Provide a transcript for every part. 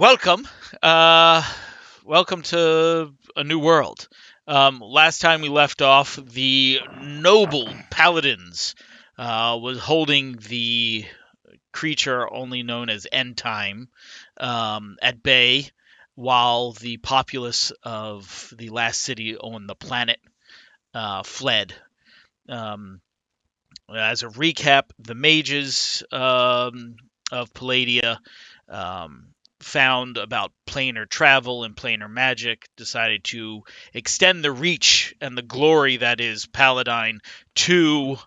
Welcome. Uh, welcome to a new world. Last time we left off, the noble Paladins was holding the creature only known as End Time at bay, while the populace of the last city on the planet fled. Um, as a recap, the mages of Palladia um, found about planar travel and planar magic, decided to extend the reach and the glory that is Paladine to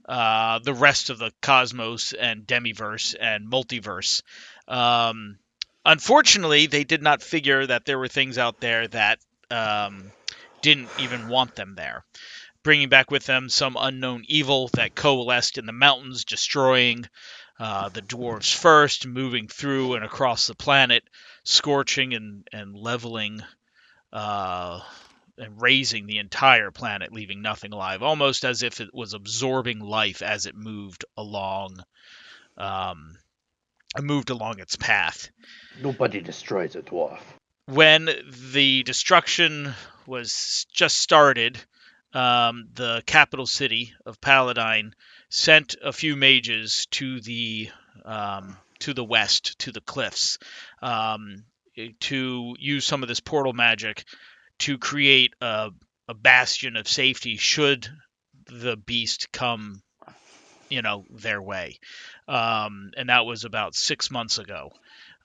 the rest of the cosmos and demiverse and multiverse. Um, Unfortunately, they did not figure that there were things out there that um, didn't even want them there, bringing back with them some unknown evil that coalesced in the mountains, destroying the dwarves first, moving through and across the planet, scorching and leveling uh, and raising the entire planet, leaving nothing alive, almost as if it was absorbing life as it um, moved along its path. Nobody destroys a dwarf. When the destruction was just started, the capital city of Paladine sent a few mages to the west, to the cliffs, um, to use some of this portal magic to create a bastion of safety should the beast come, their way. And that was about 6 months ago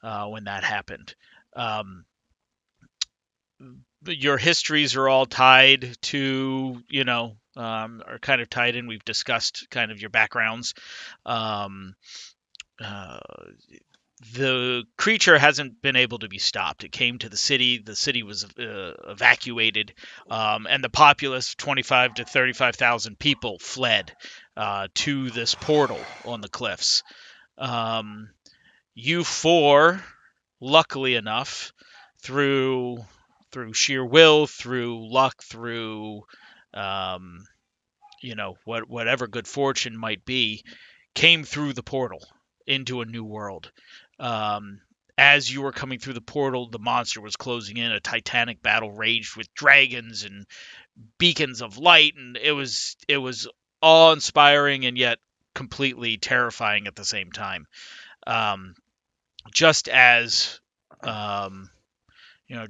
when that happened. Um, your histories are all tied to, are kind of tied in. We've discussed kind of your backgrounds. Um, uh, the creature hasn't been able to be stopped. It came to the city. The city was evacuated, and the populace, 25 to 35,000 people, fled to this portal on the cliffs. Um, you four, luckily enough, through sheer will, through luck, through um, whatever good fortune might be, came through the portal into a new world. Um, as you were coming through the portal, the monster was closing in. A titanic battle raged with dragons and beacons of light, and it was awe-inspiring and yet completely terrifying at the same time. Um, just as um,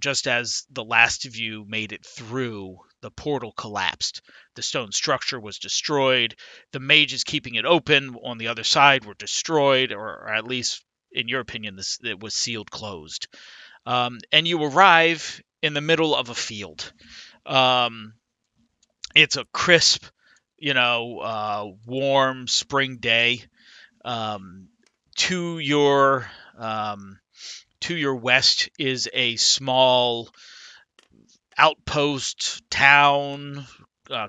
just as the last of you made it through, the portal collapsed. The stone structure was destroyed. The mages keeping it open on the other side were destroyed, or at least, in your opinion, it was sealed closed. And you arrive in the middle of a field. Um, it's a crisp, warm spring day. Um, to your um, to your west is a small outpost town, uh,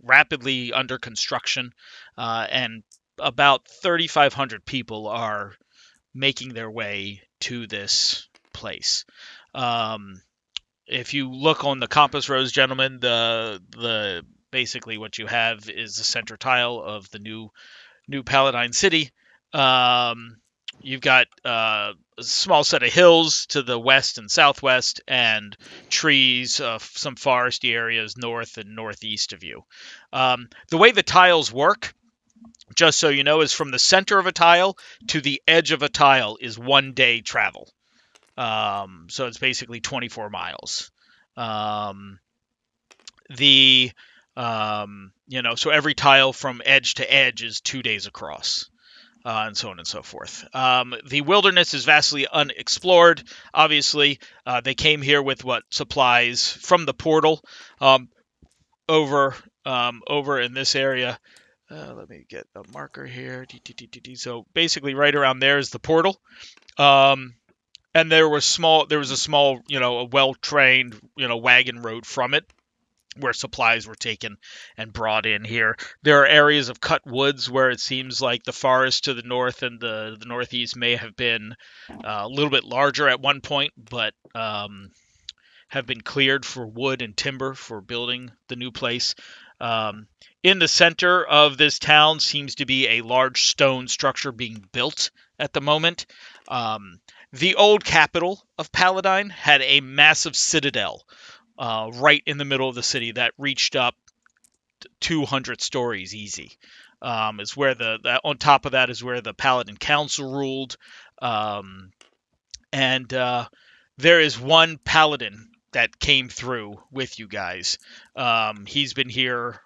rapidly under construction, and about 3,500 people are making their way to this place. Um, if you look on the compass rose, gentlemen, the basically what you have is the center tile of the new Paladine City. Um, you've got a small set of hills to the west and southwest, and trees, some foresty areas north and northeast of you. The way the tiles work, just so you know, is from the center of a tile to the edge of a tile is 1 day travel. So it's basically 24 miles. Um, the so every tile from edge to edge is 2 days across, and so on and so forth. The wilderness is vastly unexplored. Obviously, they came here with what supplies from the portal um, over in this area. Let me get a marker here. So basically, right around there is the portal. Um, and there was a small, a well-trained, wagon road from it, where supplies were taken and brought in here. There are areas of cut woods where it seems like the forest to the north and the northeast may have been a little bit larger at one point, but have been cleared for wood and timber for building the new place. Um, in the center of this town seems to be a large stone structure being built at the moment. Um, The old capital of Paladine had a massive citadel right in the middle of the city that reached up 200 stories easy. Is where on top of that is where the Paladin Council ruled. Um, and there is one paladin that came through with you guys. He's been here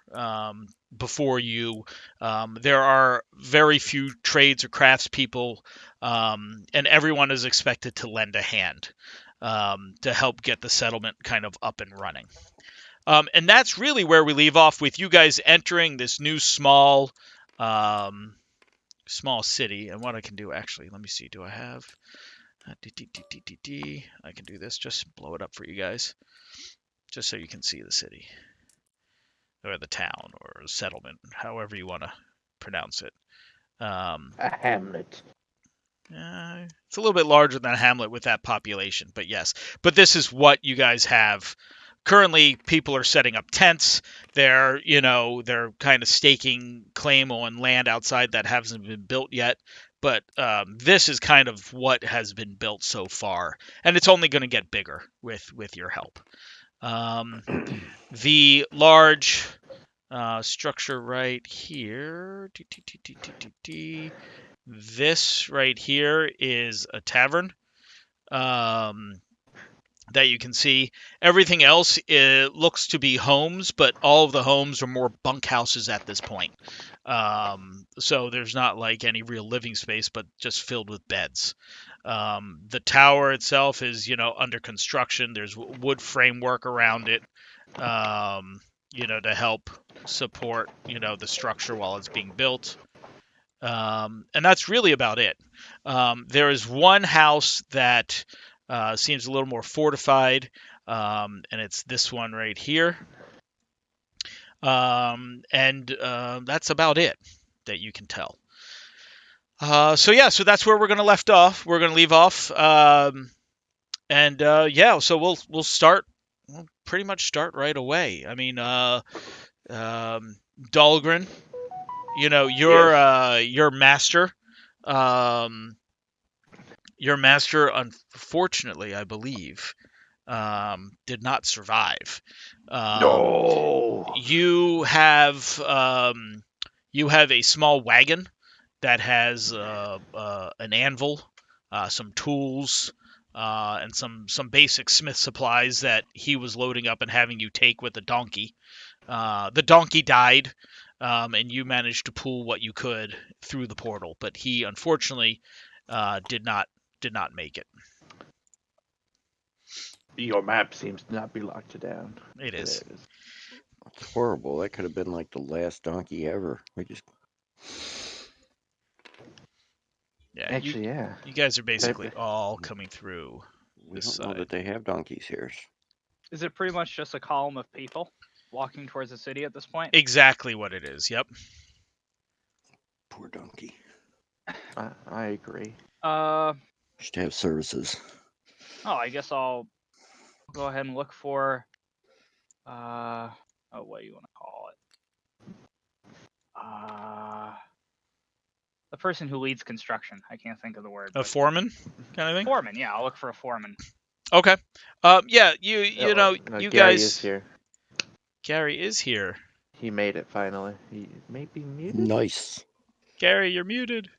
before you. There are very few trades or craftspeople, and everyone is expected to lend a hand to help get the settlement kind of up and running. And that's really where we leave off with you guys entering this new um, small city. And what I can do, actually, let me see. Do I have? I can do this. Just blow it up for you guys, just so you can see the city or the town or settlement, however you want to pronounce it. A hamlet. It's a little bit larger than a hamlet with that population, but yes. But this is what you guys have. Currently, people are setting up tents. They're kind of staking claim on land outside that hasn't been built yet. But this is kind of what has been built so far, and it's only going to get bigger with your help. The large structure right here. This right here is a tavern. That you can see. Everything else looks to be homes, but all of the homes are more bunkhouses at this point. So there's not like any real living space, but just filled with beds. The tower itself is, under construction. There's wood framework around it, to help support, the structure while it's being built. And that's really about it. There is one house that seems a little more fortified, and it's this one right here. And that's about it that you can tell. So that's where we're going to left off. We're going to leave off, so we'll start. We'll pretty much start right away. I mean, Dahlgren, your master. Your master, unfortunately, I believe, did not survive. No. You have a small wagon that has an anvil, some tools, and some basic smith supplies that he was loading up and having you take with the donkey. The donkey died, and you managed to pull what you could through the portal, but he unfortunately did not make it. Your map seems to not be locked down. It is. That's horrible. That could have been like the last donkey ever. Yeah. Actually, yeah. You guys are basically all coming through. We don't know that they have donkeys here. Is it pretty much just a column of people walking towards the city at this point? Exactly what it is. Yep. Poor donkey. I agree. Should have services. Oh, I guess I'll go ahead and look for what do you want to call it? The person who leads construction. I can't think of the word. A foreman kind of thing? Foreman, yeah, I'll look for a foreman. Okay. Yeah, you Gary guys is here. Gary is here. He made it finally. He may be muted. Nice. Gary, you're muted.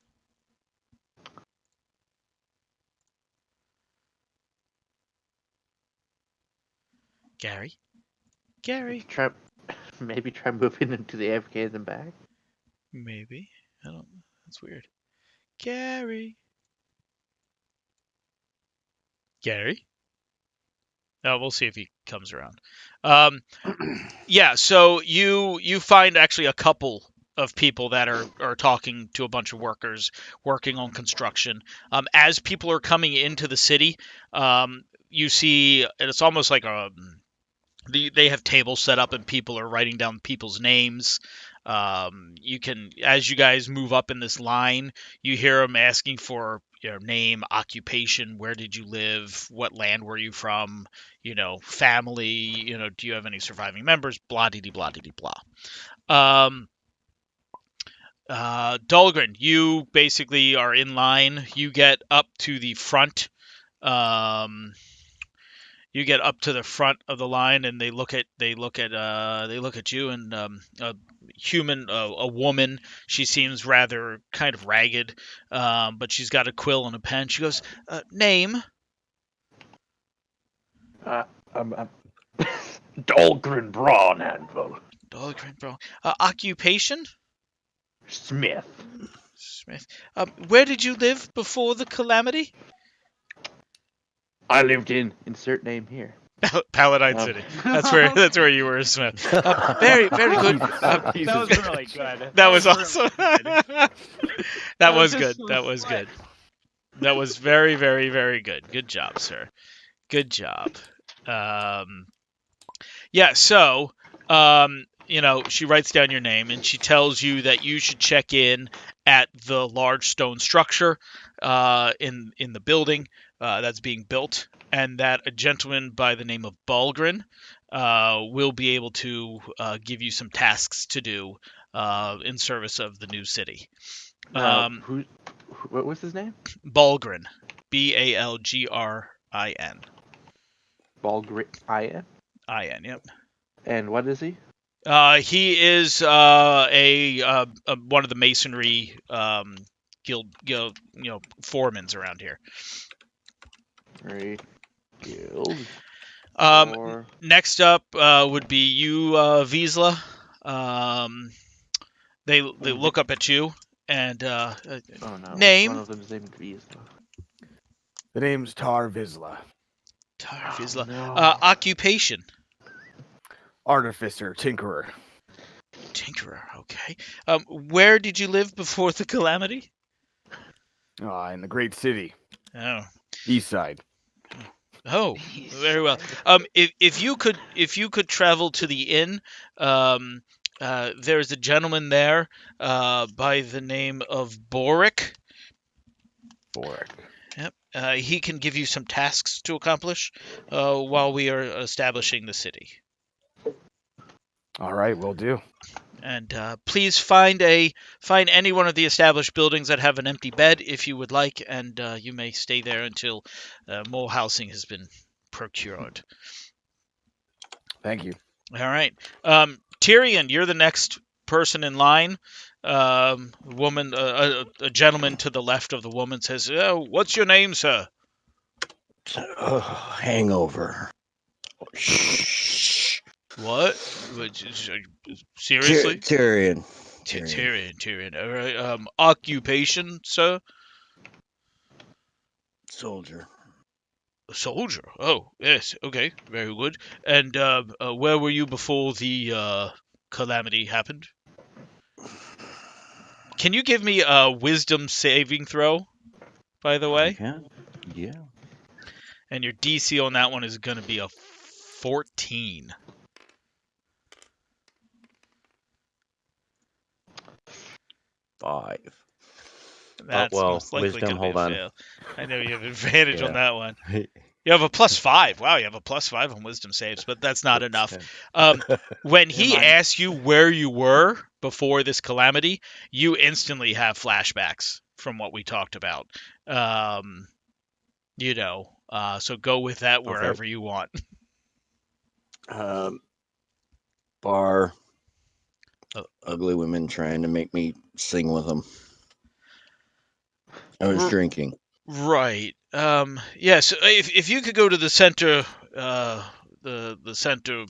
Gary? Maybe try moving into the AFK and back. Maybe. I don't. That's weird. Gary. Oh, we'll see if he comes around. Yeah. So you find actually a couple of people that are talking to a bunch of workers working on construction. As people are coming into the city, you see, and it's almost like they have tables set up and people are writing down people's names. You can, as you guys move up in this line, you hear them asking for your name, occupation, where did you live, what land were you from, family, do you have any surviving members, blah dee blah dee blah. Dahlgren, you basically are in line. You get up to the front Um, you get up to the front of the line, and they look at you, and a human, a woman. She seems rather kind of ragged, but she's got a quill and a pen. She goes, "Name." I'm Dahlgren Brawn Anvil. Dahlgren, bro. Occupation? Smith. Smith. Where did you live before the calamity? I lived in insert name here. Paladine Um, City. That's where you were, Smith. Very good. That was really good. That was really awesome. good. That was just good. so That was slick. good. That was very, very, very good. Good job, sir. Good job. Yeah, so she writes down your name, and she tells you that you should check in at the large stone structure in the building that's being built, and that a gentleman by the name of Balgren will be able to give you some tasks to do in service of the new city. Now, what was his name? Balgren, Balgrin. Balgrin. In. Yep. And what is he? He is one of the masonry guild, foremans around here. Guild. Next up would be you, Vizsla. They look up at you and Oh no! name. One of them is named Vizsla. The name's Tar Vizsla. Tar Vizsla. No. Occupation. Artificer, tinkerer. Tinkerer. Okay. Where did you live before the calamity? In the great city. Oh. East side. Oh, very well. If you could travel to the inn, there's a gentleman there by the name of Boric. Boric. Yep. He can give you some tasks to accomplish while we are establishing the city. All right, will do. And please find any one of the established buildings that have an empty bed if you would like, and you may stay there until more housing has been procured. Thank you. All right. Tyrion, you're the next person in line. Woman, a gentleman to the left of the woman says, "Oh, what's your name, sir?" Hangover. Shh. What? Seriously? Tyrion. Tyrion. All right. Occupation, sir? Soldier. A soldier. Oh, yes. Okay. Very good. And where were you before the calamity happened? Can you give me a wisdom saving throw, by the way? Yeah. And your DC on that one is going to be a 14. Five. That's most likely wisdom, going to be hold a on. fail. I know you have advantage on Yeah. that one. You have a +5. Wow, you have a +5 on wisdom saves, but that's not enough. When he asks you where you were before this calamity, you instantly have flashbacks from what we talked about. So go with that wherever you want. Bar. Ugly women trying to make me sing with them. I was drinking. Right. Yes. If you could go to the center, the center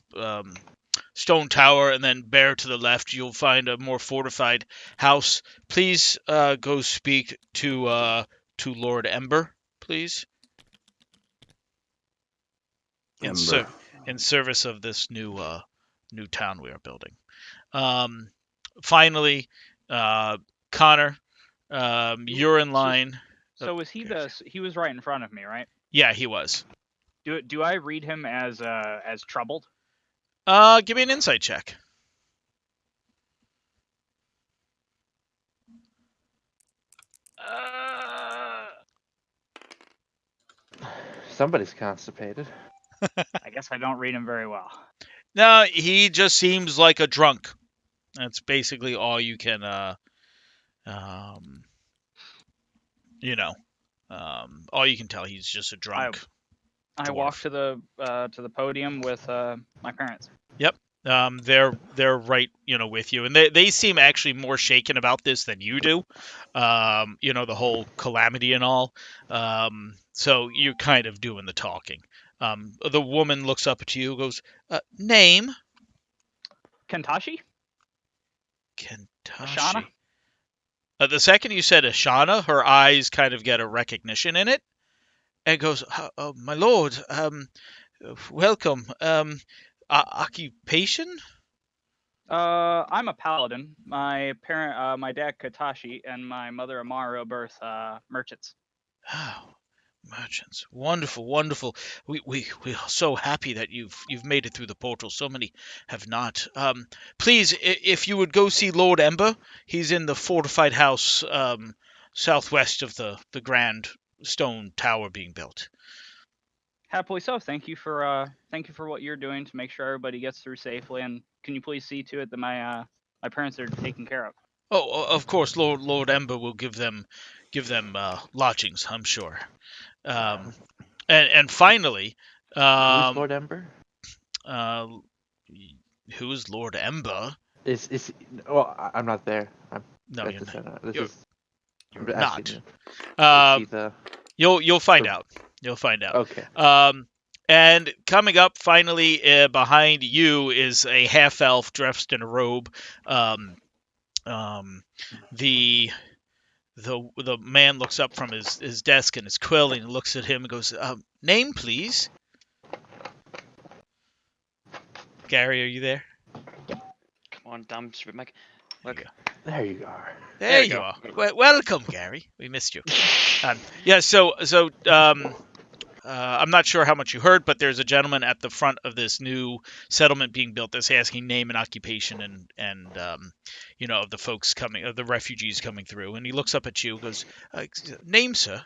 stone tower, and then bear to the left, you'll find a more fortified house. Please go speak to Lord Ember, please. In service of this new town we are building. Finally, Connor, you're in line. So was he he was right in front of me, right? Yeah, he was. Do I read him as troubled? Give me an insight check. Somebody's constipated. I guess I don't read him very well. No, he just seems like a drunk. That's basically all you can, All you can tell, he's just a drunk. I dwarf. walk to the podium with my parents. Yep. They're right, with you, and they seem actually more shaken about this than you do. The whole calamity and all. So you're kind of doing the talking. The woman looks up at you, goes, "Name?" Kentashi? Kentashi. Ashana? The second you said Ashana, her eyes kind of get a recognition in it, and goes, "Oh, my lord, welcome. Occupation?" I'm a paladin. My dad Katashi, and my mother Amaro are both merchants. Oh, merchants, wonderful, wonderful. We are so happy that you've made it through the portal. So many have not. Please, if you would go see Lord Ember, he's in the fortified house southwest of the grand stone tower being built. Happily so. Thank you for what you're doing to make sure everybody gets through safely. And can you please see to it that my parents are taken care of? Oh, of course, Lord Ember will give them lodgings, I'm sure. And finally, Who's Lord Ember? uh, who is Lord Ember? Is well, I'm not there. No, At you're this not. right now. You're, I'm you're asking not. you. Is he the? You'll find the- out. You'll find out. Okay. And coming up, finally, behind you is a half elf dressed in a robe. The the man looks up from his desk and his quill and looks at him and goes, "Name, please." Gary, are you there? Come on, damn stupid Mike. Look. There you are. There we you go. are. Welcome, Gary. We missed you. Yeah. So I'm not sure how much you heard, but there's a gentleman at the front of this new settlement being built that's asking name and occupation and of the folks coming, of the refugees coming through. And he looks up at you and goes, "Name, sir?"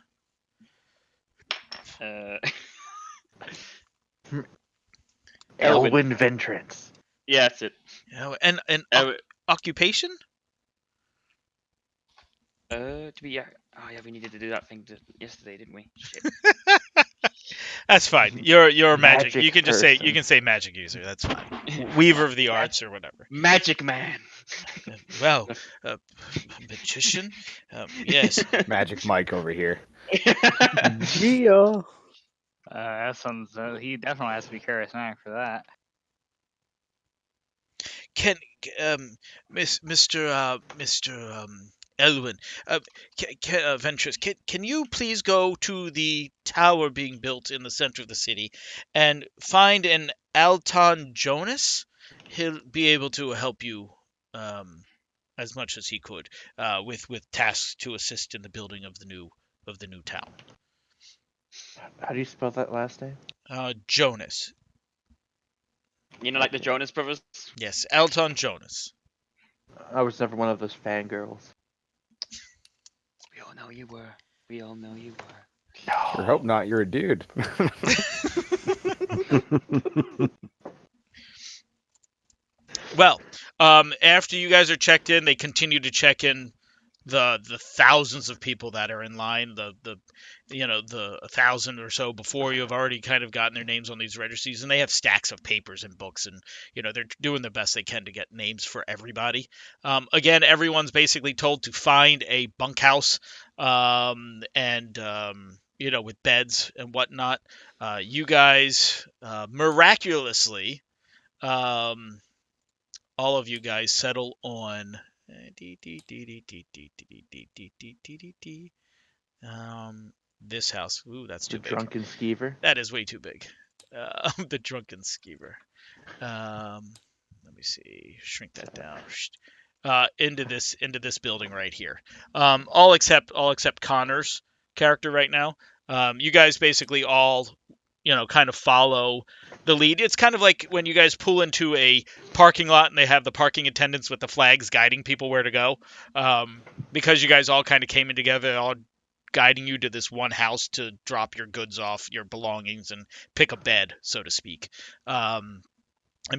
Elwyn Ventrance. Yeah, that's it. And occupation? We needed to do that thing yesterday, didn't we? Shit. That's fine. You're magic. Magic You can just person. say magic user. That's fine. Weaver of the arts or whatever. Magic man. Well, magician. Yes. Magic Mike over here. Yeah. That sounds. He definitely has to be charismatic for that. Can Mr. Elwyn, Ventress, can you please go to the tower being built in the center of the city and find an Alton Jonas? He'll be able to help you as much as he could with tasks to assist in the building of the new town. How do you spell that last name? Jonas. You know, like the Jonas Brothers. Yes, Alton Jonas. I was never one of those fangirls. We all know you were. We all know you were. Sure hope not. You're a dude. Well, after you guys are checked in, they continue to check in the thousands of people that are in line. The 1,000 or so before you have already kind of gotten their names on these registries, and they have stacks of papers and books, and they're doing the best they can to get names for everybody. Again, everyone's basically told to find a bunkhouse, and with beds and whatnot. You guys miraculously. All of you guys settle on this house. Ooh, that's too The big. drunken skeever. That is way too big. The drunken skeever. Let me see. Shrink that down. Into this building right here. All except Connor's character right now. You guys basically all kind of follow the lead. It's kind of like when you guys pull into a parking lot and they have the parking attendants with the flags guiding people where to go. Because you guys all kind of came in together, all guiding you to this one house to drop your goods off, your belongings, and pick a bed, so to speak. And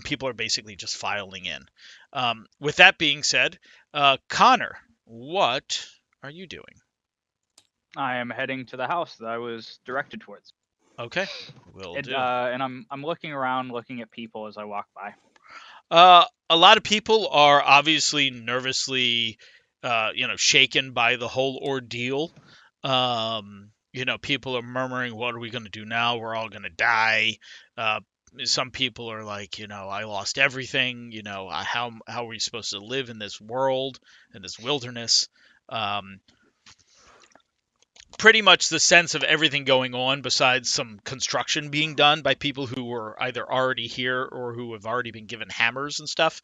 people are basically just filing in. With that being said, Connor, what are you doing? I am heading to the house that I was directed towards. Okay, will do. And I'm looking around, looking at people as I walk by. A lot of people are obviously nervously, shaken by the whole ordeal. People are murmuring, "What are we going to do now? We're all going to die." Uh, some people are like, "I lost everything. How are we supposed to live in this world, in this wilderness?" Um, Pretty much the sense of everything going on besides some construction being done by people who were either already here or who have already been given hammers and stuff.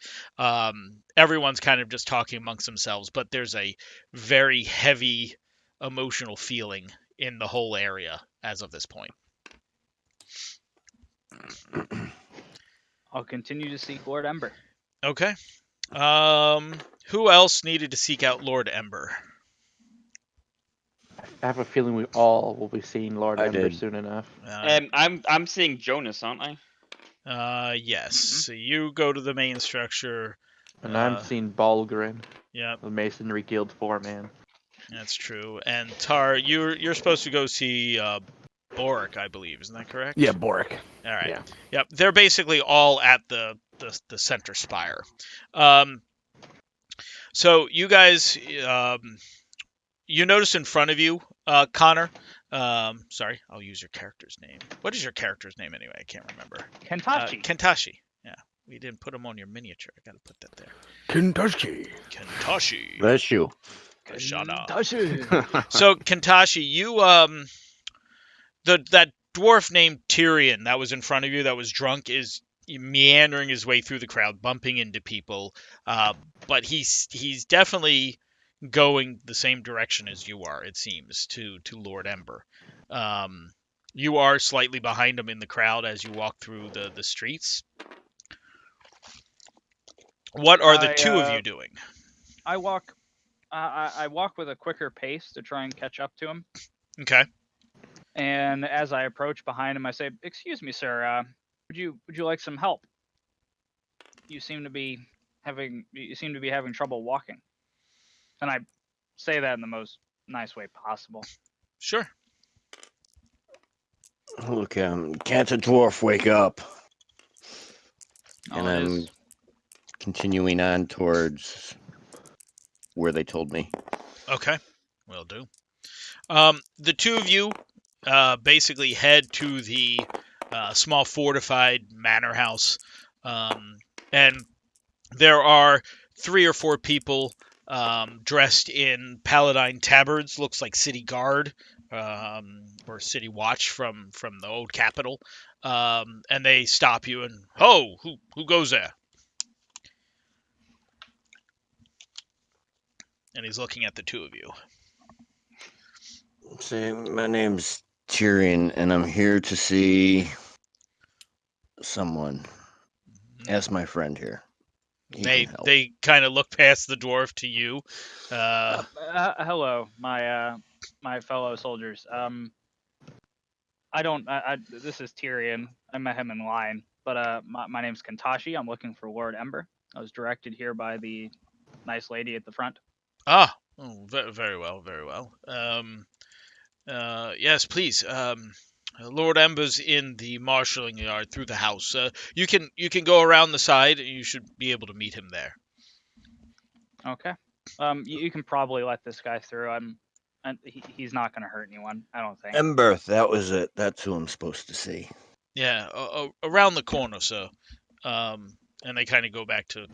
Everyone's kind of just talking amongst themselves, but there's a very heavy emotional feeling in the whole area as of this point. I'll continue to seek Lord Ember. Okay. Who else needed to seek out Lord Ember? I have a feeling we all will be seeing Lord I Ember did. soon enough. I'm seeing Jonas, aren't I? Yes. Mhm. So you go to the main structure. And I'm seeing Balgrin, Yeah, the Masonry Guild foreman. that's true. And Tar, you're supposed to go see Boric, I believe. Isn't that correct? Yeah, Boric. All right. Yeah. Yep. They're basically all at the center spire. Um, so you guys, you notice in front of you, Connor. Sorry, I'll use your character's name. What is your character's name anyway? I can't remember. Kentachi. Kentashi. Yeah. We didn't put him on your miniature. I gotta put that there. Kentucky. Kentashi. Bless you. Kashana. Kentachi. So Kentashi, you that dwarf named Tyrion that was in front of you that was drunk is meandering his way through the crowd, bumping into people. But he's definitely going the same direction as you are. It seems to Lord Ember. You are slightly behind him in the crowd as you walk through the streets. What are the two of you doing? I walk. I walk with a quicker pace to try and catch up to him. Okay. And as I approach behind him, I say, "Excuse me, sir. Would you like some help? You seem to be having trouble walking." And I say that in the most nice way possible. Sure. Look, can't a dwarf wake up? Oh, And it I'm is. continuing on towards where they told me. Okay. Will do. The two of you basically head to the small fortified manor house, and there are 3 or 4 people dressed in Paladine tabards, looks like city guard or city watch from the old capital, and they stop you and who goes there? And he's looking at the two of you. Say, my name's Tyrion, and I'm here to see someone. Ask my friend here. He can help. They kind of look past the dwarf to you. Hello, my fellow soldiers. I don't. This is Tyrion. I met him in line, but my name's Kentashi. I'm looking for Lord Ember. I was directed here by the nice lady at the front. Very well, very well. Yes, please. Lord Ember's in the marshalling yard through the house. You can go around the side, and you should be able to meet him there. Okay. You can probably let this guy through. He's not going to hurt anyone. I don't think. Ember, that was it. That's who I'm supposed to see. Yeah, around the corner, sir. And they kind of go back to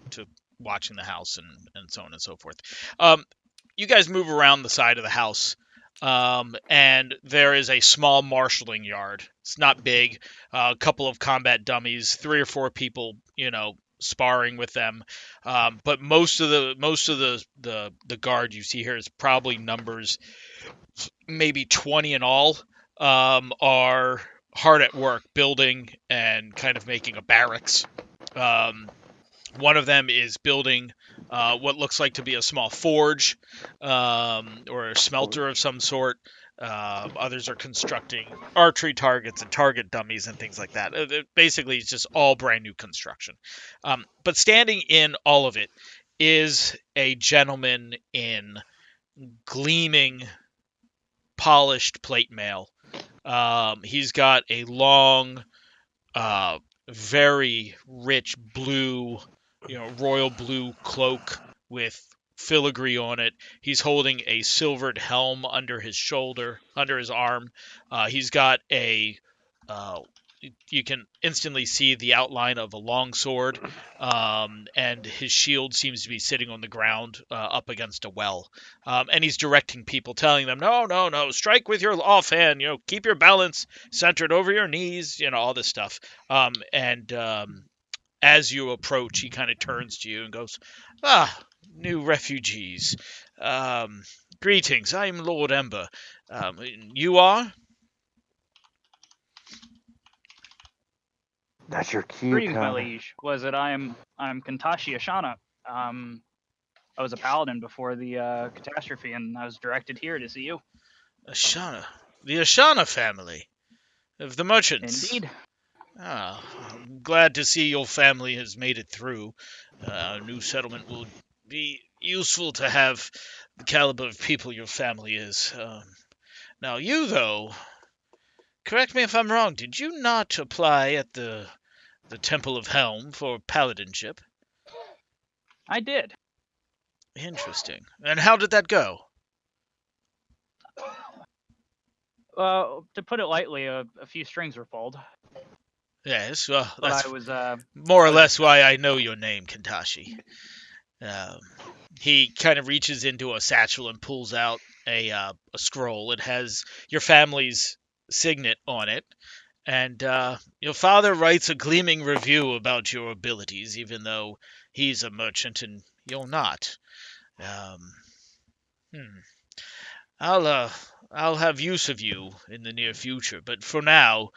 watching the house and so on and so forth. You guys move around the side of the house, and there is a small marshalling yard. It's not big. A couple of combat dummies, 3 or 4 people, sparring with them. But most of the guard you see here is probably numbers maybe 20 in all. Are hard at work building and kind of making a barracks. One of them is building what looks like to be a small forge or a smelter of some sort. Others are constructing archery targets and target dummies and things like that. Basically, it's just all brand new construction. But standing in all of it is a gentleman in gleaming polished plate mail. He's got a long, uh, very rich blue, royal blue cloak with filigree on it. He's holding a silvered helm under his shoulder, under his arm. He's got a uh, you can instantly see the outline of a long sword, and his shield seems to be sitting on the ground up against a well. And he's directing people, telling them, no, no, no, strike with your offhand, keep your balance centered over your knees, all this stuff. And as you approach, he kind of turns to you and goes, new refugees. Um, Greetings, I'm Lord Ember. You are? That's your cue, Greetings, my Connor. liege. Was it I'm Kantashi Ashana. I was a paladin before the catastrophe, and I was directed here to see you. Ashana. The Ashana family of the merchants. Indeed. I'm glad to see your family has made it through. A new settlement will be useful to have the caliber of people your family is. Now, you, though, correct me if I'm wrong, did you not apply at the Temple of Helm for paladinship? I did. Interesting. And how did that go? To put it lightly, a few strings were pulled. Yes, well, But that's I was more or I was less why I know your name, Kintashi. Um, he kind of reaches into a satchel and pulls out a scroll. It has your family's signet on it, and your father writes a gleaming review about your abilities, even though he's a merchant and you're not. Um, hmm. I'll have use of you in the near future, but for now,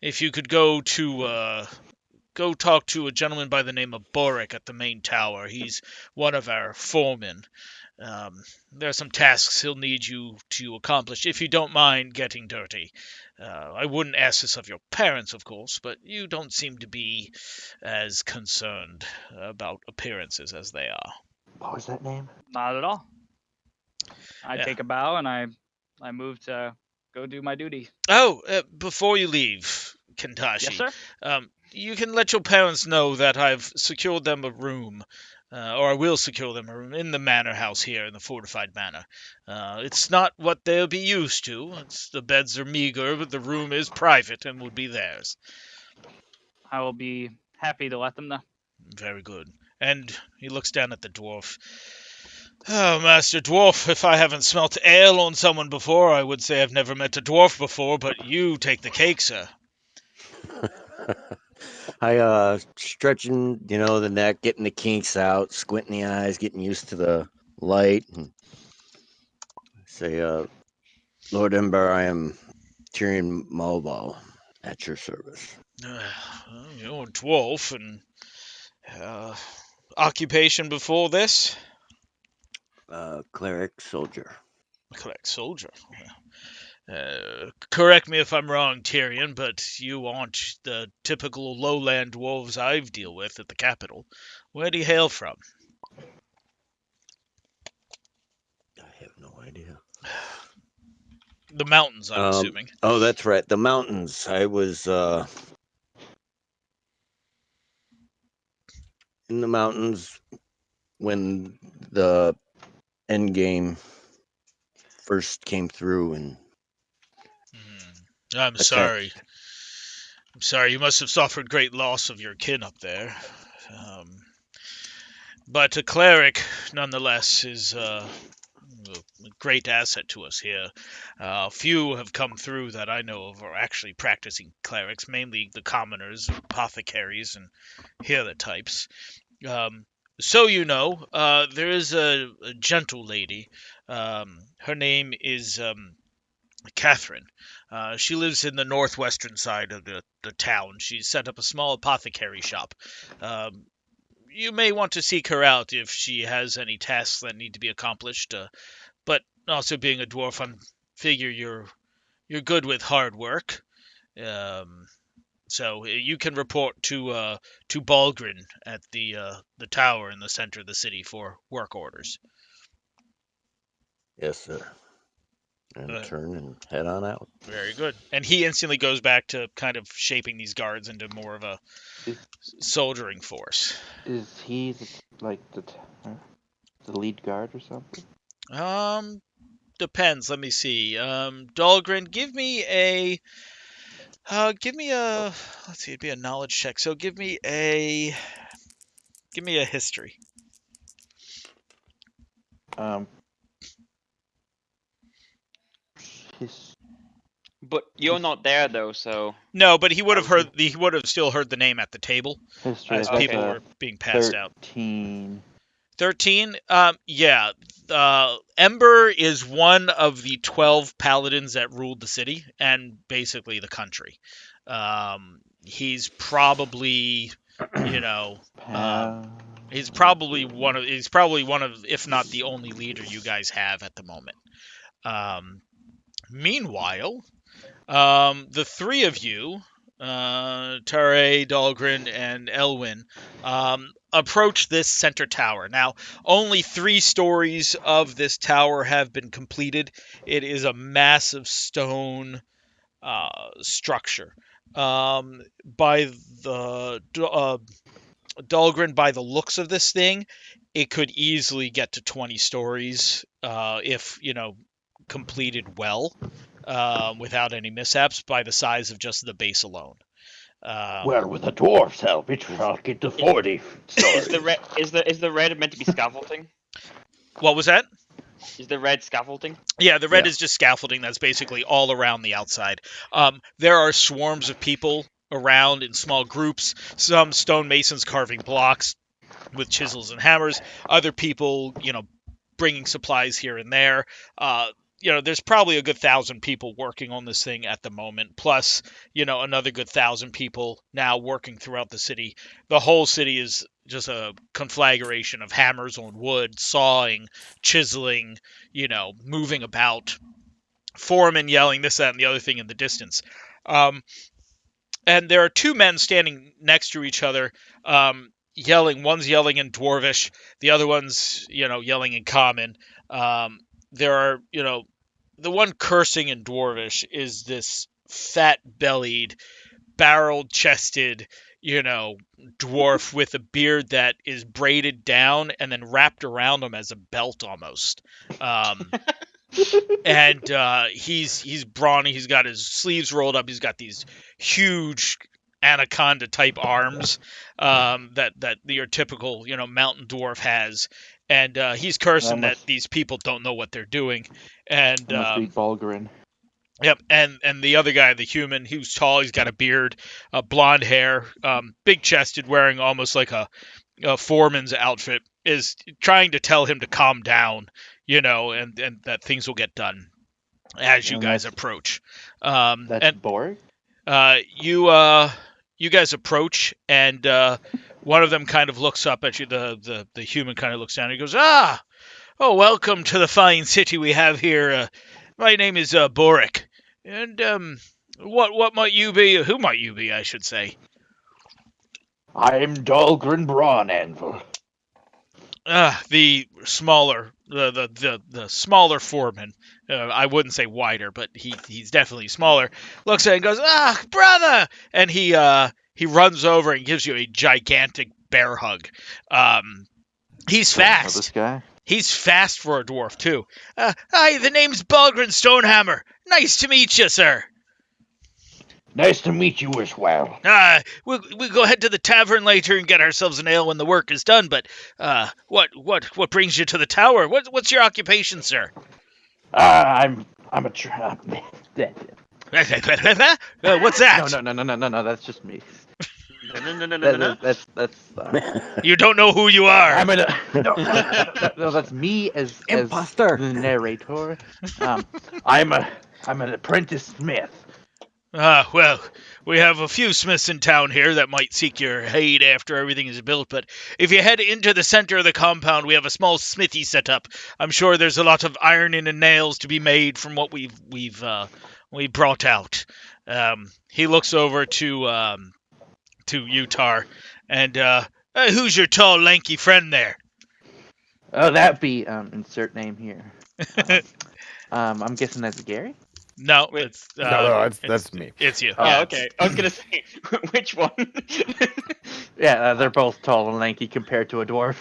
if you could go talk to a gentleman by the name of Boric at the main tower. He's one of our foremen. There are some tasks he'll need you to accomplish if you don't mind getting dirty. I wouldn't ask this of your parents, of course, but you don't seem to be as concerned about appearances as they are. What was that name? not at all. I Yeah. take a bow and I move to go do my duty. Oh, before you leave, Kentashi, Yes, sir. you can let your parents know that I've secured them a room, or I will secure them a room in the manor house here in the fortified manor. It's not what they'll be used to. The beds are meager, but the room is private and will be theirs. I will be happy to let them know. Very good. And he looks down at the dwarf. Oh, Master Dwarf, if I haven't smelt ale on someone before, I would say I've never met a dwarf before, but you take the cake, sir. I stretching, the neck, getting the kinks out, squinting the eyes, getting used to the light, and say, Lord Ember, I am Tyrion Mulball at your service. You're a dwarf, and occupation before this? Cleric soldier. Correct, soldier. Correct me if I'm wrong, Tyrion, but you aren't the typical lowland dwarves I've dealt with at the capital. Where do you hail from? I have no idea. The mountains, I'm assuming. Oh, that's right. The mountains. I was in the mountains when the end game first came through and I'm attacked. sorry. I'm sorry, you must have suffered great loss of your kin up there. But a cleric, nonetheless, is a great asset to us here. Few have come through that I know of are actually practicing clerics, mainly the commoners, apothecaries, and healer types. So there is a gentle lady. Her name is Catherine. She lives in the northwestern side of the town. She's set up a small apothecary shop. You may want to seek her out if she has any tasks that need to be accomplished. But also being a dwarf, I figure you're good with hard work. So you can report to Balgrin at the tower in the center of the city for work orders. Yes, sir. and turn and head on out. Very good. And he instantly goes back to kind of shaping these guards into more of a Is soldiering force. he the lead guard or something? Depends. Let me see. Dahlgren, give me a let's see, it'd be a knowledge check. So give me a history. His But you're not there though, so No, but he would have How's he would have still heard the name at the table history. as That's people Okay. were being passed out. 13. 13. Yeah. Ember is one of the 12 paladins that ruled the city and basically the country. He's probably, you know, he's probably one of, if not the only leader you guys have at the moment. Meanwhile, the three of you, Tare, Dahlgren, and Elwyn, approach this center tower. Now, only 3 stories of this tower have been completed. It is a massive stone structure. By the Dahlgren, by the looks of this thing, it could easily get to 20 stories if completed well, without any mishaps, by the size of just the base alone. Well, with the dwarfs' help, it shall get to 40 stories. is the red meant to be scaffolding? What was that? Is the red scaffolding? Yeah, the red is just scaffolding. That's basically all around the outside. There are swarms of people around in small groups. Some stonemasons carving blocks with chisels and hammers. Other people, bringing supplies here and there. There's probably a good 1,000 people working on this thing at the moment, plus, another good 1,000 people now working throughout the city. The whole city is just a conflagration of hammers on wood, sawing, chiseling, moving about, foremen yelling this, that, and the other thing in the distance. And there are 2 men standing next to each other, yelling. One's yelling in Dwarvish, the other one's, yelling in Common. There are, the one cursing in Dwarvish is this fat-bellied, barrel-chested, dwarf with a beard that is braided down and then wrapped around him as a belt almost. And he's brawny. He's got his sleeves rolled up. He's got these huge anaconda type arms that your typical mountain dwarf has, and he's cursing that these people don't know what they're doing. And must be Balgrin. Yep, and the other guy, the human, he's tall. He's got a beard, blonde hair, big chested, wearing almost like a foreman's outfit, is trying to tell him to calm down, and that things will get done as you guys approach. That's Borg? You guys approach, and one of them kind of looks up at you. The human kind of looks down and he goes, "Oh, welcome to the fine city we have here. My name is Boric, and what might you be? Who might you be, I should say?" I'm Dahlgren Brawnanvil. The smaller, the smaller foreman. I wouldn't say wider, but he's definitely smaller. Looks at it and goes, brother! And he runs over and gives you a gigantic bear hug. He's fast. This guy? He's fast for a dwarf too. Hi, the name's Balgren Stonehammer. Nice to meet you, sir. Nice to meet you as well. We'll go head to the tavern later and get ourselves an ale when the work is done. But what brings you to the tower? What's your occupation, sir? I'm a What's that? No. That's just me. No. That's You don't know who you are. I'm no, that's me as Imposter. The narrator. I'm an apprentice smith. Well, we have a few smiths in town here that might seek your aid after everything is built, but if you head into the center of the compound, we have a small smithy set up. I'm sure there's a lot of ironing and nails to be made from what we brought out. He looks over to Utar, and who's your tall, lanky friend there? Oh, that be insert name here. I'm guessing that's Gary. No, Wait. it's No, it's that's me. It's you. Oh, Yeah. okay. I was gonna say which one. Yeah, they're both tall and lanky compared to a dwarf.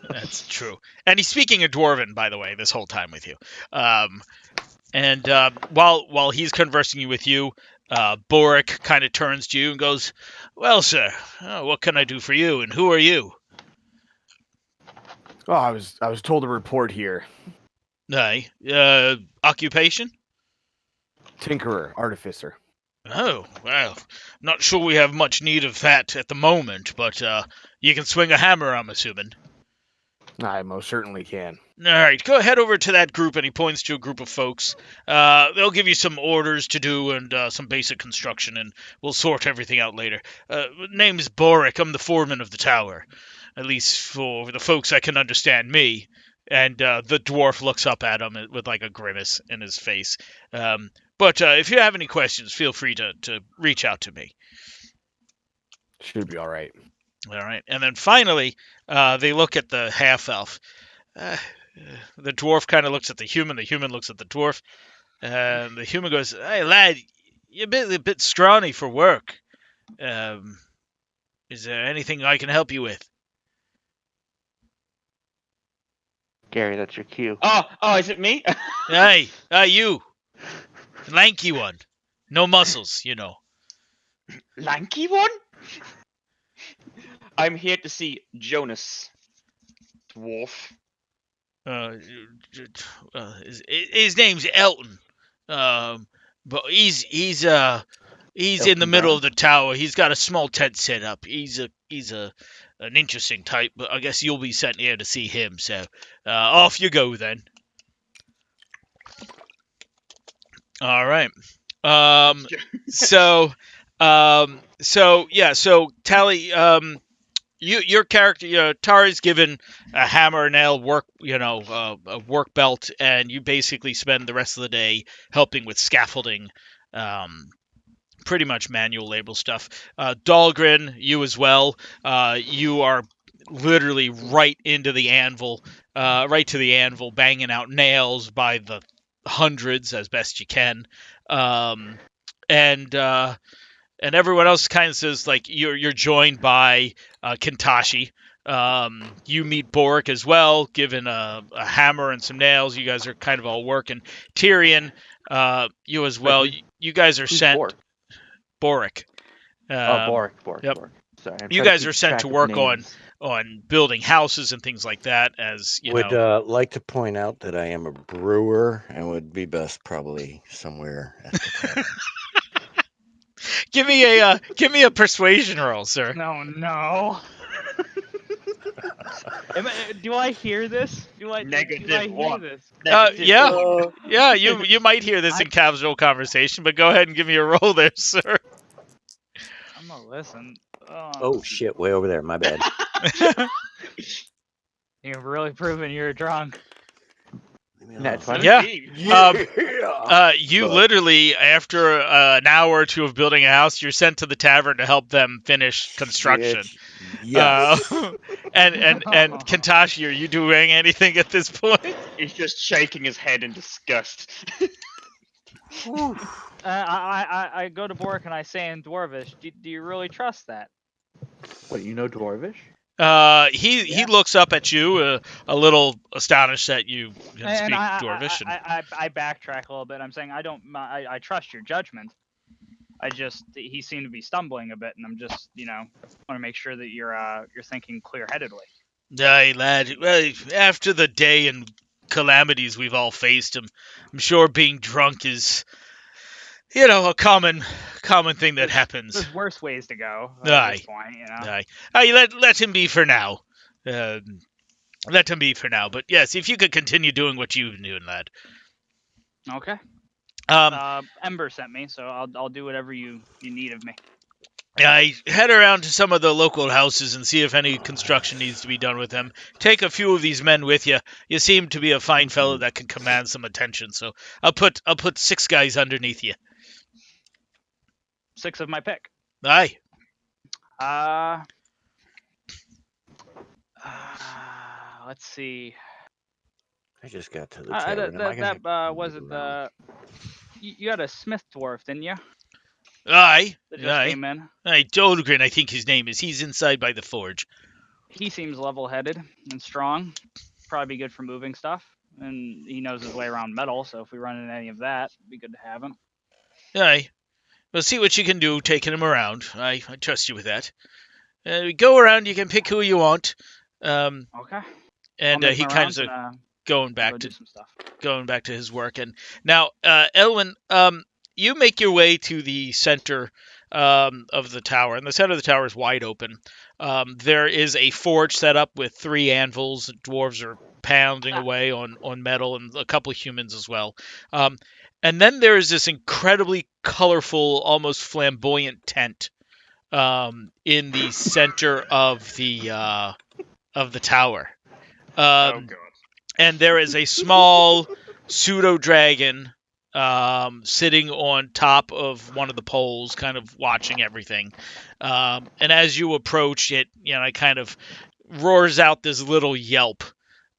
That's true. And he's speaking a dwarven, by the way, this whole time with you. And while he's conversing with you, Boric kind of turns to you and goes, "Well, sir, what can I do for you? And who are you?" Oh, I was told to report here. Aye. Occupation? Tinkerer, artificer. Oh, well, not sure we have much need of that at the moment, but you can swing a hammer, I'm assuming. I most certainly can. All right, go ahead over to that group, and he points to a group of folks. They'll give you some orders to do and some basic construction, and we'll sort everything out later. Name's Boric. I'm the foreman of the tower, at least for the folks that can understand me. And the dwarf looks up at him with like a grimace in his face. But if you have any questions, feel free to reach out to me. Should be all right. All right, and then finally, they look at the half elf. The dwarf kind of looks at the human looks at the dwarf, and the human goes, "Hey, lad, you're a bit scrawny for work. Is there anything I can help you with?" Gary, that's your cue. Oh, is it me? Hey, you, lanky one, no muscles, you know. Lanky one? I'm here to see Jonas. Dwarf. His name's Elton. But he's in the Elton middle Brown? of the tower. He's got a small tent set up. He's an interesting type, but I guess you'll be sent here to see him. So off you go then. All right. So Tally, your character, Tari's given a hammer, nail, a work belt, and you basically spend the rest of the day helping with scaffolding, pretty much manual label stuff. Dahlgren, you as well. You are literally right into the anvil, right to the anvil, banging out nails by the hundreds as best you can. And everyone else kind of says like you're joined by Kintashi. You meet Boric as well, given a hammer and some nails. You guys are kind of all working. Tyrion, you as well. You guys are Who's sent. Bork? Boric. Bork. Yep. Sorry, I'm You trying to guys keep are sent track to of work names. on building houses and things like that. As you Would know, like to point out that I am a brewer and would be best probably somewhere at the tavern. give me a persuasion roll, sir. No. Do I hear this? Do I hear one. this? Yeah, you might hear this in casual conversation, but go ahead and give me a roll there, sir. I'm gonna listen. Oh shit, way over there. My bad. You've really proven you're drunk. Nat 20? Yeah. Yeah. You But- literally, after an hour or two of building a house, you're sent to the tavern to help them finish construction. Shit. Yes. And Kentashi, are you doing anything at this point? He's just shaking his head in disgust. I go to Bork and I say in Dwarvish, do you really trust that? What, you know Dwarvish? He looks up at you, a little astonished that you can And speak I, Dwarvish. I backtrack a little bit. I'm saying I trust your judgment. He seemed to be stumbling a bit, and I'm just want to make sure that you're thinking clear-headedly. Aye, lad. Well, after the day and calamities we've all faced, I'm sure being drunk is, a common thing that happens. There's worse ways to go Aye. at this point, Aye, let him be for now. Let him be for now. But yes, if you could continue doing what you've been doing, lad. Okay. Ember sent me, so I'll do whatever you need of me. I head around to some of the local houses and see if any construction needs to be done with them. Take a few of these men with you. You seem to be a fine fellow that can command some attention, so I'll put 6 guys underneath you. 6 of my pick. Aye. Let's see. I just got to the tavern. Am I gonna have to was move it around? you had a smith dwarf, didn't you? Aye, That just aye. came in. Aye, Dolgrin, I think his name is. He's inside by the forge. He seems level-headed and strong. Probably be good for moving stuff, and he knows his way around metal. So if we run into any of that, it'd be good to have him. Aye. We'll see what you can do taking him around. I trust you with that. Go around, you can pick who you want. Okay. I'll And make he my kind rounds of and going go back do to some stuff. his work. And now, Elwin, you make your way to the center of the tower, and the center of the tower is wide open. There is a forge set up with 3 anvils. Dwarves are pounding away on metal, and a couple of humans as well. And then there is this incredibly colorful, almost flamboyant tent in the center of the tower. Oh Um, god. and there is a small pseudo dragon sitting on top of one of the poles, kind of watching everything. And as you approach it, it kind of roars out this little yelp.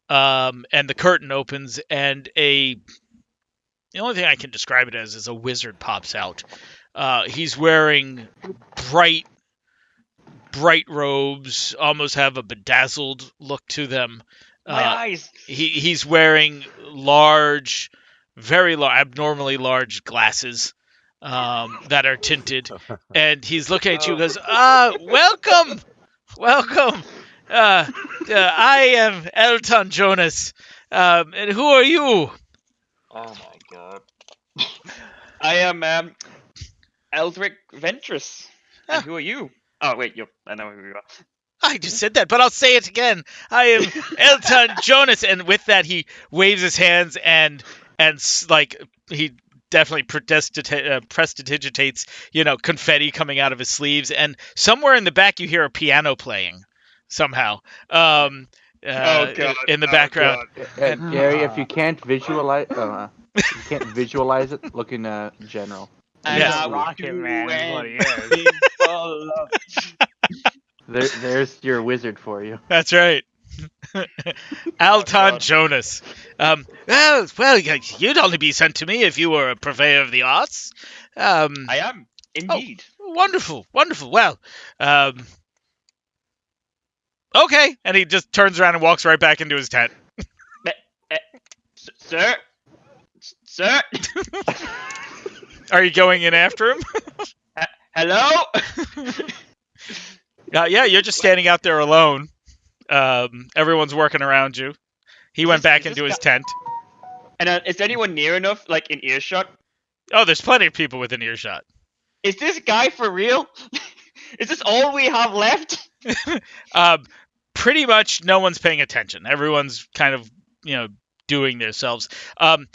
And the curtain opens, and the only thing I can describe it as is a wizard pops out. He's wearing bright, bright robes, almost have a bedazzled look to them. My eyes. He's wearing large, very large, abnormally large glasses that are tinted, and he's looking at you and goes, welcome, welcome. I am Elton Jonas. And who are you? Oh my god. I am Eldric Ventress. Ah. And who are you? Oh wait, I know who you are. I just said that, but I'll say it again. I am Elton Jonas, and with that, he waves his hands and like he definitely prestidigitates, confetti coming out of his sleeves, and somewhere in the back you hear a piano playing somehow. Oh god. In the Oh, background. God. Gary, if you can't visualize, look in general. And Yes. I would Rocket do Man is what he anything for love. There's your wizard for you. That's right. Alton God. Jonas. Well, you'd only be sent to me if you were a purveyor of the arts. I am indeed. Wonderful, wonderful. Well, okay. And he just turns around and walks right back into his tent. Sir? Sir? Are you going in after him? Hello? Yeah, you're just standing out there alone. Everyone's working around you. He went back into his tent. And is anyone near enough, like in earshot? Oh, there's plenty of people within earshot. Is this guy for real? Is this all we have left? Pretty much no one's paying attention. Everyone's kind of, doing themselves. Fine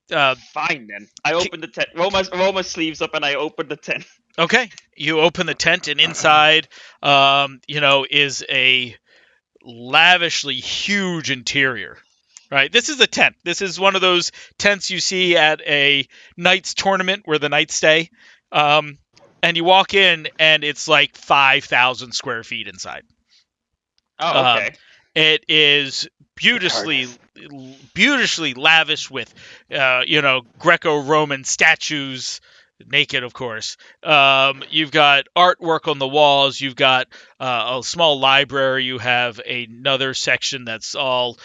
then. I open the tent. Roll my sleeves up and I open the tent. Okay. You open the tent, and inside, is a lavishly huge interior. Right. This is a tent. This is one of those tents you see at a knights tournament where the knights stay. And you walk in, and it's like 5,000 square feet inside. Oh, okay. It is beautifully lavish with, Greco-Roman statues, naked, of course. You've got artwork on the walls. You've got a small library. You have another section that's all,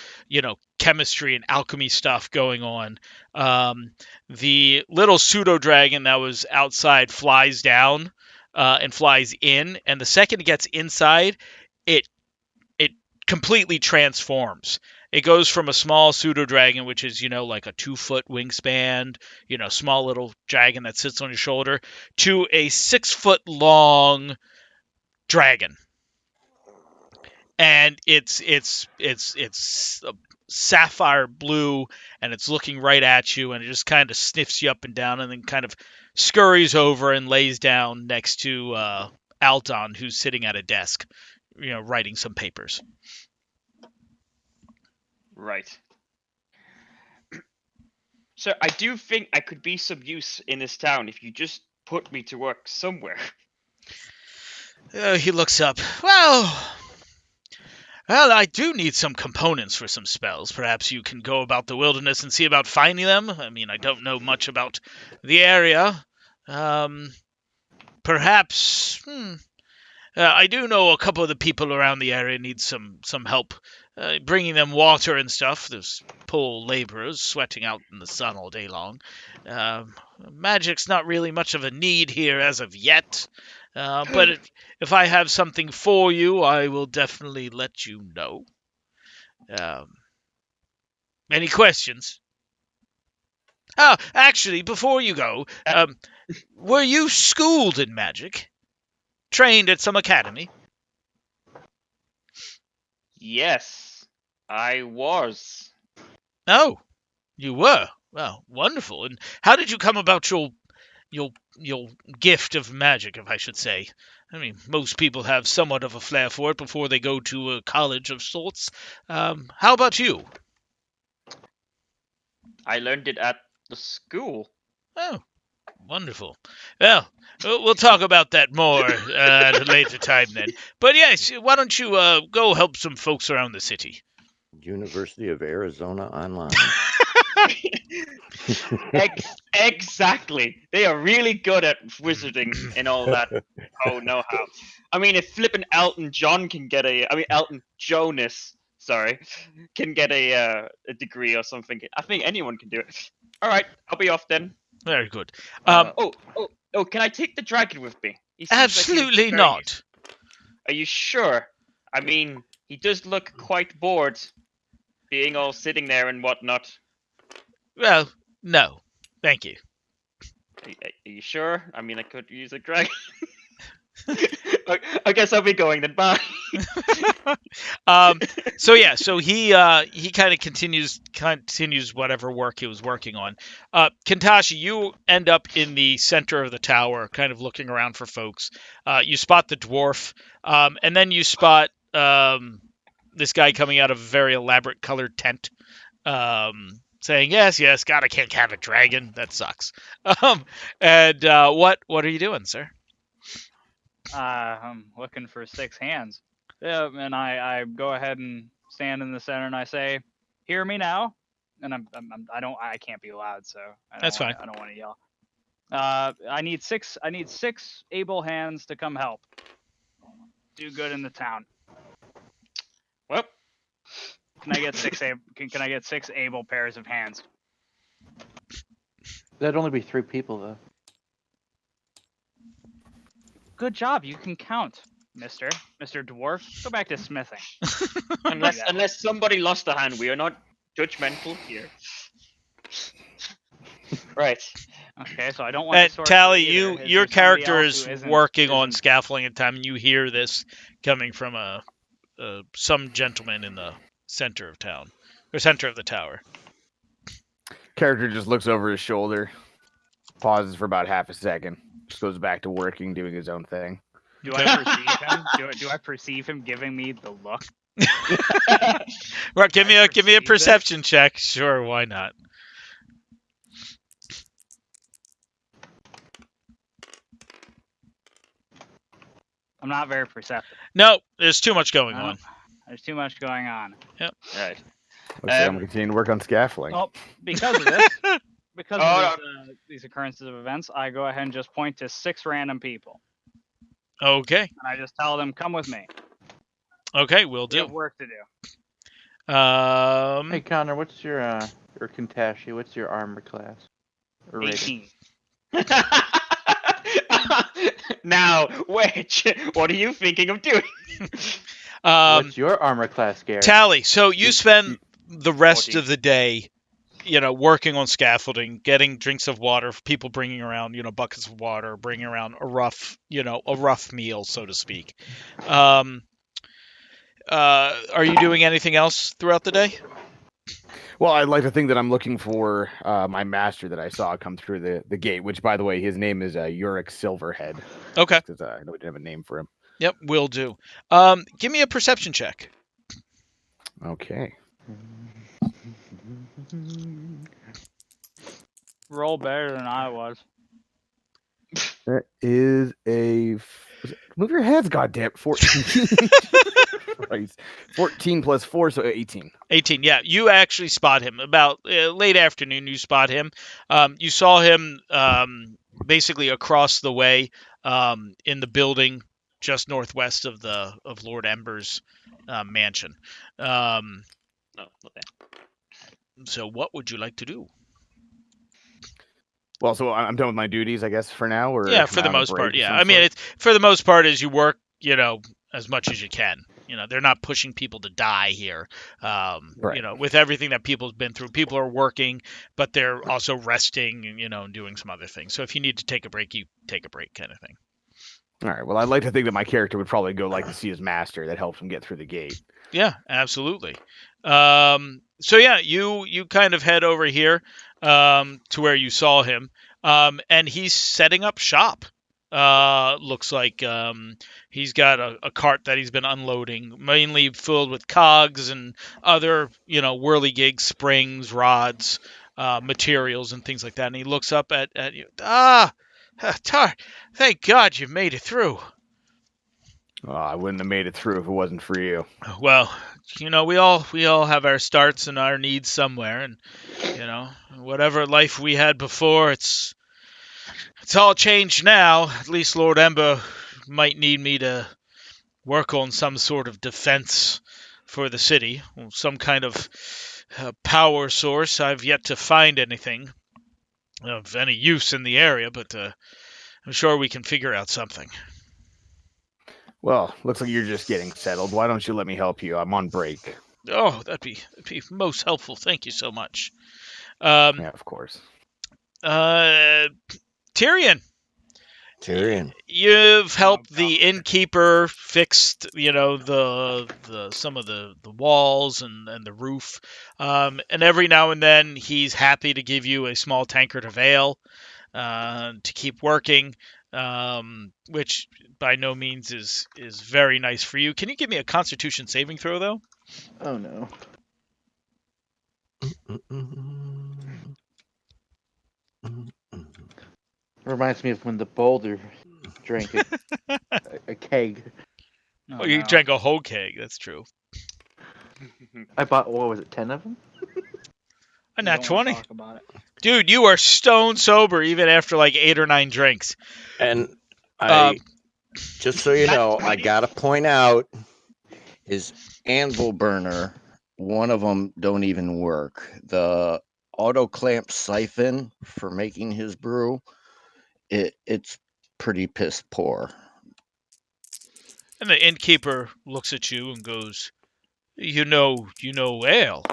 chemistry and alchemy stuff going on. The little pseudo dragon that was outside flies down and flies in, and the second it gets inside, it completely transforms. It goes from a small pseudo dragon, which is, like a 2-foot wingspan, small little dragon that sits on your shoulder, to a 6-foot long dragon. And it's sapphire blue, and it's looking right at you, and it just kind of sniffs you up and down, and then kind of scurries over and lays down next to Alton, who's sitting at a desk, writing some papers. Right. Sir, I do think I could be some use in this town if you just put me to work somewhere. He looks up. Well, Well, I do need some components for some spells. Perhaps you can go about the wilderness and see about finding them. I mean, I don't know much about the area. Um, perhaps. I do know a couple of the people around the area need some help bringing them water and stuff. There's poor laborers sweating out in the sun all day long. Magic's not really much of a need here as of yet. But if I have something for you, I will definitely let you know. Um, any questions? Oh, actually, before you go, were you schooled in magic? Trained at some academy? Yes, I was. Oh, you were. Well, wonderful. And how did you come about your your gift of magic, if I should say? I mean, most people have somewhat of a flair for it before they go to a college of sorts. How about you? I learned it at the school. Oh, wonderful. Well, we'll talk about that more at a later time then. But yes, why don't you go help some folks around the city? University of Arizona Online. Exactly. They are really good at wizarding and all that. Oh, know how. I mean, if flippin' Elton John can get Elton Jonas, sorry, can get a degree or something, I think anyone can do it. All right, I'll be off then. Very good. Um, Oh, can I take the dragon with me? He seems absolutely like he's not. Are you sure? I mean, he does look quite bored, being all sitting there and whatnot. Well, no. Thank you. Are you sure? I mean, I could use a dragon. I guess I'll be going then. Bye. So he kind of continues whatever work he was working on. Kintashi, you end up in the center of the tower, kind of looking around for folks. You spot the dwarf, and then you spot this guy coming out of a very elaborate colored tent, saying, "Yes, God, I can't have a dragon. That sucks." And what are you doing, sir? I'm looking for 6 hands. Yeah, and I go ahead and stand in the center and I say, "Hear me now." And I can't be loud, so That's fine. I don't want to yell. I need 6 able hands to come help. Do good in the town. Well, Can I get 6 able pairs of hands? That'd only be 3 people, though. Good job. You can count, Mister Dwarf. Go back to smithing. unless somebody lost a hand, we are not judgmental here. Right. Okay, so I don't want the sorcerer Tally, either. Is your there somebody character else is who working on isn't- scaffolding at the time, and you hear this coming from some gentleman in the center of town, or center of the tower. Character just looks over his shoulder, pauses for about half a second, just goes back to working, doing his own thing. Do I perceive him? Do I perceive him giving me the look? Right, give me a perceive this? perception check. Sure, why not? I'm not very perceptive. No, there's too much going on. There's too much going on. Right. Looks like I'm continuing to work on scaffolding. Well, because of this, because Oh, of these occurrences of events, I go ahead and just point to 6 random people, Okay, and I just tell them, "Come with me. okay, we'll We have do. work to do." Hey, Connor, what's your or Kintashi, what's your armor class? Or rating? 18. Now, which? What are you thinking of doing? What's your armor class, Gary? Tally. So you spend the rest 14. of the day, working on scaffolding, getting drinks of water, people bringing around, buckets of water, bringing around a rough meal, so to speak. Are you doing anything else throughout the day? Well, I'd like to think that I'm looking for my master that I saw come through the gate, which, by the way, his name is Uric Silverhead. Okay. Because I know we didn't have a name for him. Yep, will do. Give me a perception check. Okay. Roll better than I was. That is a Move your heads, goddamn. 14. Christ. 14 plus 4, so 18. 18, yeah. You actually spot him. About late afternoon, you spot him. You saw him basically across the way in the building just northwest of Lord Ember's mansion. No, okay. So what would you like to do? Well, so I'm done with my duties, I guess, for now, or Yeah, am for I the on a most part, break of yeah. some I mean, sort? it's for the most part as you work, as much as you can. They're not pushing people to die here. Right. With everything that people's been through, people are working, but they're also resting, and doing some other things. So if you need to take a break, you take a break, kind of thing. All right. Well, I'd like to think that my character would probably go like to see his master that helps him get through the gate. Yeah, absolutely. So yeah, you kind of head over here to where you saw him, and he's setting up shop. Looks like he's got a cart that he's been unloading, mainly filled with cogs and other, whirligig springs, rods, materials, and things like that. And he looks up at you. Tar, thank God you made it through. Oh, I wouldn't have made it through if it wasn't for you. Well, we all have our starts and our needs somewhere, and whatever life we had before, it's all changed now. At least Lord Ember might need me to work on some sort of defense for the city, some kind of power source. I've yet to find anything of any use in the area, but I'm sure we can figure out something. Well, looks like you're just getting settled. Why don't you let me help you? I'm on break. Oh, that'd be most helpful. Thank you so much. Yeah, of course. Tyrion, Tyrion. you've helped God. the innkeeper fixed, the some of the walls and the roof, and every now and then he's happy to give you a small tankard of ale to keep working, which by no means is very nice for you. Can you give me a Constitution saving throw though? Oh no. Reminds me of when the boulder drank a keg. Oh, you drank a whole keg. That's true. I bought, what was it, 10 of them? A nat Don't wanna 20. Talk about it. Dude, you are stone sober even after like 8 or 9 drinks. And Uh, just so you Nat know, I 20? gotta point out his anvil burner. One of them don't even work. The auto clamp siphon for making his brew, it's pretty piss poor. And the innkeeper looks at you and goes, you know ale.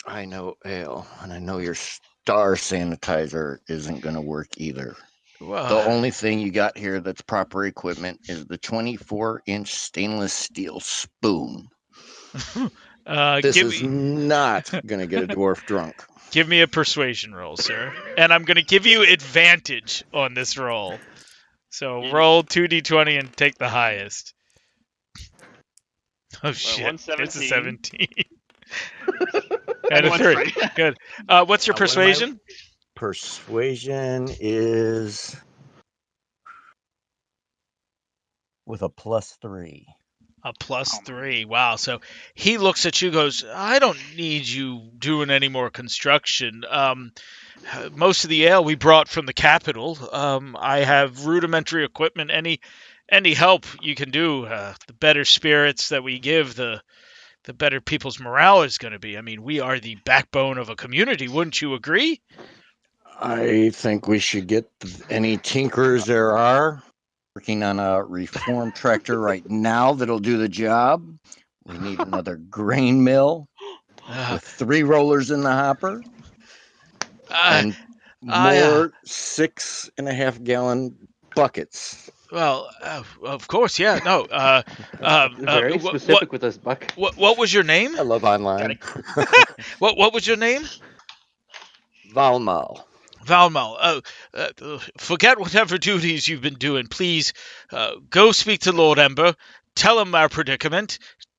I know ale, and I know your star sanitizer isn't gonna work either. Well, The only thing you got here that's proper equipment is the 24-inch stainless steel spoon. This give is me not gonna get a dwarf drunk. give me a persuasion roll, sir. And I'm going to give you advantage on this roll. So roll 2d20 and take the highest. Oh shit. It's a 117. 17. And a And 3. 1 3. Good. What's your What am I- persuasion? Persuasion is with a +3. A +3. Wow. So he looks at you, goes, I don't need you doing any more construction. Most of the ale we brought from the capital. I have rudimentary equipment. Any help you can do, the better spirits that we give, the better people's morale is going to be. I mean, we are the backbone of a community. Wouldn't you agree? I think we should get any tinkerers there are. Working on a reform tractor right now that'll do the job. We need another grain mill with 3 rollers in the hopper and more 6.5-gallon buckets. Well, of course, yeah. No. Very specific with this bucket. What was your name? I love online. What was your name? Valmal. Valmal. Forget whatever duties you've been doing. Please go speak to Lord Ember. Tell him our predicament.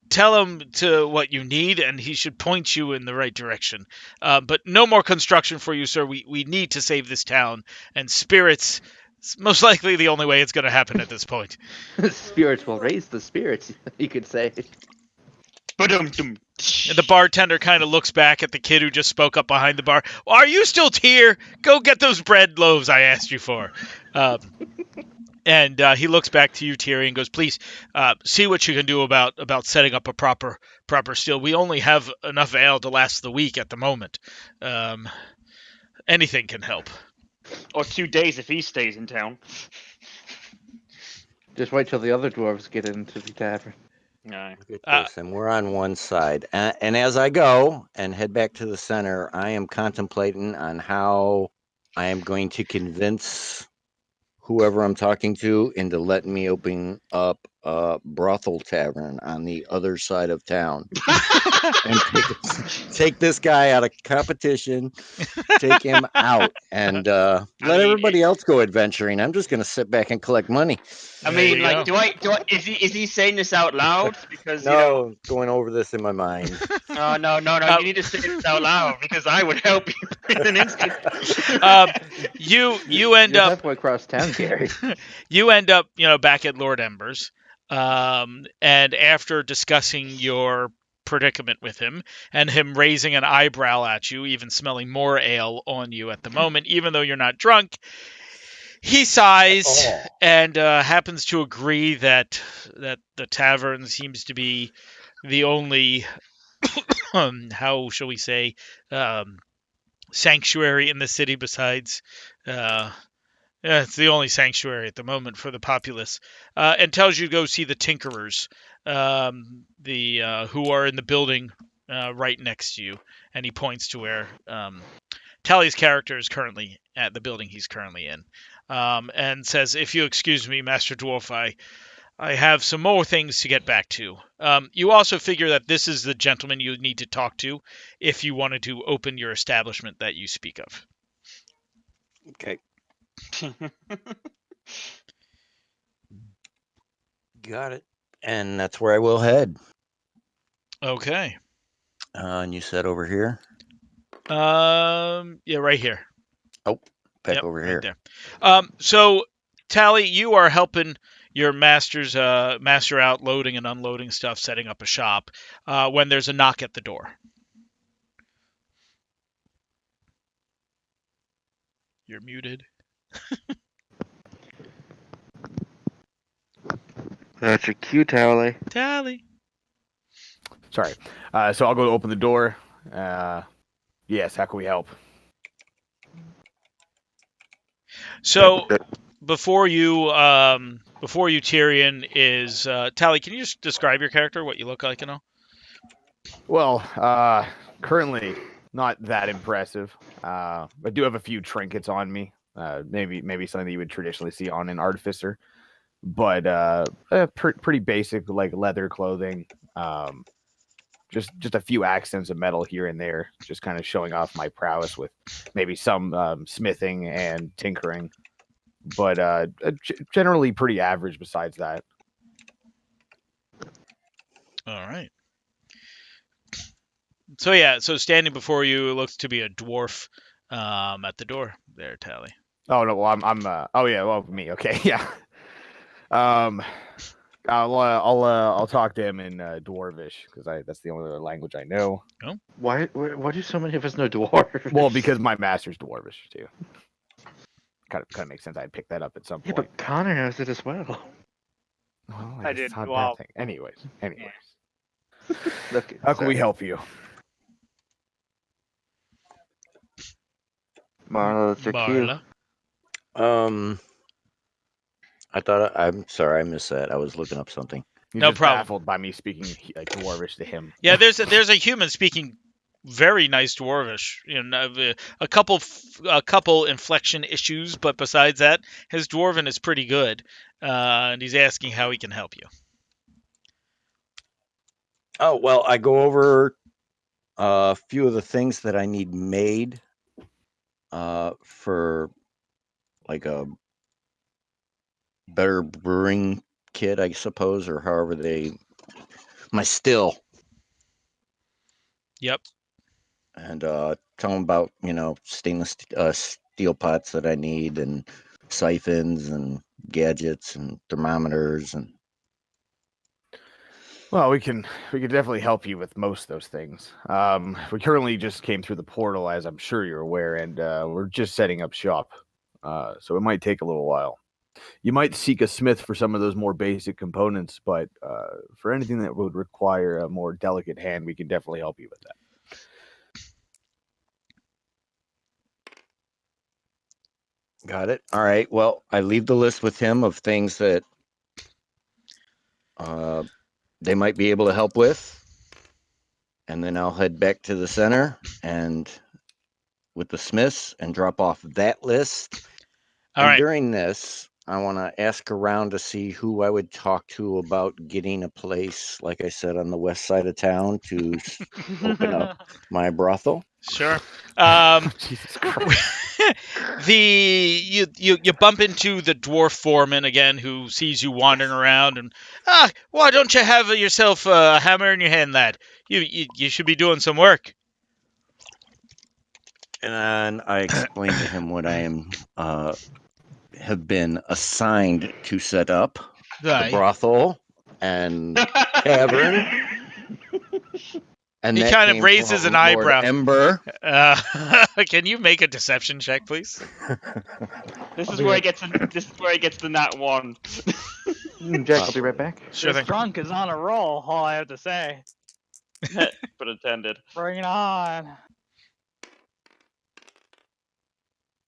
Tell him to what you need, and he should point you in the right direction. But no more construction for you, sir. We need to save this town, and spirits It's most likely the only way it's going to happen at this point. Spirits will raise the spirits, you could say. Ba-dum-dum. And the bartender kind of looks back at the kid who just spoke up behind the bar. Well, are you still here? Go get those bread loaves I asked you for. And he looks back to you, Tyrion, and goes, "Please, see what you can do about setting up a proper still. We only have enough ale to last the week at the moment. Anything can help." Or 2 days if he stays in town. Just wait till the other dwarves get into the tavern. No. Look at this, and we're on one side. And as I go and head back to the center, I am contemplating on how I am going to convince whoever I'm talking to into letting me open up a brothel tavern on the other side of town and take this guy out of competition, take him out, and let mean, everybody else go adventuring. I'm just going to sit back and collect money. I There mean, you like, go. do I? Is he saying this out loud? Because No, going over this in my mind. no. You need to say this out loud because I would help you in an instant. You end You're up halfway across town, Gary. you end up, back at Lord Embers, and after discussing your predicament with him and him raising an eyebrow at you, even smelling more ale on you at the moment, even though you're not drunk, he sighs and happens to agree that the tavern seems to be the only, how shall we say, sanctuary in the city besides. Yeah, it's the only sanctuary at the moment for the populace, and tells you to go see the Tinkerers, the who are in the building right next to you, and he points to where Tally's character is currently at the building he's currently in, and says, "If you excuse me, Master Dwarf, I have some more things to get back to." You also figure that this is the gentleman you need to talk to if you wanted to open your establishment that you speak of. Okay. Got it. And that's where I will head. Okay. And you said over here? Yeah, right here. Oh, back Yep, over right here. there. So, Tally, you are helping your master out loading and unloading stuff, setting up a shop, when there's a knock at the door. You're muted. That's your cue, Tally. Tally. Sorry. So I'll go open the door. Yes, how can we help? So, before you Tyrion is Tally, can you just describe your character, what you look like and all? Well, currently not that impressive. I do have a few trinkets on me. Maybe something that you would traditionally see on an artificer, but pretty basic, like leather clothing. Just a few accents of metal here and there, just kind of showing off my prowess with maybe some smithing and tinkering, but generally pretty average besides that. All right. So yeah, so standing before you looks to be a dwarf at the door there, Tally. Oh no, well I'm oh yeah, well me, okay, yeah. I'll talk to him in Dwarvish because that's the only other language I know. Why do so many of us know dwarves? Well, because my master's Dwarvish too. Kind of makes sense. I'd pick that up at some Yeah, point. but Connor knows it as well. Well, I guess did- it's not a well, bad thing. Anyways. Look, How can we help you? Marla, that's your cue. Marla. I'm sorry, I missed that. I was looking up something. He's No just problem. baffled by me speaking Dwarvish to him. Yeah, there's a human speaking very nice dwarvish. A couple inflection issues, but besides that, his dwarven is pretty good. And he's asking how he can help you. Oh, well, I go over a few of the things that I need made for like a better brewing kit, I suppose, or however my still. Yep. And tell them about, stainless steel pots that I need and siphons and gadgets and thermometers and. Well, we can definitely help you with most of those things. We currently just came through the portal, as I'm sure you're aware, and we're just setting up shop. So it might take a little while. You might seek a smith for some of those more basic components, but for anything that would require a more delicate hand, we can definitely help you with that. Got it. All right. Well, I leave the list with him of things that they might be able to help with. And then I'll head back to the center and with the Smiths and drop off that list. All and right. during this, I want to ask around to see who I would talk to about getting a place, like I said, on the west side of town to open up my brothel. Sure. Jesus Christ. You bump into the dwarf foreman again, who sees you wandering around, and why don't you have yourself a hammer in your hand, lad? You should be doing some work. And I explained to him what I am have been assigned to set up the Aye. brothel and tavern. And He that kind of came raises from an Lord eyebrow. Ember. Can you make a deception check, please? This is where he gets the nat 1. Jack, I'll be right back. Sure This thing. drunk is on a roll, all I have to say. But intended. Bring it on.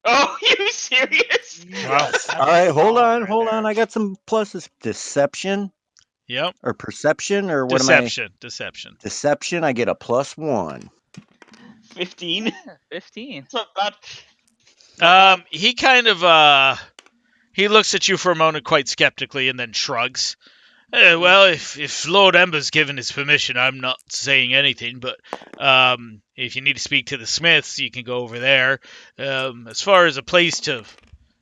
Oh, you serious? Wow. All right, hold solid on, right hold there. on. I got some pluses. Deception Yep. or perception or what Deception. am I? Deception. Deception. I get a +1. 15. Yeah, 15. It's not bad. He kind of he looks at you for a moment quite skeptically and then shrugs. Well, if Lord Ember's given his permission, I'm not saying anything, but if you need to speak to the Smiths, you can go over there. As far as a place to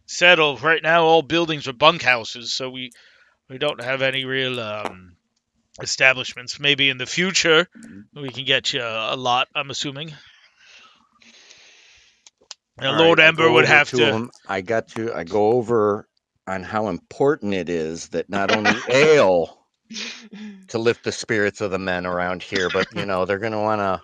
settle, right now all buildings are bunkhouses, so we don't have any real establishments. Maybe in the future we can get you a lot, I'm assuming. Now, All Lord right, I Ember go would over have to to. him. I go over on how important it is that not only ale to lift the spirits of the men around here, but they're going to want to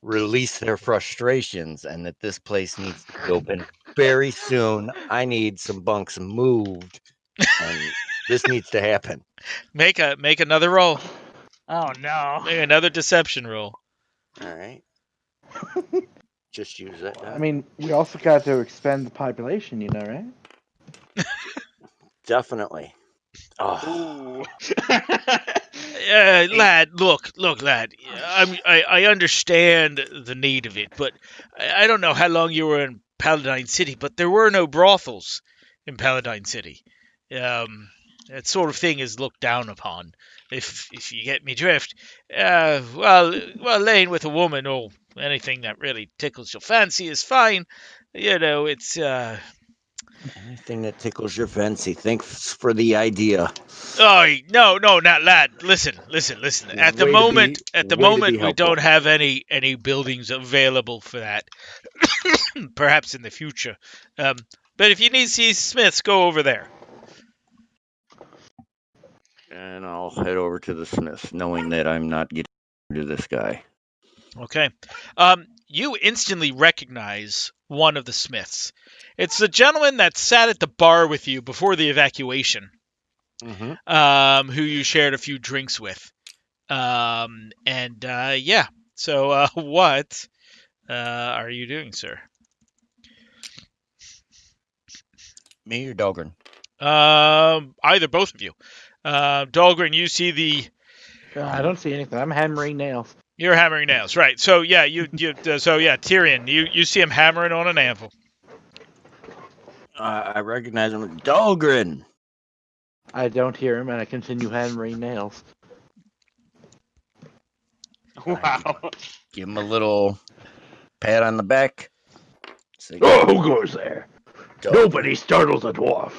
release their frustrations, and that this place needs to be open very soon. I need some bunks moved, and this needs to happen. Make another roll. Oh no. Make another deception roll. All right. Just use that. I mean, we also got to expand the population, right? Definitely. Oh. Ooh. Lad, look, lad. I understand the need of it, but I don't know how long you were in Paladine City, but there were no brothels in Paladine City. That sort of thing is looked down upon. If you get me drift. Well, laying with a woman or anything that really tickles your fancy is fine. It's Anything that tickles your fancy. Thanks for the idea. Oh no, not lad. Listen. At the moment, we helpful. don't have any buildings available for that. Perhaps in the future. But if you need to see Smiths, go over there. And I'll head over to the Smiths, knowing that I'm not getting to this guy. Okay. You instantly recognize one of the Smiths. It's the gentleman that sat at the bar with you before the evacuation. Mm-hmm. Who you shared a few drinks with. Yeah. So, what are you doing, sir? Me or Dahlgren? Either both of you. Dahlgren, you see the. I don't see anything. I'm hammering nails. You're hammering nails, right? So yeah, Tyrion, you see him hammering on an anvil. I recognize him. Dahlgren. I don't hear him, and I continue hammering nails. Wow. Give him a little pat on the back. Say, Oh, who goes there? Dahlgren. Nobody startles a dwarf.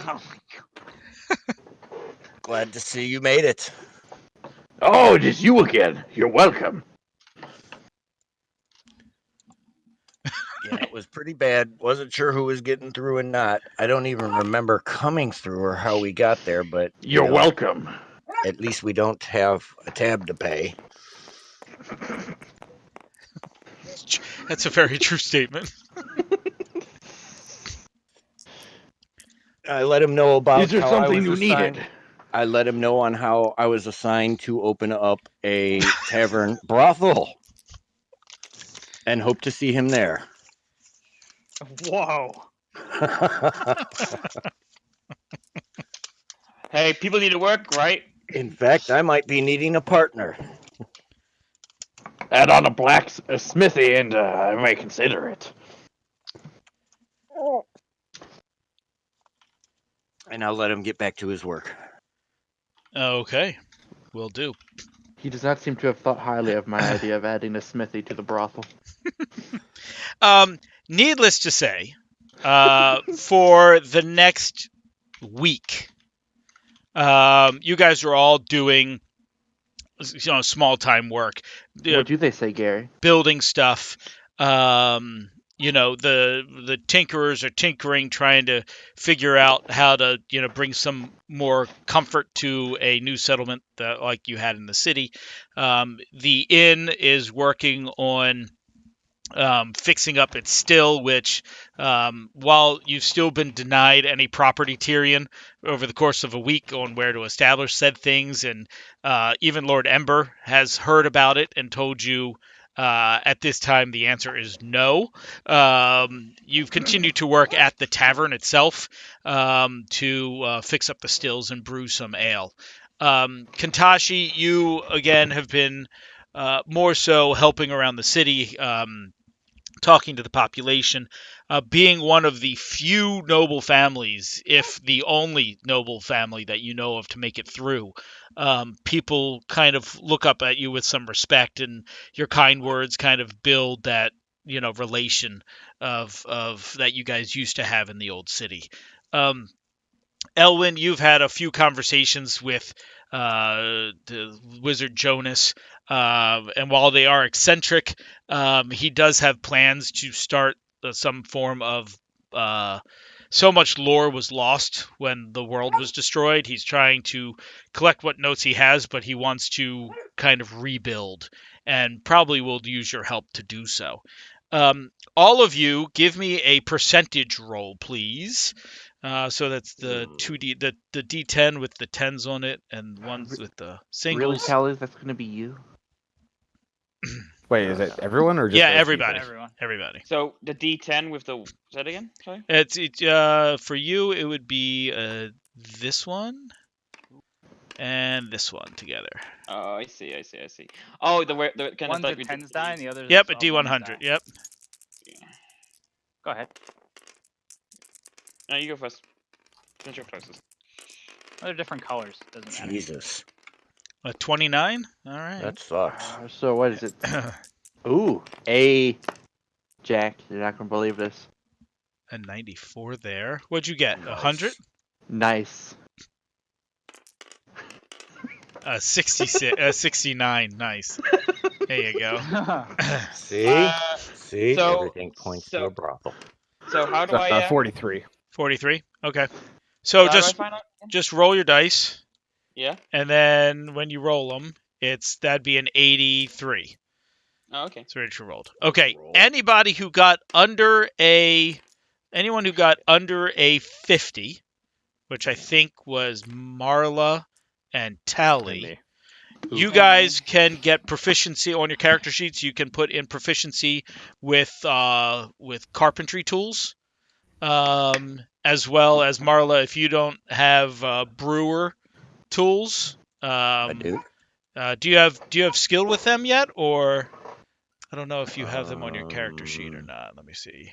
Oh Glad to see you made it. Oh, it is you again. You're welcome. Yeah, it was pretty bad. Wasn't sure who was getting through and not. I don't even remember coming through or how we got there, but You're welcome. at least we don't have a tab to pay. That's a very true statement. I let him know about Is there how I something was you assigned. needed? I let him know on how I was assigned to open up a tavern brothel and hope to see him there. Whoa. Hey, people need to work, right? In fact, I might be needing a partner. Add on a smithy, and I may consider it. And I'll let him get back to his work. Okay, will do. He does not seem to have thought highly of my idea of adding a smithy to the brothel. Needless to say, for the next week, you guys are all doing, small time work, What do they say, Gary? building stuff. The tinkerers are tinkering, trying to figure out how to, bring some more comfort to a new settlement like you had in the city. The inn is working on fixing up its still, which, while you've still been denied any property, Tyrion, over the course of a week on where to establish said things, and even Lord Ember has heard about it and told you at this time the answer is no. You've continued to work at the tavern itself to fix up the stills and brew some ale. Kantashi, you again have been more so helping around the city, talking to the population, being one of the few noble families, if the only noble family that you know of to make it through. People kind of look up at you with some respect, and your kind words kind of build that, relation of that you guys used to have in the old city. Um, Elwyn, you've had a few conversations with the wizard Jonas, and while they are eccentric, he does have plans to start some form of. So much lore was lost when the world was destroyed. He's trying to collect what notes he has, but he wants to kind of rebuild, and probably will use your help to do so. All of you, give me a percentage roll, please. So that's the 2D, the D10 with the tens on it, and ones with the Really, singles. Callie? That's going to be you? Wait, is it everyone or just Yeah, those everybody. people? Everyone. Everybody. So the D10 with the. Is that again? Sorry. It's for you. It would be this one and this one together. Oh, I see. Oh, the kind One's of a like with the tens die, and the other's Yep, a a D100. ones die. Yep. Go ahead. No, you go first. Since you're closest. They're different colors. Doesn't matter. Jesus, A 29. All right. that sucks. So what is it? Ooh, a Jack. You're not going to believe this. A 94 there. What'd you get? 100? Nice. 69. Nice. There you go. See, see, so- everything points to a brothel. So how do I? 43. 43. Okay. So how do I find out? just roll your dice, Yeah. and then when you roll them, that'd be an 83. Oh, okay. That's what you rolled. Okay. Roll. Anyone who got under a 50, which I think was Marla and Tally. me. You guys can get proficiency on your character sheets. You can put in proficiency with carpentry tools, as well as Marla. If you don't have brewer tools, I do. do you have skill with them yet, or I don't know if you have them on your character sheet or not. Let me see.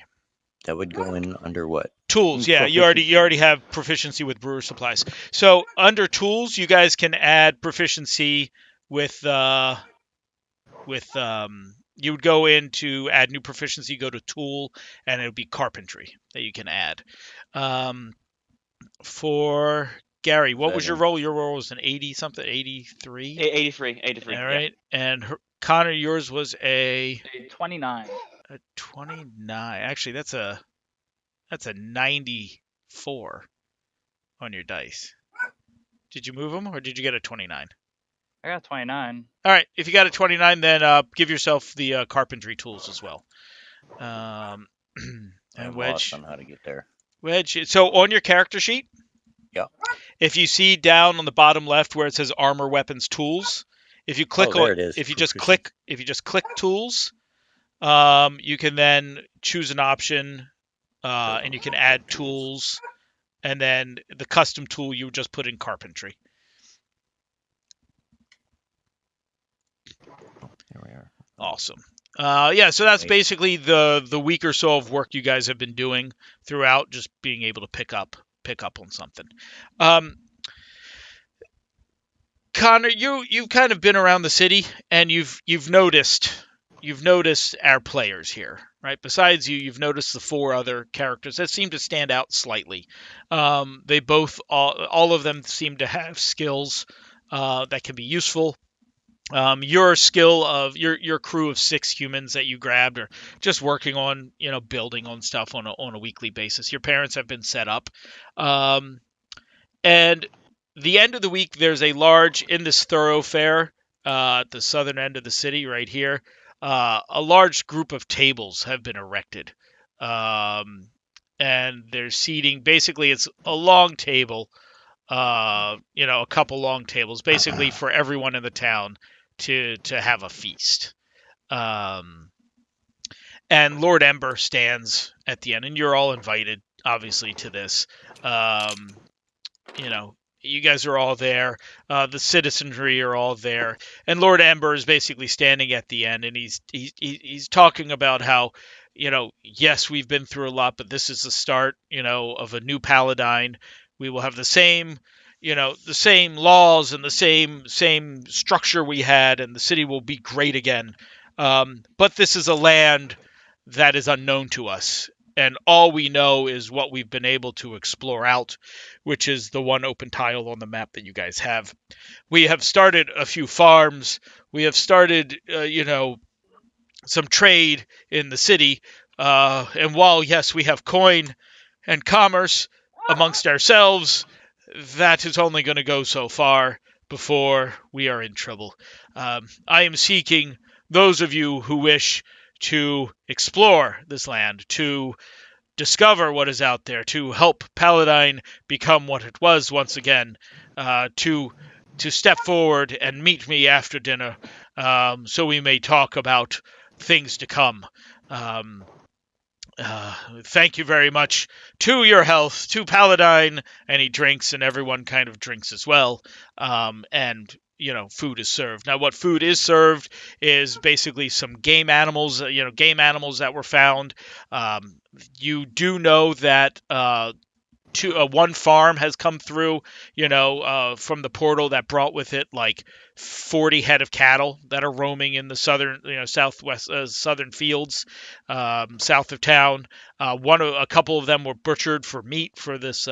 That would go in under what? Tools, yeah, you already have proficiency with brewer supplies. So under tools, you guys can add proficiency with you would go in to add new proficiency, go to tool, and it would be carpentry that you can add. For Gary, what was your roll? Your roll was an 80 something, 83. 83. All right, and Connor, yours was a 29. A 29. Actually, that's a 94 on your dice. Did you move them or did you get a 29? I got 29. All right. If you got a 29, then give yourself the carpentry tools as well. And I'm Wedge. lost on how to get there. Wedge. So on your character sheet, Yeah. if you see down on the bottom left where it says armor, weapons, tools, if you click there on, it is. if you just click tools, you can then choose an option, and you can add tools, and then the custom tool you just put in carpentry. Here we are. Awesome. Yeah, so that's basically the week or so of work you guys have been doing throughout, just being able to pick up on something. Connor, you've kind of been around the city, and you've noticed our players here, right? Besides you've noticed the 4 other characters that seem to stand out slightly. They both all of them seem to have skills that can be useful. Your skill of your crew of 6 humans that you grabbed are just working on building on stuff on a weekly basis. Your parents have been set up, and the end of the week there's a large in this thoroughfare at the southern end of the city right here. A large group of tables have been erected, and they're seating. Basically, it's a long table. A couple long tables, basically for everyone in the town to have a feast. And Lord Ember stands at the end, and you're all invited, obviously, to this. You guys are all there. The citizenry are all there, and Lord Ember is basically standing at the end, and he's talking about how, yes, we've been through a lot, but this is the start, of a new Paladine. We will have the same laws and the same structure we had, and the city will be great again. But this is a land that is unknown to us, and all we know is what we've been able to explore out, which is the one open tile on the map that you guys have. We have started a few farms. We have started, some trade in the city. And while, yes, we have coin and commerce amongst ourselves, that is only going to go so far before we are in trouble. I am seeking those of you who wish to explore this land, to discover what is out there, to help Paladine become what it was once again, to step forward and meet me after dinner, so we may talk about things to come. Thank you very much. To your health, to Paladine. And he drinks, and everyone kind of drinks as well. And food is served. Now, what food is served is basically some game animals. Game animals that were found. You do know that one farm has come through, from the portal that brought with it like 40 head of cattle that are roaming in the southern, southwest, southern fields, south of town. A couple of them were butchered for meat for this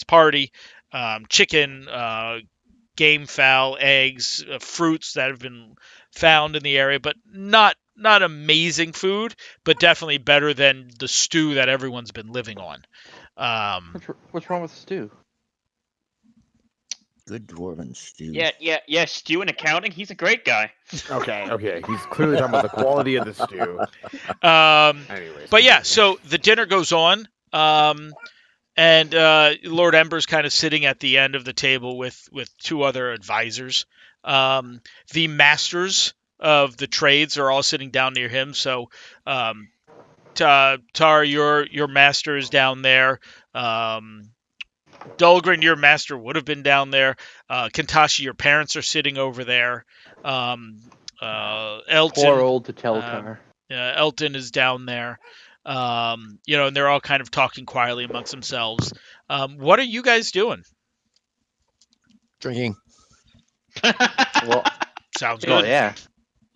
party. Chicken, game fowl, eggs, fruits that have been found in the area, but not amazing food, but definitely better than the stew that everyone's been living on. What's wrong with stew? Good dwarven stew. Yeah. Stu in accounting, he's a great guy. Okay. He's clearly talking about the quality of the stew. Anyways, but yeah, so the dinner goes on, and Lord Ember's kind of sitting at the end of the table with 2 other advisors. The masters of the trades are all sitting down near him. So, Tar, your master is down there. Dulgrin, your master would have been down there. Kintashi, your parents are sitting over there. Elton, Poor old Tateltar. Elton is down there. And they're all kind of talking quietly amongst themselves. What are you guys doing? Drinking. Well, Sounds oh good. yeah.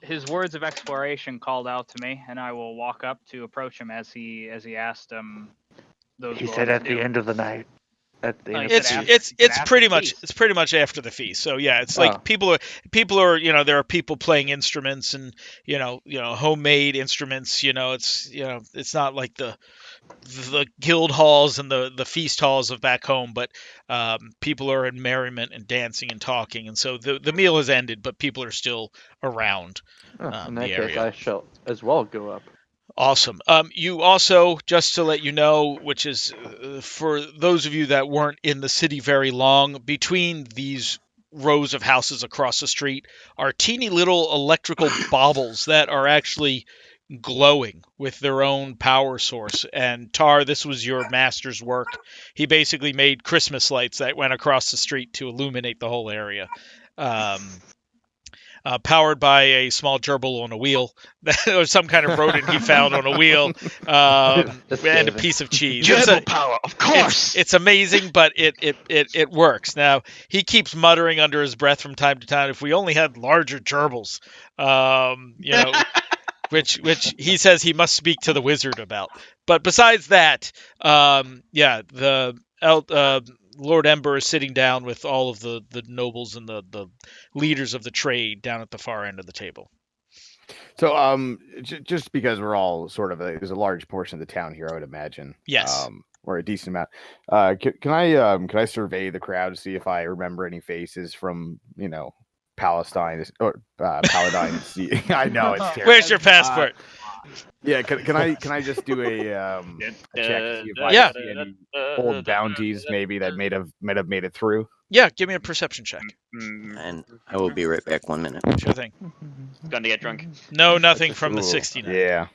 His words of exploration called out to me, and I will walk up to approach him as he asked those. He boys said at to do. the end of the night, at the Oh, end you of said the after- feast? It's after pretty the much feast. it's pretty much after the feast. So yeah, it's Oh. like people are there are people playing instruments and homemade instruments. It's not like the guild halls and the feast halls of back home, but people are in merriment and dancing and talking, and so the meal has ended, but people are still around In the that case, area. I shall as well go up. Awesome. You also, just to let you know, which is for those of you that weren't in the city very long, between these rows of houses across the street are teeny little electrical baubles that are actually glowing with their own power source. And Tar, this was your master's work. He basically made Christmas lights that went across the street to illuminate the whole area. Powered by a small gerbil on a wheel, or some kind of rodent he found on a wheel, and a amazing. piece of cheese. Gerbil power, of course. It's amazing, but it works. Now he keeps muttering under his breath from time to time, "If we only had larger gerbils," which he says he must speak to the wizard about. But besides that, the Lord Ember is sitting down with all of the nobles and the leaders of the trade down at the far end of the table. So, just because we're all sort of there's a large portion of the town here, I would imagine. Yes. Or a decent amount. Can I survey the crowd to see if I remember any faces from Palestine or Paladine? I know it's terrible. Where's your passport? Yeah, can I just do a check to see if I Yeah. see any old bounties maybe that might have made it through? Yeah, give me a perception check. And I will be right back. 1 minute. Sure thing. Gonna get drunk. No, nothing Just from the Ooh, 69. Yeah.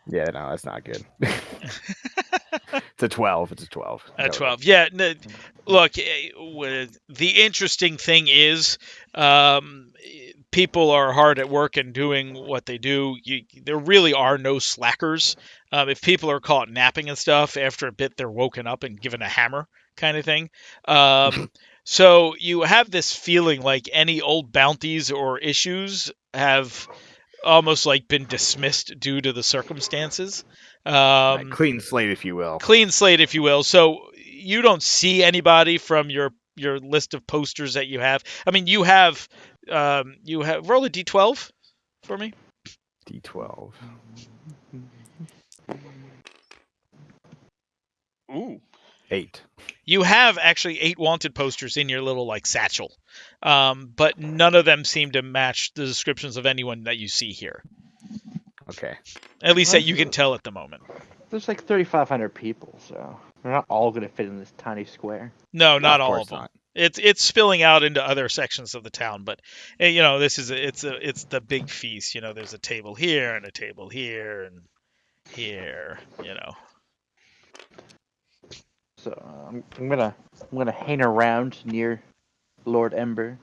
Yeah, no, that's not good. It's a 12. It's a 12. At 12. Yeah. No, look, the interesting thing is people are hard at work and doing what they do. There really are no slackers. If people are caught napping and stuff, after a bit, they're woken up and given a hammer kind of thing. So you have this feeling like any old bounties or issues have almost like been dismissed due to the circumstances. Clean slate, if you will. Clean slate, if you will. So you don't see anybody from your list of posters that you have. I mean, you have roll a d12 for me. D12. Ooh. 8. You have actually 8 wanted posters in your little like satchel, but none of them seem to match the descriptions of anyone that you see here. Okay. At least that you can tell at the moment. There's like 3,500 people, so they're not all going to fit in this tiny square. No, not Of all course of them. not. It's spilling out into other sections of the town, but this is it's the big feast. There's a table here and a table here and here. So I'm gonna hang around near Lord Ember,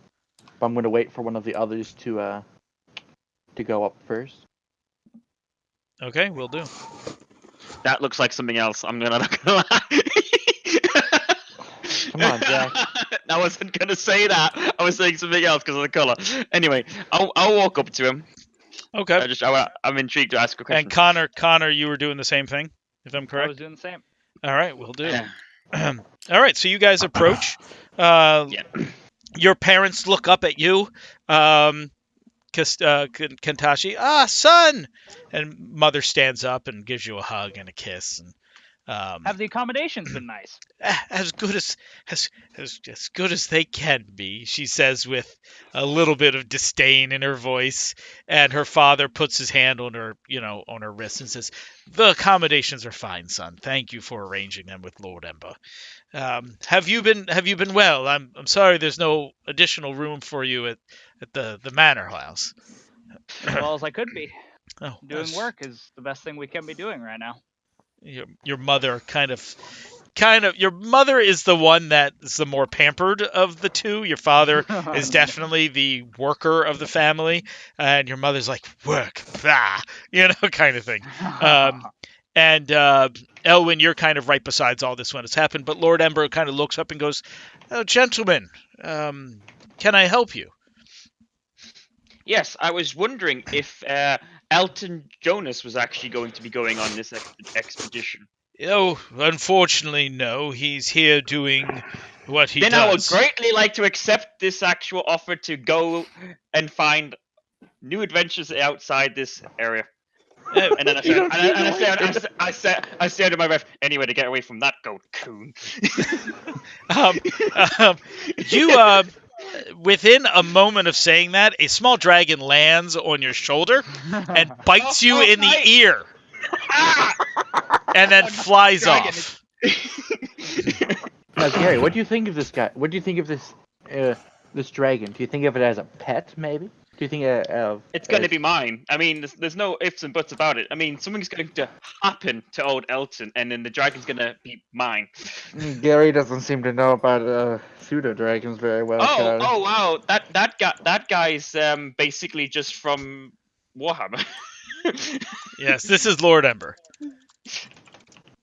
but I'm gonna wait for one of the others to go up first. Okay, we'll do. That looks like something else. I'm not gonna lie. Come on, Jack. I wasn't gonna say that. I was saying something else because of the color. Anyway, I'll walk up to him. Okay. I'm intrigued to ask a question. And Connor, you were doing the same thing, if I'm I correct. was doing the same. All right, we'll do. All right, so you guys approach. Your parents look up at you. Kantashi, son! And mother stands up and gives you a hug and a kiss. And Have the accommodations been nice? as good as they can be, she says with a little bit of disdain in her voice. And her father puts his hand on her, on her wrist and says, "The accommodations are fine, son. Thank you for arranging them with Lord Ember. Have you been well? I'm sorry there's no additional room for you at the manor house." As well as I could be. Oh, Doing work is the best thing we can be doing right now. Your mother your mother is the one that is the more pampered of the two. Your father is definitely the worker of the family, and your mother's like, work, bah, kind of thing. And Elwyn, you're kind of right besides all this when it's happened, but Lord Ember kind of looks up and goes, "Oh, gentlemen, can I help you?" Yes, I was wondering if Elton Jonas was actually going to be going on this expedition. Oh, unfortunately, no. He's here doing what he Then I would does. greatly like to accept this actual offer to go and find new adventures outside this area. And then I said, I said to my wife, anyway, to get away from that goat coon. Um, you, within a moment of saying that, a small dragon lands on your shoulder and bites you in the nice. ear, Ah! and then flies Dragon, off. Now, Gary, what do you think of this guy? What do you think of this dragon? Do you think of it as a pet, maybe? Do you think It's going to be mine. I mean, there's no ifs and buts about it. I mean, something's going to happen to old Elton, and then the dragon's going to be mine. Gary doesn't seem to know about pseudo dragons very well. Oh wow, that guy's basically just from Warhammer. Yes, this is Lord Ember.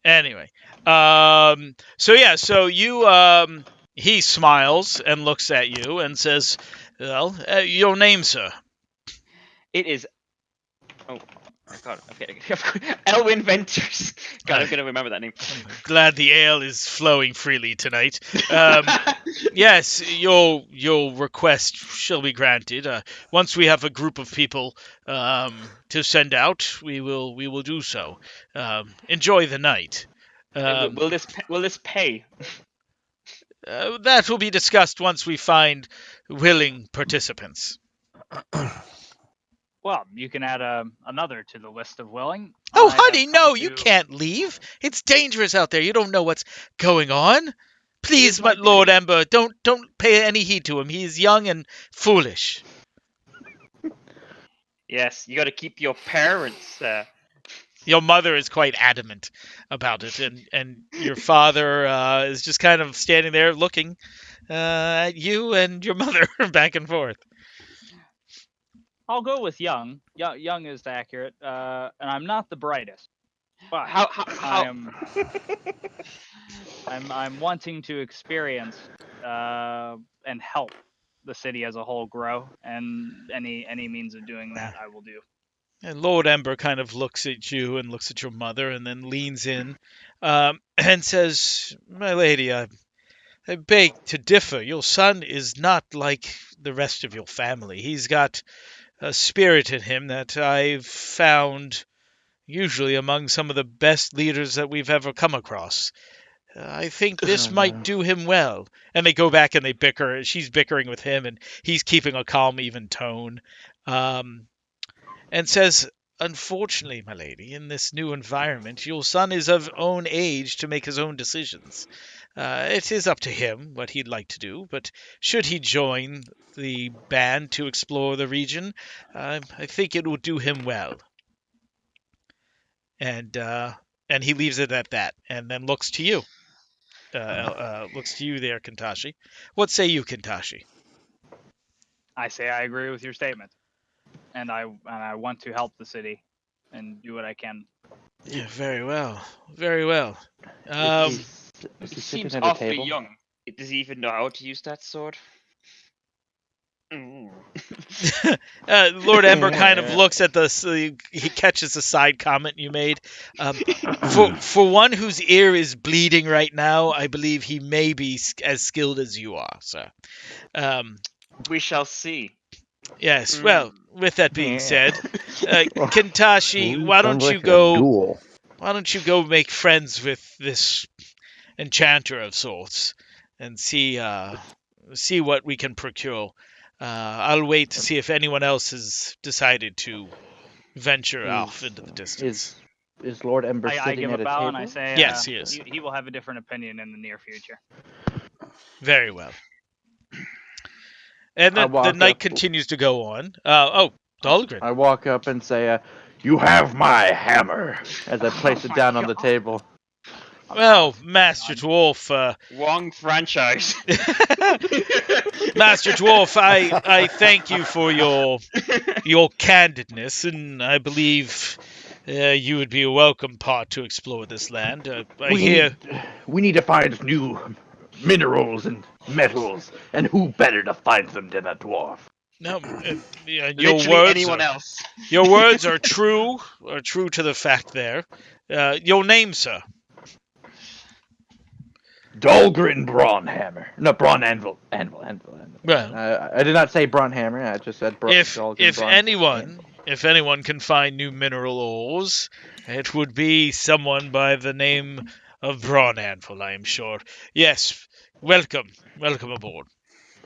Anyway, so you, he smiles and looks at you and says, "Well, your name, sir." It is. Oh, God, I'm forgetting. Elwyn Ventures. God, I'm gonna remember that name. I'm glad the ale is flowing freely tonight. Yes, your request shall be granted. Once we have a group of people to send out, we will do so. Enjoy the night. Will this pay? That will be discussed once we find willing participants. Well, you can add another to the list of willing. Oh, I have honey, come no, you to- can't leave. It's dangerous out there. You don't know what's going on. Please, is my Lord duty. Ember, don't pay any heed to him. He is young and foolish. Yes, you got to keep your parents. Your mother is quite adamant about it, and your father is just kind of standing there looking at you and your mother back and forth. I'll go with young. Young is accurate, and I'm not the brightest. But How? I'm wanting to experience and help the city as a whole grow, and any means of doing that I will do. And Lord Ember kind of looks at you and looks at your mother and then leans in and says, "My lady, I beg to differ. Your son is not like the rest of your family. He's got a spirit in him that I've found usually among some of the best leaders that we've ever come across. I think this might do him well." And they go back and they bicker. She's bickering with him, and he's keeping a calm, even tone. And says, "Unfortunately, my lady, in this new environment, your son is of own age to make his own decisions. It is up to him what he'd like to do, but should he join the band to explore the region, I think it will do him well." And he leaves it at that, and then looks to you. Looks to you there, Kintashi. What say you, Kintashi? I say I agree with your statement, and I want to help the city and do what I can. Yeah, very well, very well. Is he He sitting seems at a awfully table? young. Does he even know how to use that sword? Lord Ember kind of looks at he catches the side comment you made. For one whose ear is bleeding right now, I believe he may be as skilled as you are, sir. We shall see. Yes. Well, with that being said, Kintashi, Ooh, why sounds don't you like a go? duel. Why don't you go make friends with this enchanter of sorts and see what we can procure. I'll wait to see if anyone else has decided to venture off into the distance. Is Lord Ember I sitting give a at a bow table? and I say, Yes, he is. He will have a different opinion in the near future. Very well. And I then the walk night up. continues to go on. Dahlgren. I walk up and say, "You have my hammer," as I place it down on the table. Well, Master Dwarf, Wrong franchise. Master Dwarf, I thank you for your candidness, and I believe you would be a welcome part to explore this land. We need to find new minerals and metals, and who better to find them than a dwarf? No, your Literally words anyone are, else. your words are true to the fact there. Your name, sir. Dahlgren Braun Hammer. No, Braun Anvil. Anvil. Well, I did not say Braun Hammer. I just said Dahlgren if Braun Anvil. anyone can find new mineral ores, it would be someone by the name of Braun Anvil, I am sure. Yes, welcome aboard.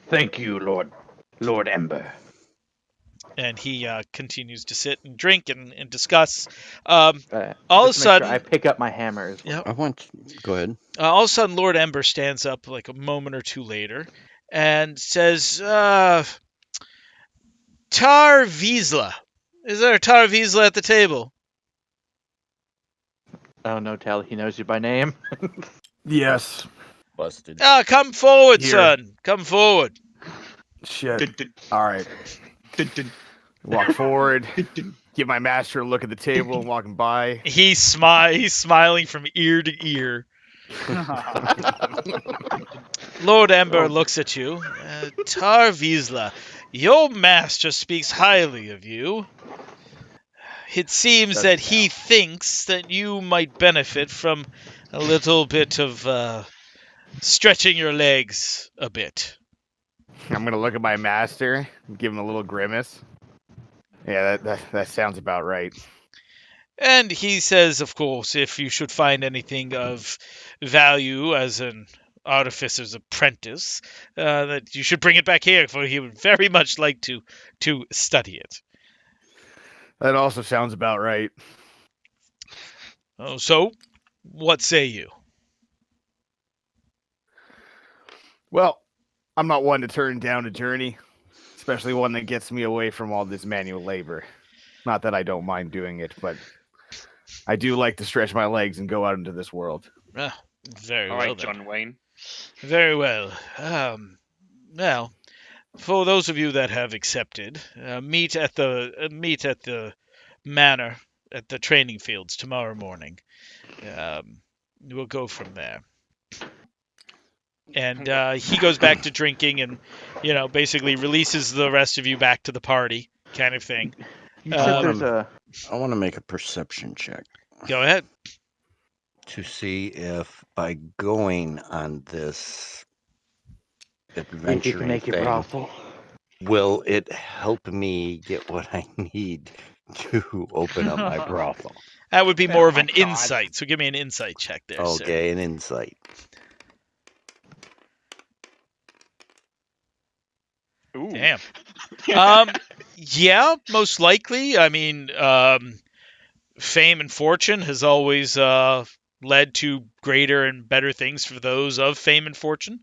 Thank you, Lord Ember. And he continues to sit and drink and discuss. All of a Just to make sure I sudden, pick up my hammer as well. yep, I want. Go ahead. all of a sudden, Lord Ember stands up like a moment or two later and says, Tar Wiesla. Is there a Tar Wiesla at the table? Oh no, Tally, he knows you by name. Yes. Busted. Ah, come forward, Here. son. Come forward. Shit. Dun, dun, All right. dun, dun, Walk forward. dun, dun. Give my master a look at the table and walking by. He's smiling from ear to ear. Lord Ember looks at you. Tar Wiesla, your master speaks highly of you. It seems Doesn't that he count. thinks that you might benefit from a little bit of stretching your legs a bit. I'm gonna look at my master and give him a little grimace. Yeah, that sounds about right. And he says, of course, if you should find anything of value as an artificer's apprentice, that you should bring it back here, for he would very much like to study it. That also sounds about right. Oh, so, what say you? Well, I'm not one to turn down a journey, especially one that gets me away from all this manual labor. Not that I don't mind doing it, but I do like to stretch my legs and go out into this world. Ah, very All well, right, then. John Wayne. Very well. Now, for those of you that have accepted, meet at the manor at the training fields tomorrow morning. We'll go from there. And he goes back to drinking, and basically releases the rest of you back to the party, kind of thing. You said there's a. I want to make a perception check Go ahead. to see if by going on this If you adventuring can make it thing, brothel. will it help me get what I need to open up my brothel? That would be more of my an God. insight. So give me an insight check there, sir. Okay, an insight. Ooh. Damn. Yeah, most likely. I mean, fame and fortune has always led to greater and better things for those of fame and fortune.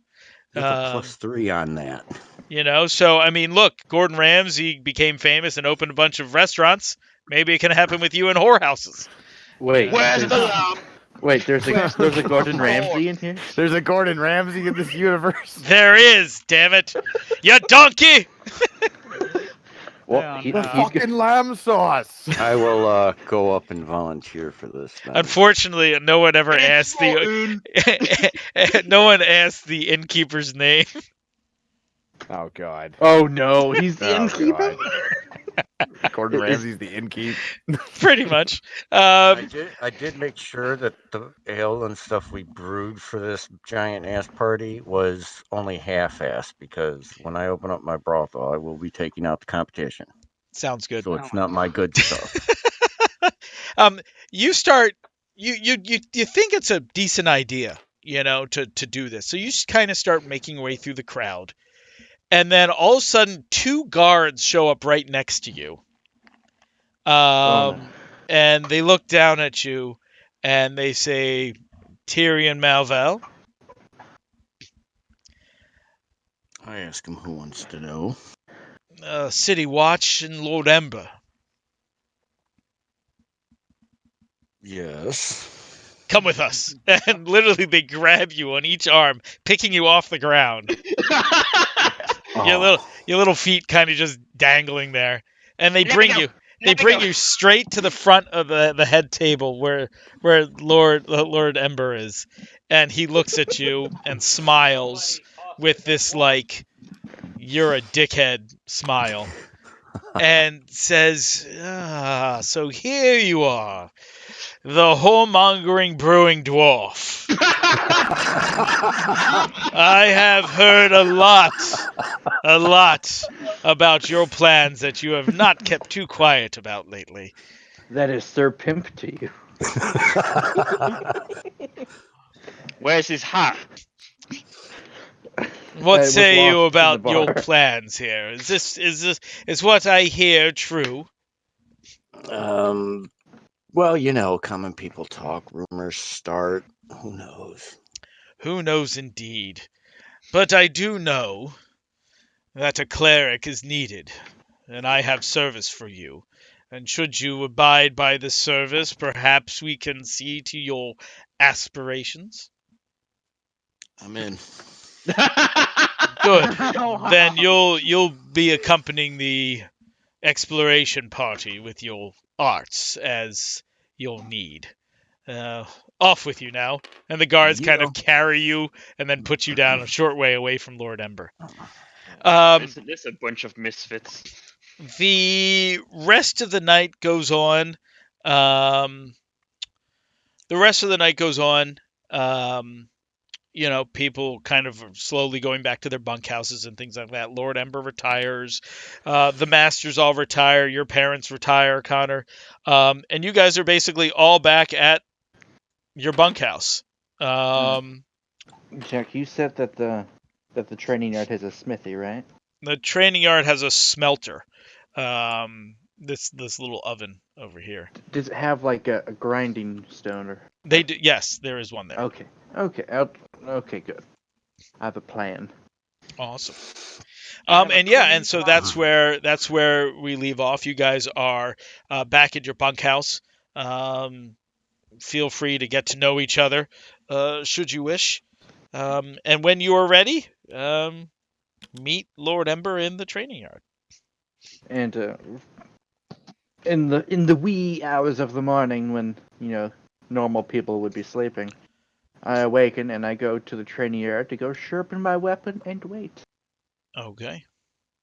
With a +3 on that. So I mean, look, Gordon Ramsay became famous and opened a bunch of restaurants. Maybe it can happen with you in whorehouses. Wait, Where's the there's- lamb? wait, there's a Gordon Ramsay in here. There's a Gordon Ramsay in this universe. There is, damn it, you donkey! Well, Yeah, he, no. he's Fucking lamb sauce. I will go up and volunteer for this. Then. Unfortunately, no one ever It's asked the rotten. no one asked the innkeeper's name. Oh God. Oh no, he's the Oh, innkeeper. Gordon Is- Ramsay's the innkeep. Pretty much. I did make sure that the ale and stuff we brewed for this giant ass party was only half-assed, because when I open up my brothel, I will be taking out the competition. Sounds good. So it's not my good stuff. You start. You think it's a decent idea, to do this. So you kind of start making your way through the crowd, and then all of a sudden, 2 guards show up right next to you. no. And they look down at you, and they say, Tyrion Malval. I ask him who wants to know. City Watch and Lord Ember. Yes. Come with us. And literally they grab you on each arm, picking you off the ground. Your little feet kind of just dangling there. And they Let me bring go. you Let me go. straight to the front of the head table where Lord Ember is. And he looks at you and smiles with this, like, you're a dickhead smile. and says, "Ah, so here you are, the whoremongering brewing dwarf. I have heard a lot about your plans that you have not kept too quiet about lately. That is Sir Pimp to you. Where's his hat? What It was say you lost in the about your bar. plans here? Is what I hear true?" um, well, you know, common people talk, rumors start. Who knows? Who knows indeed. But I do know that a cleric is needed, and I have service for you. And should you abide by the service, perhaps we can see to your aspirations. I'm in. Good. Wow. Then you'll be accompanying the exploration party with your arts as you'll need. Off with you now. And the guards kind of Yeah. carry you and then put you down a short way away from Lord Ember. Isn't this a bunch of misfits? The rest of the night goes on. Um, the rest of the night goes on. Um, people kind of are slowly going back to their bunkhouses and things like that. Lord Ember retires. The masters all retire. Your parents retire, Connor. And you guys are basically all back at your bunkhouse. Jack, you said that the training yard has a smithy, right? The training yard has a smelter. This little oven over here. Does it have like a grinding stone or? They do, yes, there is one there. Okay. Okay. Good. I have a plan. Awesome. I have a And so clean that's where we leave off. You guys are back at your bunkhouse. Feel free to get to know each other, should you wish. And when you are ready, meet Lord Ember in the training yard. And in the wee hours of the morning, when normal people would be sleeping, I awaken and I go to the training yard to go sharpen my weapon and wait. Okay,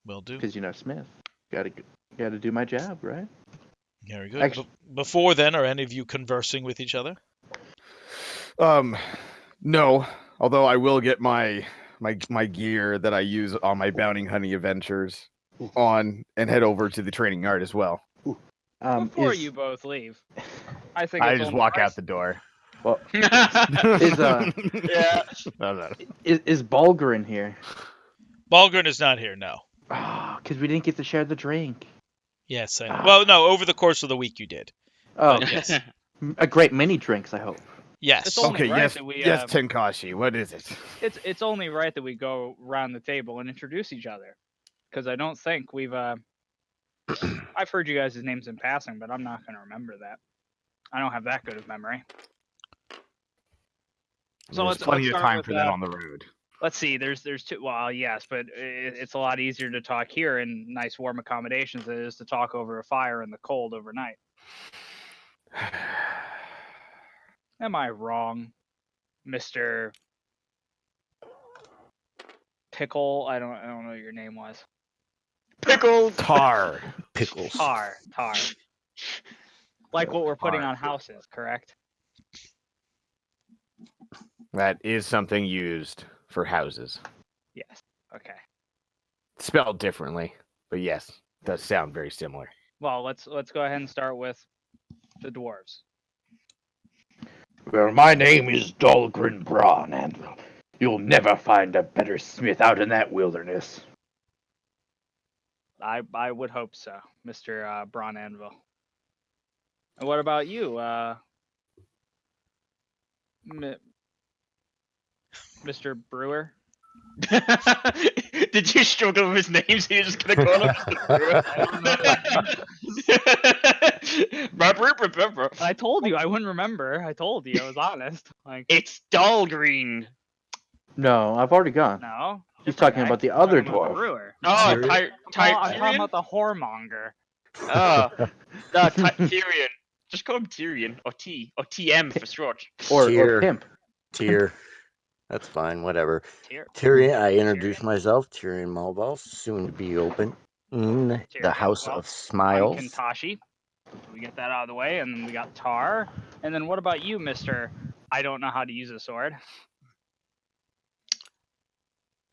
will do. Because Smith, gotta do my job, right? Very good. Actually- Before then, are any of you conversing with each other? No. Although I will get my gear that I use on my bounty hunting adventures on and head over to the training yard as well. Before is, you both leave, I think I it's just only walk right- out the door. well, Yeah. No. is Bulger in here? Balgren is not here. No. Because we didn't get to share the drink. Yes. Well, no. Over the course of the week, you did. Oh, Yes. a great many drinks, I hope. Yes. It's only Okay, right yes, that we, yes, Tenkashi, what is it? It's only right that we go around the table and introduce each other, because I don't think we've I've heard you guys' names in passing, but I'm not going to remember that. I don't have that good of memory. So There's let's plenty of start time with, for that on the road. Let's see. There's two. Well, yes, but it's a lot easier to talk here in nice warm accommodations than it is to talk over a fire in the cold overnight. Am I wrong, Mr. Pickle? I don't know what your name was. Pickles. Tar. Pickles. Tar. Like what we're putting on houses, correct? That is something used for houses. Yes. Okay. Spelled differently, but yes, does sound very similar. Well, let's go ahead and start with the dwarves. Well, my name is Dahlgren Braun, and you'll never find a better smith out in that wilderness. I would hope so, Mr. Braun Anvil. And what about you, Mr. Brewer? Did you struggle with his name, so you're just gonna call him Mr. Brewer? I told you I wouldn't remember. I told you I was honest. Like, It's Dahlgreen. No, I've already gone. no. He's different talking guy. about the I'm other talking about the dwarf. brewer. Oh, Tyrion? I'm talking about the whoremonger. Oh, Tyrion. Just call him Tyrion, or TM for short. Or Cheer. pimp. Tyr. That's fine, whatever. Tyr. Tyrion, I introduced myself, Tyrion Malbal, soon to be open. In the Tyrion. House Well, of I'm Smiles. Kintashi. We get that out of the way, and then we got Tar. And then what about you, Mister? I don't know how to use a sword.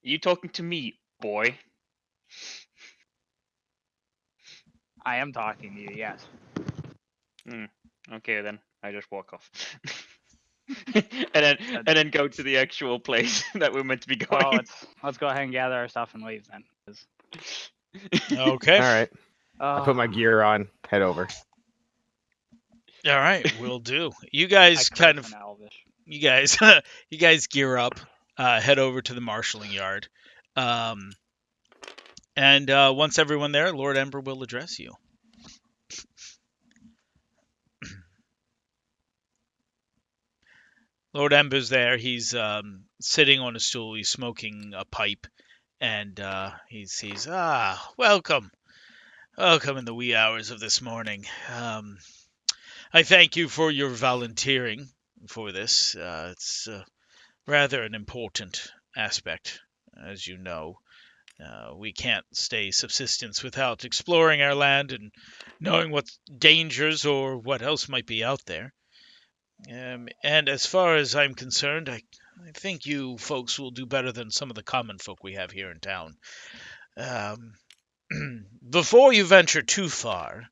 You talking to me, boy? I am talking to you. Yes. Okay, then I just walk off. and then go to the actual place that we're meant to be going. Well, let's go ahead and gather our stuff and leave then. 'cause- Okay. All right. I put my gear on. Head over. All right, will do. You I guys curse kind of in Elvish. you guys you guys gear up, head over to the marshalling yard. And once everyone there, Lord Ember will address you. Lord Ember's there. He's sitting on a stool. He's smoking a pipe, and he's welcome, welcome in the wee hours of this morning. I thank you for your volunteering for this. It's rather an important aspect, as you know. We can't stay subsistence without exploring our land and knowing what dangers or what else might be out there. And as far as I'm concerned, I think you folks will do better than some of the common folk we have here in town. Um, Before you venture too far,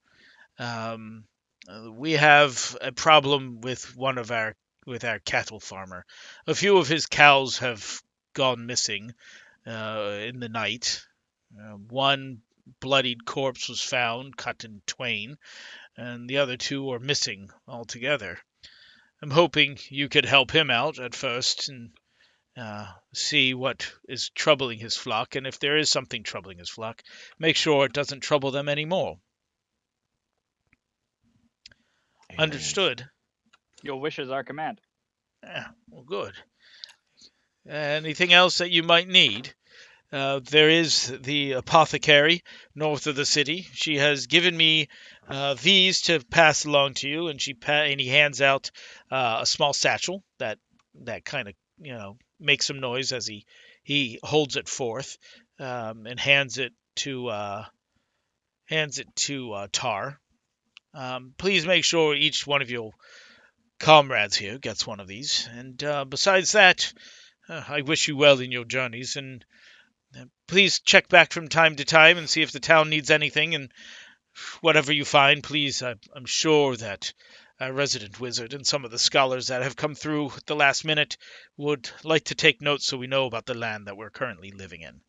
um, we have a problem with our cattle farmer. A few of his cows have gone missing in the night. One bloodied corpse was found, cut in twain, and the other two are missing altogether. I'm hoping you could help him out at first and see what is troubling his flock, and if there is something troubling his flock, make sure it doesn't trouble them anymore. Understood? Your wishes are command. Yeah, well, good. Anything else that you might need? There is the apothecary north of the city. She has given me these to pass along to you, and and he hands out a small satchel that kind of makes some noise as he holds it forth, and hands it to Tar. Please make sure each one of your comrades here gets one of these. And besides that, I wish you well in your journeys, and please check back from time to time and see if the town needs anything. And whatever you find, please, I'm sure that our resident wizard and some of the scholars that have come through at the last minute would like to take notes so we know about the land that we're currently living in.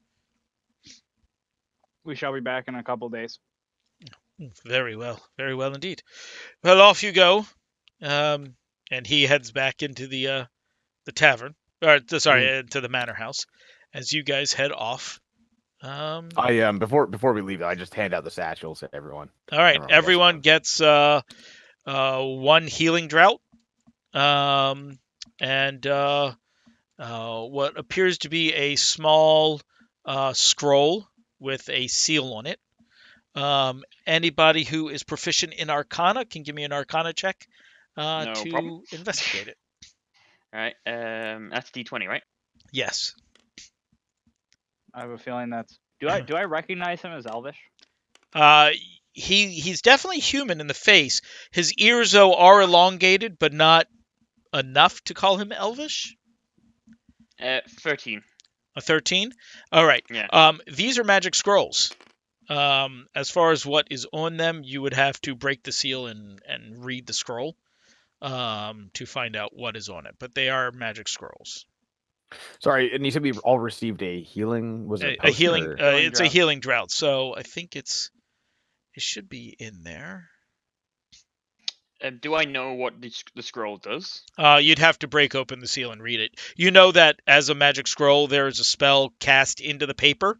We shall be back in a couple days. Very well indeed. Well, off you go. And he heads back into the tavern, or sorry, to the manor house. As you guys head off. I before we leave, I just hand out the satchels to everyone. All right, everyone gets one healing drought, and what appears to be a small scroll with a seal on it. Anybody who is proficient in Arcana can give me an Arcana check No to problem. investigate it. All right. That's D20, right? Yes. I have a feeling that's. Do I recognize him as Elvish? He's definitely human in the face. His ears, though, are elongated, but not enough to call him elvish. 13. A 13? All right. Yeah. These are magic scrolls. As far as what is on them, you would have to break the seal and read the scroll to find out what is on it. But they are magic scrolls. Sorry, and you said we all received a healing. Was it a healing? or... It's a healing drought. So I think it should be in there. Do I know what the scroll does? You'd have to break open the seal and read it. You know that as a magic scroll, there is a spell cast into the paper,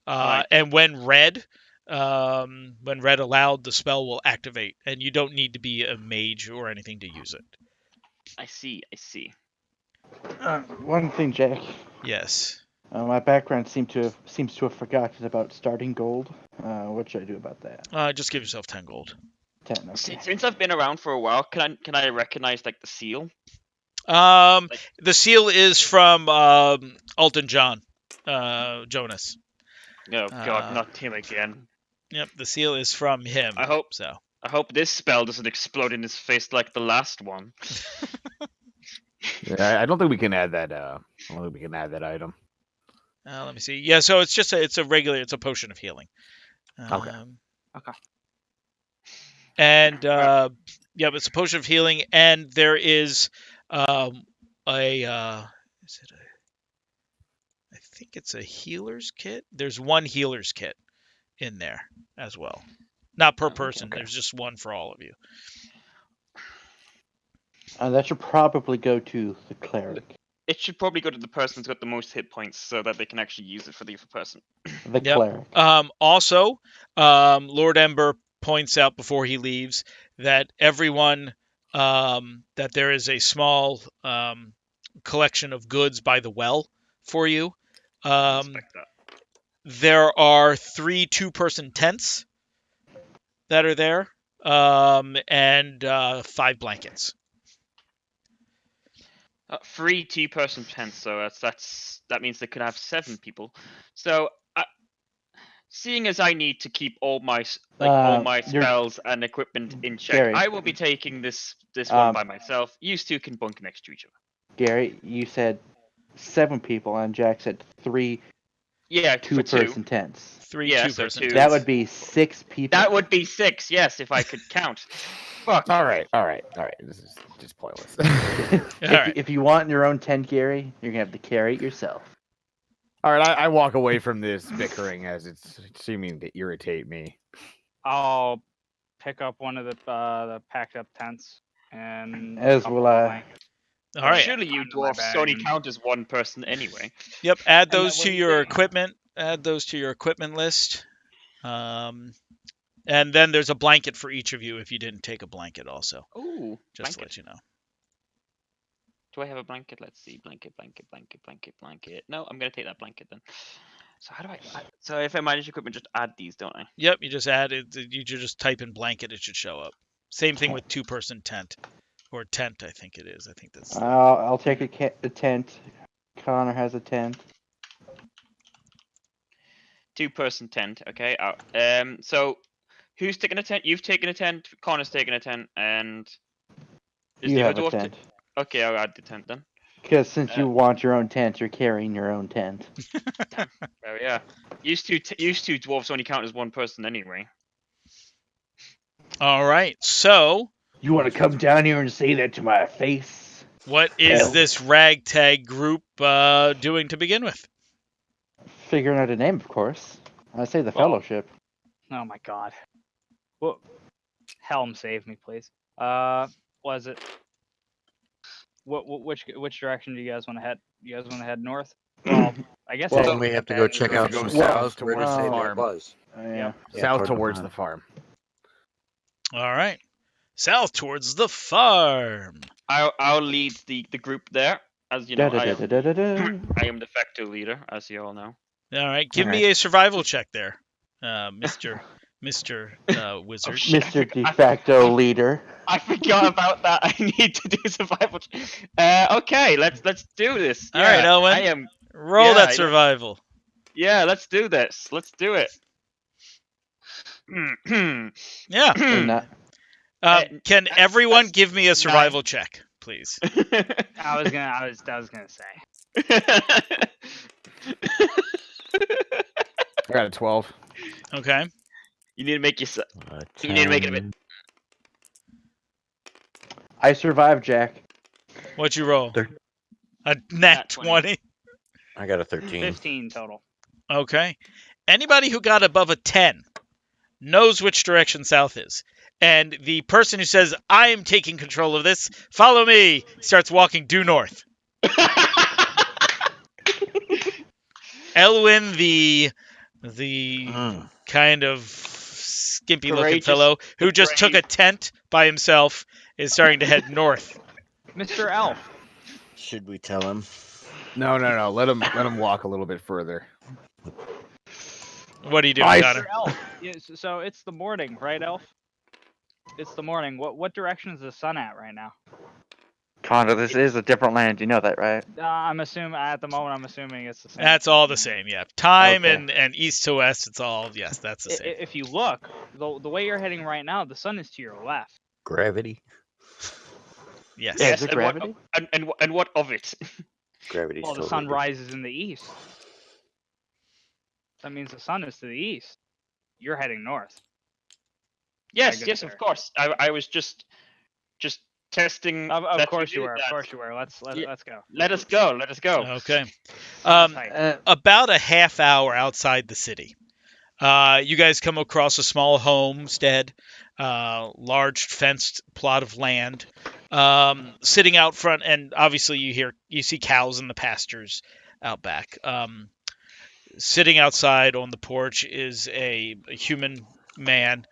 and when read aloud, the spell will activate, and you don't need to be a mage or anything to use it. I see. One thing, Jack. Yes. My background seems to have forgotten about starting gold. What should I do about that? Just give yourself 10 gold. 10. Okay. Since I've been around for a while, can I recognize like the seal? The seal is from Alton John, Jonas. Oh God, not him again. Yep, the seal is from him. I hope So. I hope this spell doesn't explode in his face like the last one. Yeah, I don't think we can add that. I don't think we can add that item. Let me see. Yeah, so it's a potion of healing. Okay. Okay. And yeah, it's a potion of healing, and there is I think it's a healer's kit. There's one healer's kit in there as well. Not per person. Okay. There's just one for all of you. That should probably go to the cleric. It should probably go to the person who's got the most hit points so that they can actually use it for the other person. The Yep. cleric. Also, Lord Ember points out before he leaves that everyone that there is a small collection of goods by the well for you. I respect that. There are 3 two-person tents that are there, and 5 blankets. 3 two-person tents, so that means they could have 7 people. So, seeing as I need to keep all my spells and equipment in check, Gary. I will be taking this one by myself. You two can bunk next to each other. Gary, you said 7 people, and Jack said 3 Yeah, for 2. two-person tents. 3 Yeah, so two-person 2. tents. That would be 6 people. That would be 6, yes, if I could count. Fuck. All right. This is just pointless. If you want your own tent, Gary, you're gonna have to carry it yourself. All right, I walk away from this bickering as it's seeming to irritate me. I'll pick up one of the packed up tents and As couple will of I. blankets. All right. Surely you Under my dwarfs bag only and- count as one person anyway. Yep, add And that those to wouldn't your be- equipment. Add those to your equipment list. And then there's a blanket for each of you if you didn't take a blanket also. Ooh, Just to blanket. let you know. Do I have a blanket? Let's see. Blanket. No, I'm gonna take that blanket then. So how do so if I manage equipment, just add these, don't I? Yep, you just add it. You just type in blanket, it should show up. Same thing with two-person tent. Or tent, I think it is. I think that's... I'll take a tent. Connor has a tent. 2-person tent. Okay. So who's taking a tent? You've taken a tent. Connor's taking a tent, and is You the have other a dwarf ta- tent. Okay, I'll add the tent then. Because since you want your own tent, you're carrying your own tent. There we are. Used to dwarves only count as one person anyway. All right, so You want to come down here and say that to my face? what is Hell. this ragtag group doing to begin with? Figuring out a name, of course. I say the Well- Fellowship. Oh my god. Well, Helm, save me, please. Was it? Which direction do you guys want to head? You guys want to head north? Well, I guess. Well, head then we have to go check out some south south where towards they the say that farm. was. Yeah. South toward the towards farm. the farm. All right, south towards the farm. I'll lead the group there, as you know. I am Da-da-da-da-da-da. de facto leader, as you all know. All right, give All me a survival check there, Mr. Wizard. Mr. De facto leader. I forgot about that. I need to do survival. Okay, let's do this. All right, Yeah, Elwin. I am. Roll Yeah, that yeah. survival. Yeah, let's do this. Let's do it. Yeah. And not- Can everyone give me a survival check, please? I was gonna say. I got a 12. Okay. You need to make yourself. You need to make it a bit. I survived, Jack. What'd you roll? Thir- A nat Nat 20. I got a 13. 15 total. Okay. Anybody who got above a 10 knows which direction south is. And the person who says, I am taking control of this, follow me, starts walking due north. Elwin, the kind of skimpy looking Courageous- fellow who just took a brave. tent by himself, is starting to head north. Mr. Elf. Should we tell him? No. Let him walk a little bit further. What are you doing, I- Connor? Mr. Elf. Yeah, so it's the morning, right, Elf? It's the morning. What direction is the sun at right now? Connor, this is a different land. You know that, right? I'm assuming at the moment. I'm assuming it's the same. That's all the same. Yeah, time Okay. and east to west. It's all yes. That's the same. If you look, the way you're heading right now, the sun is to your left. Gravity. Yes. Yeah, Yes, is it and what, gravity? and what of it? Gravity's Well, the totally sun different. rises in the east. That means the sun is to the east. You're heading north. Yes, good yes, sir. of course. I was just testing. Of that course you did were. Of that. course you were. Let's Yeah. go. Let us go. Let us go. Okay. Tight. About a half hour outside the city, you guys come across a small homestead, large fenced plot of land, sitting out front, and obviously you see cows in the pastures out back. Sitting outside on the porch is a human man.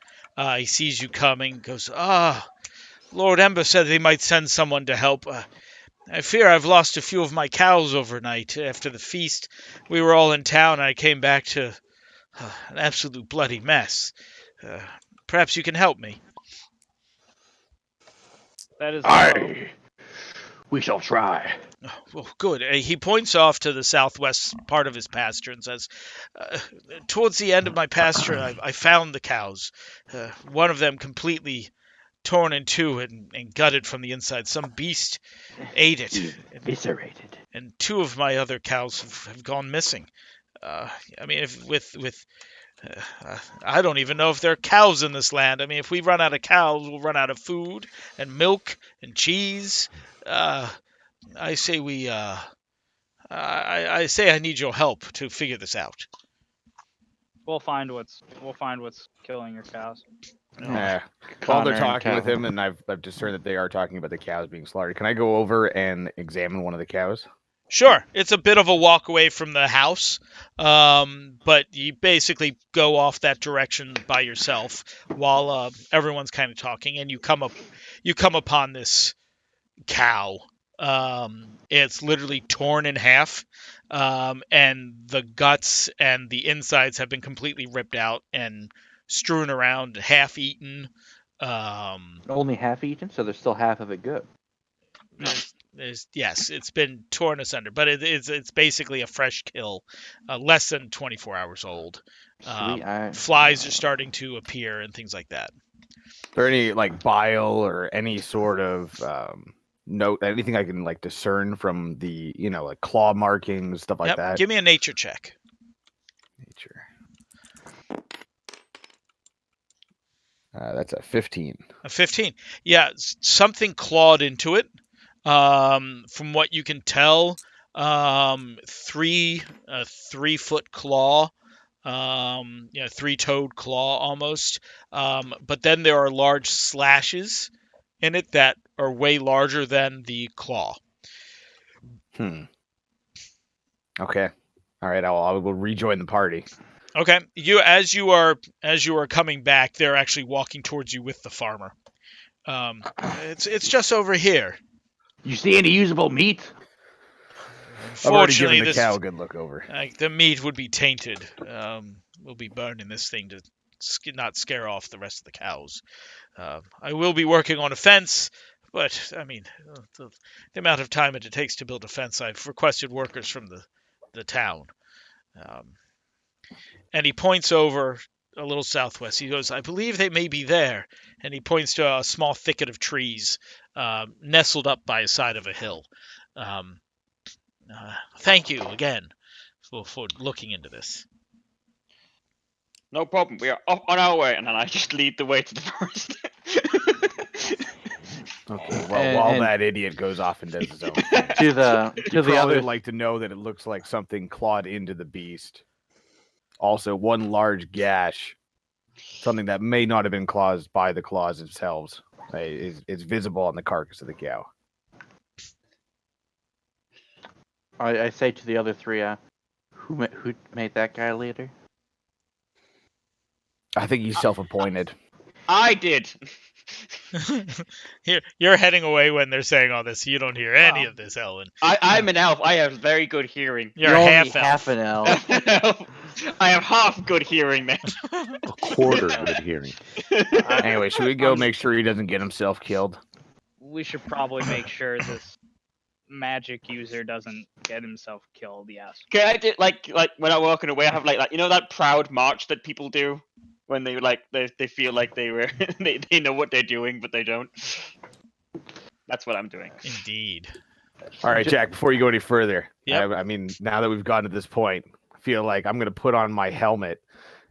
He sees you coming, goes, Lord Ember said they might send someone to help. I fear I've lost a few of my cows overnight. After the feast, we were all in town, and I came back to an absolute bloody mess. Perhaps you can help me." That is our hope. Aye, we shall try. Well, good. He points off to the southwest part of his pasture and says, "Towards the end of my pasture, I found the cows. One of them completely torn in two and gutted from the inside. Some beast ate it, Eviscerated. and two of my other cows have gone missing. I mean, I don't even know if there are cows in this land. I mean, if we run out of cows, we'll run out of food and milk and cheese. I say I say I need your help to figure this out." We'll find what's killing your cows. While Connor they're and talking with Calvin. him, and I've discerned that they are talking about the cows being slaughtered, can I go over and examine one of the cows? Sure, it's a bit of a walk away from the house, but you basically go off that direction by yourself while everyone's kind of talking, and you come upon this cow. It's literally torn in half, and the guts and the insides have been completely ripped out and strewn around, half eaten. Only half eaten, so there's still half of it good. Yes, it's been torn asunder, but it's basically a fresh kill, less than 24 hours old. Sweet. Flies are starting to appear and things like that. Is there any like bile or any sort of note, anything I can like discern from the like claw markings, stuff like Yep. that? Give me a nature check. Nature. That's a 15. A 15. Yeah, something clawed into it. From what you can tell, 3-foot claw, 3-toed claw almost. But then there are large slashes in it that are way larger than the claw. Okay. All right. I will rejoin the party. Okay, as you are coming back, they're actually walking towards you with the farmer. It's just over here. You see any usable meat? I've already Unfortunately, given the cow a good look over. the meat would be tainted. We'll be burning this thing to not scare off the rest of the cows. I will be working on a fence, but I mean, the amount of time it takes to build a fence, I've requested workers from the town. And he points over a little southwest. He goes, "I believe they may be there." And he points to a small thicket of trees nestled up by the side of a hill. Thank you again for looking into this. No problem. We are off on our way, and then I just lead the way to the forest. Okay. Well, And- while and- that idiot goes off and does his own thing, To the probably other. would like to know that it looks like something clawed into the beast. Also, one large gash, something that may not have been caused by the claws themselves, is visible on the carcass of the cow. I say to the other three, who made that guy leader? I think he's self-appointed. I did. You're heading away when they're saying all this. So you don't hear any of this, Ellen. I'm an elf. I have very good hearing. You're only half half an elf. I have half good hearing then. A quarter good hearing. Anyway, should we go make sure he doesn't get himself killed? we should probably make sure this magic user doesn't get himself killed. Yes. Okay, I did like when I'm walking away, I have like you know that proud march that people do when they they feel like they were they know what they're doing but they don't. That's what I'm doing. Indeed. All right, Jack. Before you go any further, Yep. I mean, now that we've gotten to this point, I feel like I'm gonna put on my helmet,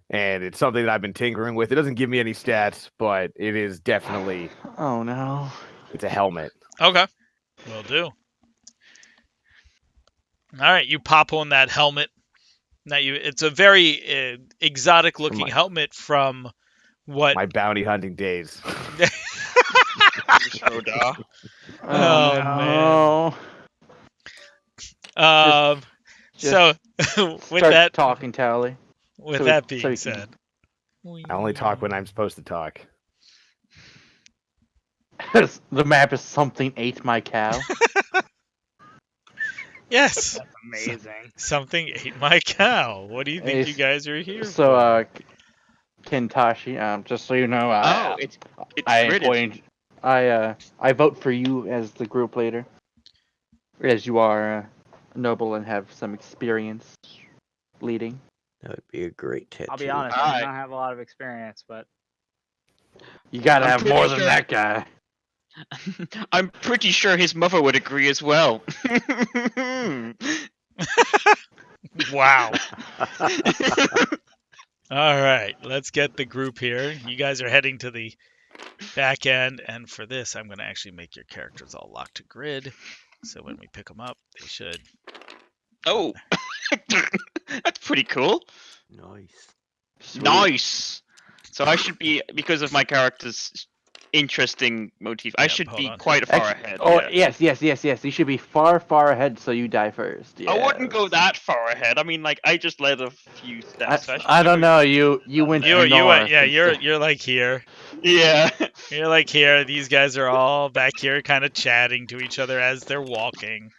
and it's something that I've been tinkering with. It doesn't give me any stats, but it is definitely Oh no. it's a helmet. Okay. Will do. All right, you pop on that helmet. Now it's a very exotic looking helmet from what? My bounty hunting days. Rodar. Oh, no. man. So with Start that talking, Tally. with so that we- being so we can- said, I only talk when I'm supposed to talk. The map is something ate my cow. yes, That's amazing. something ate my cow. What do you think you guys are here So, for? Kentashi, just so you know, Oh, it's I gridded. appoint, I vote for you as the group leader, as you are noble and have some experience leading. That would be a great tattoo. I'll be honest, I Alright. do not have a lot of experience, but You gotta I'm have pretty more than sure- that guy. I'm pretty sure his mother would agree as well. Wow. All right, let's get the group here. You guys are heading to the back end, and for this, I'm going to actually make your characters all locked to grid. So when we pick them up, they should. Oh, that's pretty cool. Nice. Sweet. Nice. So I should be, because of my character's interesting motif, I Yeah, should hold be on. quite far Actually- ahead. Oh, yeah. yes. You should be far, far ahead so you die first. I wouldn't go yes. that far ahead. I mean, like, I just led a few steps. so should I be don't going- know. You went You north. went, yeah, instead. you're like here. Yeah. You're like here. These guys are all back here, kind of chatting to each other as they're walking.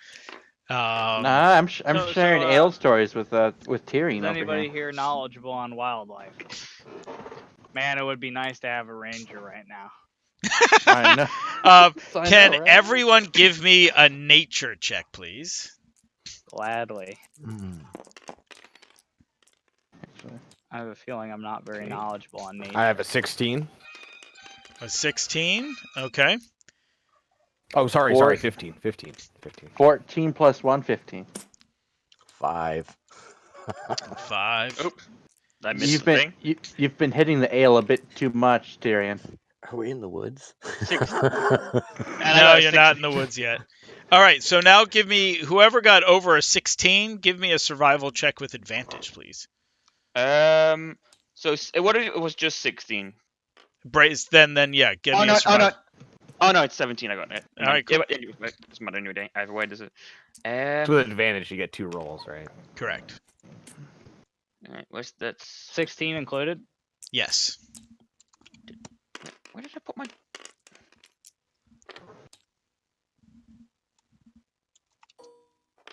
Nah, I'm So- sharing so, ale stories with Tyrion is over anybody here. here knowledgeable on wildlife? Man, it would be nice to have a ranger right now. I know. I Can know, right? everyone give me a nature check, please? Gladly. Mm. I have a feeling I'm not very knowledgeable on nature. I have a 16. A 16. Okay. Oh, sorry, Four. 15. 14 plus 1, 15. 5. 5. Oh, I missed the thing. You've been hitting the ale a bit too much, Tyrion. Are we in the woods? Six. And I No, got a you're 6. not in the woods yet. All right, so now give me, whoever got over a 16, give me a survival check with advantage, please. So what if it was just 16? Brace, then yeah, give Oh me no, a survival. Oh no, it's 17. I got it. All right, cool. Yeah, but anyway, it doesn't matter anyway. Either way, does it? So with advantage, you get 2 rolls, right? Correct. Alright, what's that? 16 included? Yes. Where did I put my?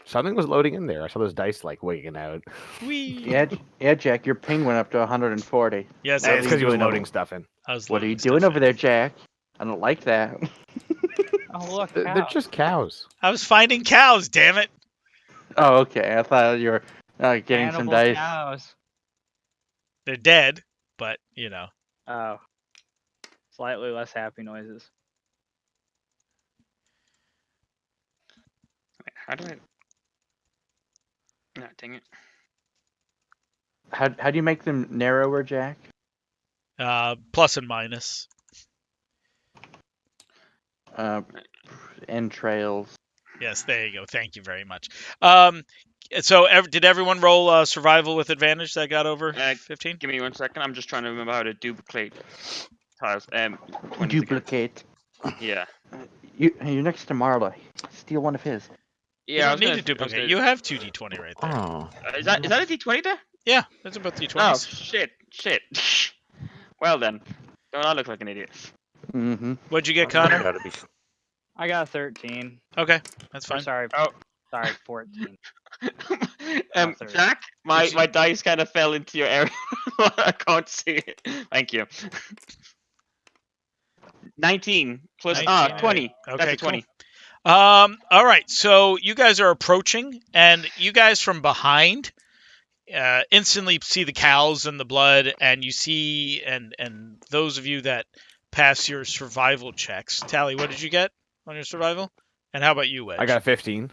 Something was loading in there. I saw those dice like wigging out. Whee. Yeah, Jack, your ping went up to 140. Yes, It's because he was doing loading over- stuff in. I was What are you loading doing stuff over in. there, Jack? I don't like that. Oh, look. They're cows. just cows. I was finding cows, damn it. Oh, okay. I thought you were getting some Cannibal dice. cows. They're dead, but, you know. Oh. Slightly less happy noises. Wait, how do I? No, dang it. How do you make them narrower, Jack? Plus and minus. Entrails. Yes, there you go. Thank you very much. So did everyone roll survival with advantage that got over 15? Give me 1 second. I'm just trying to remember how to duplicate tiles. 20 seconds. Duplicate. Yeah. You're next to Marla. Steal one of his. You Yeah. I don't was need gonna, to I was duplicate. gonna- You have 2d20 right there. Oh. Is that a D20 there? Yeah, that's about Oh d20s. shit. Well then, don't I look like an idiot? Mm-hmm. What'd you get, Connor? Gotta be. I got 13. Okay, that's Or fine. sorry. Oh. Sorry, 14. Sorry. Jack, my dice kind of fell into your area. I can't see it. Thank you. 19 plus 19, 20. okay, That's a cool. 20. All right, so you guys are approaching, and you guys from behind instantly see the cows and the blood, and you see, and those of you that pass your survival checks. Tally, what did you get on your survival? And how about you, Wedge? I got a 15.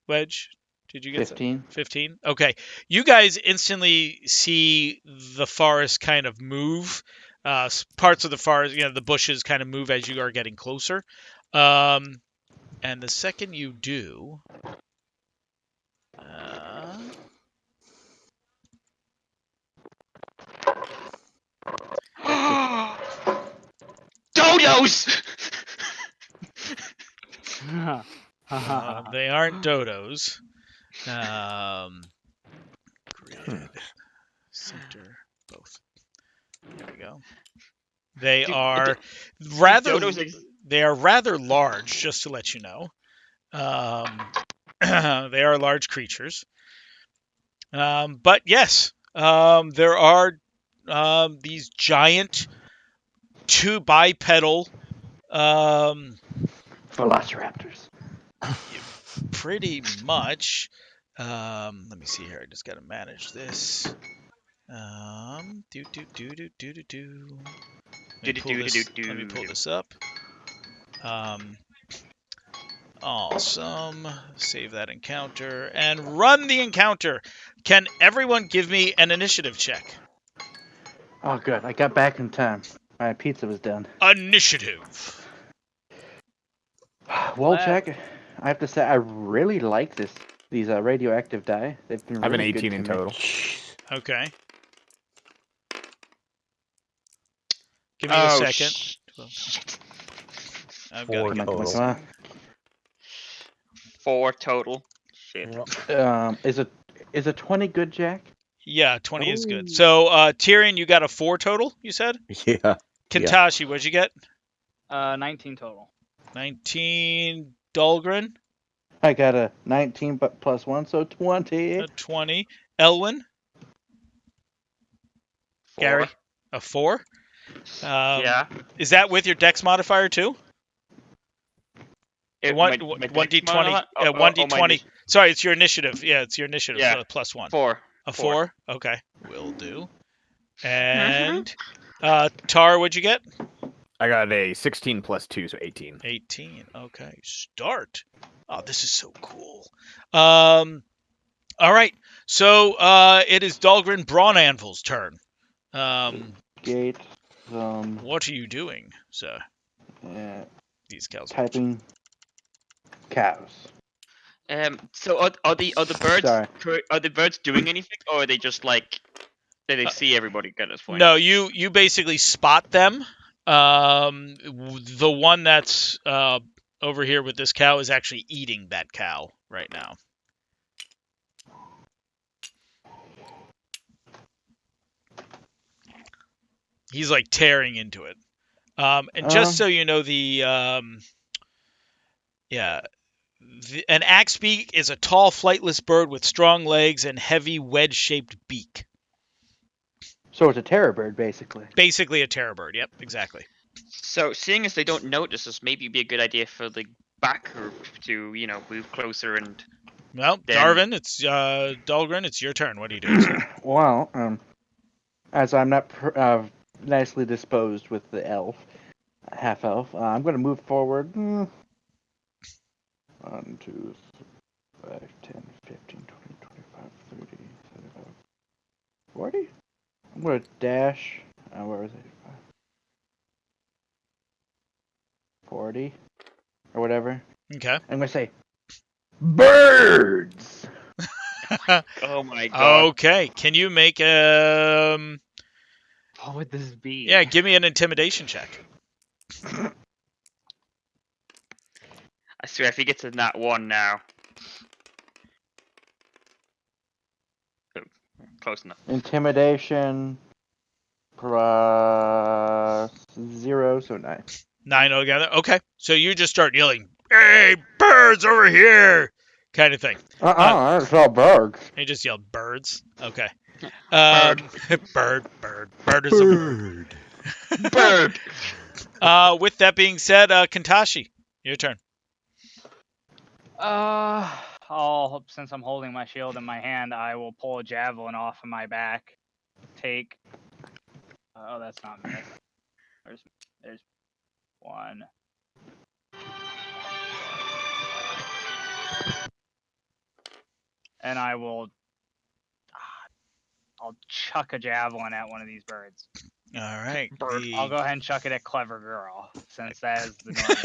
Wedge, did you get 15. 15? Okay. You guys instantly see the forest kind of move. Parts of the forest, the bushes kind of move as you are getting closer. And the second you do, Dodos! they aren't dodos. Grid, center, both. There we go. They are rather Dodos they are rather large, just to let you know. They are large creatures. But yes, there are these giant two bipedal, Velociraptors. pretty much. Let me see here. I just got to manage this. Do. Let me pull this up. Awesome. Save that encounter and run the encounter. Can everyone give me an initiative check? Oh, good. I got back in time. My pizza was done. Initiative. Well, Jack, I have to say I really like these radioactive dye. They've been I have an really 18 good in to me. total. Okay. Give me a second. Shit. I've Four got total. Come on. 4 total. Shit. Is a 20 good, Jack? Yeah, 20 is good. So, Tyrion, you got a 4 total, you said? Yeah. Kintashi, what'd you get? 19 total. 19. Dahlgren, I got a 19 but plus 1, so 20. a 20. Elwyn, 4. Gary, a 4. Yeah. Is that with your dex modifier too? My 1d20. dex mod- oh, 1d20. Sorry, it's your initiative. Yeah, it's your initiative. Yeah. Plus 1. 4. A 4? Okay. Will do. And Tar, what'd you get? I got a 16 plus 2, so 18. 18. Okay. Start. Oh, this is so cool. All right. So it is Dahlgren Brawn Anvil's turn. Gate. What are you doing, sir? These cows. Typing cows. So are the birds Sorry. are the birds doing anything, or are they just like they see everybody at this point? No, you basically spot them. The one that's over here with this cow is actually eating that cow right now. He's like tearing into it. And just so you know, an axbeak is a tall, flightless bird with strong legs and heavy wedge-shaped beak. So it's a terror bird, basically. Basically a terror bird. Yep, exactly. So seeing as they don't notice us, maybe it'd be a good idea for the back group to move closer and. Well, then... Darvin, it's Dahlgren, it's your turn. What are you doing, sir? Well, as I'm not nicely disposed with the half elf, I'm going to move forward. 1, 2, 5, 10, 15, 20, 25, 30, 35, 40. I'm going to dash. Where was it? 40 or whatever. Okay. I'm going to say birds. Oh my god. Okay. Can you make What would this be? Yeah, give me an intimidation check. I swear, if he gets a nat 1 now. Oh, close enough. Intimidation plus 0, so 9. 9 altogether. Okay. So you just start yelling, "Hey, birds over here!" kind of thing. That's all birds. You just yelled birds. Okay. Bird. Bird is a bird. Bird. With that being said, Kantashi, your turn. Since I'm holding my shield in my hand, I will pull a javelin off of my back. Take. Oh, that's not. There's one. And I will. I'll chuck a javelin at one of these birds. All right. I'll go ahead and chuck it at Clever Girl, since that is the normal.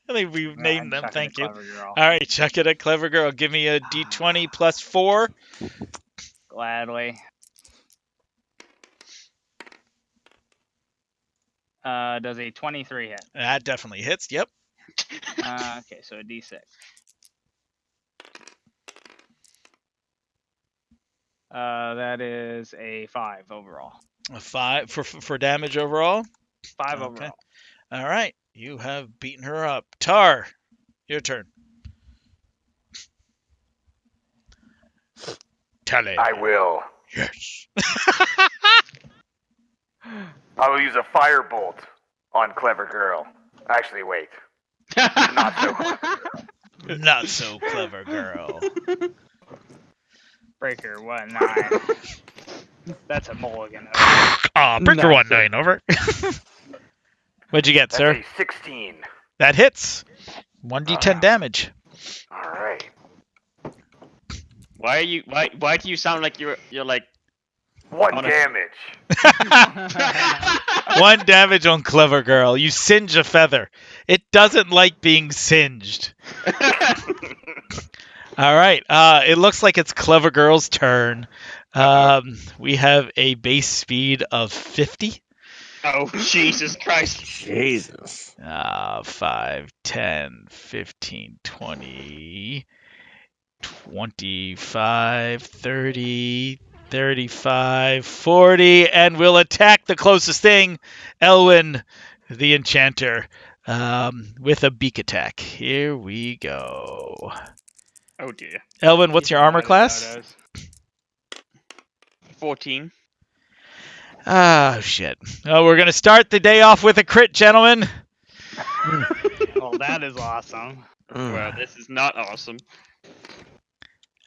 I think we've named them. Thank you. Clever Girl. All right, chuck it at Clever Girl. Give me a D20 plus 4. Gladly. Does a 23 hit? That definitely hits. Yep. Okay, so a D6. That is a 5 overall. A 5 for damage overall. 5 Okay. overall. All right, you have beaten her up. Tar, your turn. Tally. I will. Yes. I will use a firebolt on Clever Girl. Actually, wait. Not so. Not so clever girl. Breaker 1-9. That's a mulligan. Breaker Not 1-9 over. What'd you get, That's sir? a 16. That hits. 1d10 damage. All right. Why do you sound like you're like 1 On a- damage. 1 damage on clever girl. You singe a feather. It doesn't like being singed. All right. It looks like it's clever girl's turn. We have a base speed of 50. Oh Jesus Christ. Jesus. 5, 10, 15, 20, 25, 30, 35, 40, and we'll attack the closest thing, Elwyn, the enchanter, with a beak attack. Here we go. Oh dear. Elwyn, what's your armor class? 14. Ah, shit. Oh, we're going to start the day off with a crit, gentlemen. Well, that is awesome. Well, this is not awesome.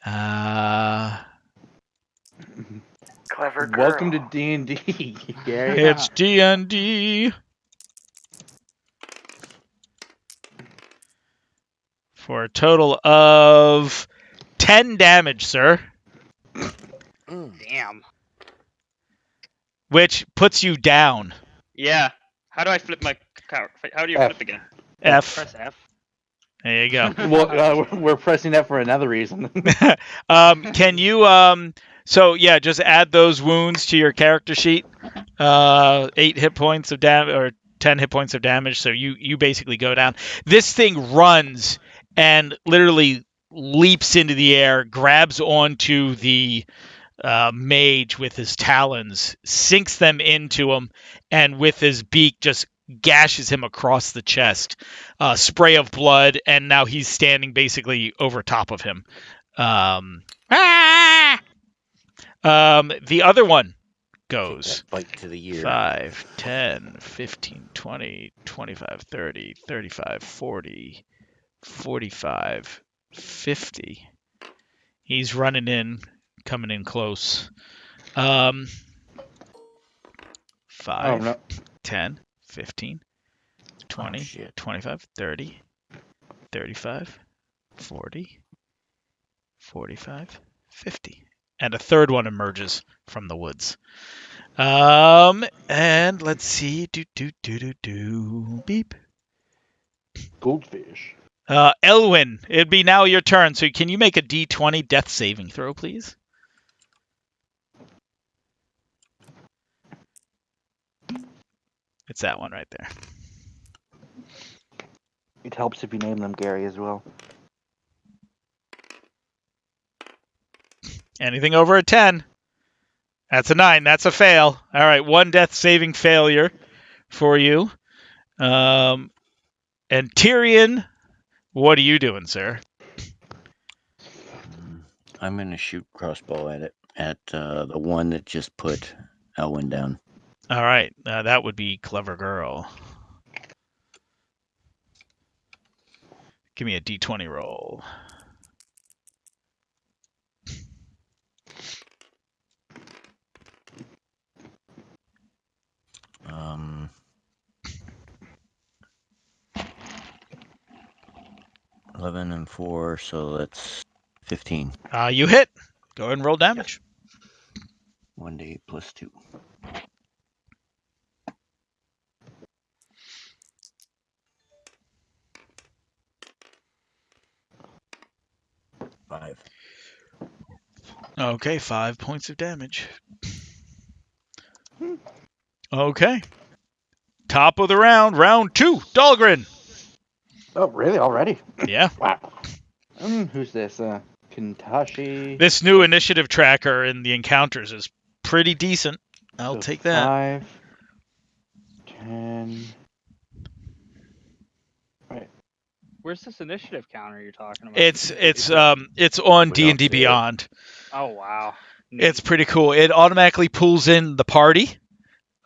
Clever Girl. Welcome to D&D, Gary. It's D&D. For a total of 10 damage, sir. Damn. Which puts you down. Yeah. How do I flip my How do you F. flip again? F. Press F. There you go. Well, we're pressing that for another reason. Can you so yeah, just add those wounds to your character sheet. 8 hit points of damage or 10 hit points of damage, so you basically go down. This thing runs and literally leaps into the air, grabs onto the mage with his talons, sinks them into him, and with his beak just gashes him across the chest. Spray of blood, and now he's standing basically over top of him. The other one goes. Bite to the ear. 5, 10, 15, 20, 25, 30, 35, 40, 45, 50. He's running in, coming in close. 5, Oh, no. 10, 15, 20, shit. 25, 30, 35, 40, 45, 50. And a third one emerges from the woods. And let's see. Beep. Goldfish. Elwyn, it'd be now your turn. So can you make a D20 death saving throw, please? It's that one right there. It helps if you name them Gary as well. Anything over a 10. That's a 9. That's a fail. All right, 1 death saving failure for you. And Tyrion, what are you doing, sir? I'm gonna shoot crossbow at the one that just put Elwyn down. All right, that would be Clever Girl. Give me a d20 roll. Um, 11 and 4, so that's 15. You hit. Go ahead and roll damage. 1d8 plus 2. 5. Okay, 5 points of damage. Okay. Top of the round, round 2, Dahlgren. Oh, really? Already? Yeah. Wow. Who's this? Kintashi. This new initiative tracker in the encounters is pretty decent. I'll So take that. 5, 10. Where's this initiative counter you're talking about? It's on We don't D&D see it. Beyond. Oh wow. It's pretty cool. It automatically pulls in the party.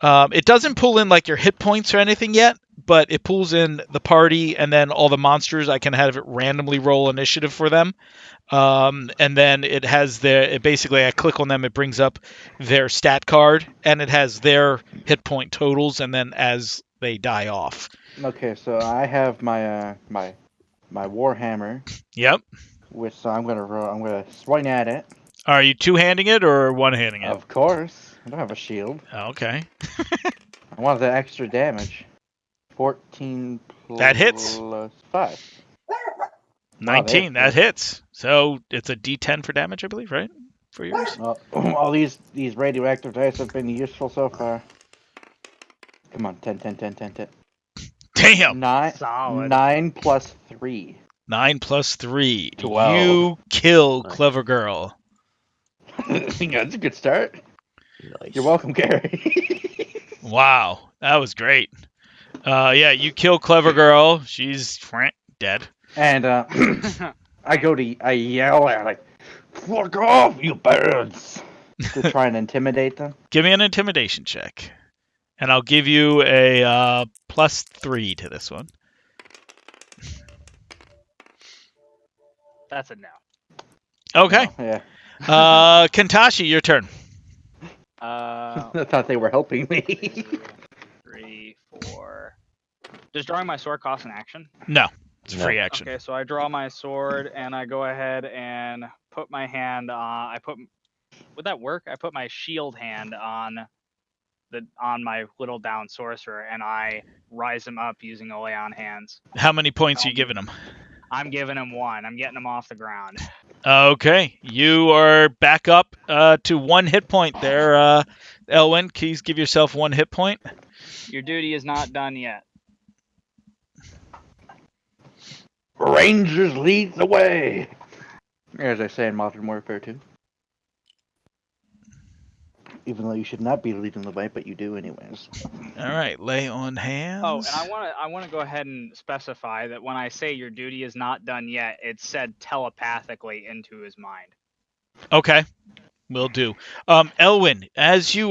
It doesn't pull in like your hit points or anything yet, but it pulls in the party and then all the monsters. I can have it randomly roll initiative for them. And then it has basically I click on them, it brings up their stat card and it has their hit point totals and then as they die off. Okay, so I have my my Warhammer, Yep. so I'm gonna swing at it. Are you two-handing it or one-handing it? Of course, I don't have a shield. Okay. I want the extra damage. 14 plus That hits. 5. 19. there. That hits. So it's a D10 for damage, I believe, right? For yours. Well, all these radioactive dice have been useful so far. Come on, 10, 10, 10, 10, 10. Damn. 9 plus 3. 9 plus 3. 12. You kill Nice. Clever Girl. Yeah, that's a good start. Nice. You're welcome, Gary. Wow. That was great. Yeah, you kill Clever Girl. She's dead. And I yell at her, like, fuck off, you birds! To try and intimidate them. Give me an intimidation check. And I'll give you a plus 3 to this one. That's a no. Okay. Oh, yeah. Kintashi, your turn. I thought they were helping me. 3, 4. Does drawing my sword cost an action? No. It's a No. free action. Okay, so I draw my sword and I go ahead and put my hand on. Would that work? I put my shield hand on my little down sorcerer and I rise him up using a lay on hands. How many points are you giving him? I'm giving him 1. I'm getting him off the ground. Okay. You are back up to 1 hit point there, Elwyn. Please give yourself 1 hit point. Your duty is not done yet. Rangers lead the way. As I say in Modern Warfare 2. Even though you should not be leading the way, but you do anyways. All right. Lay on hands. Oh, and I want to go ahead and specify that when I say your duty is not done yet, it's said telepathically into his mind. Okay. Will do. Elwyn, as you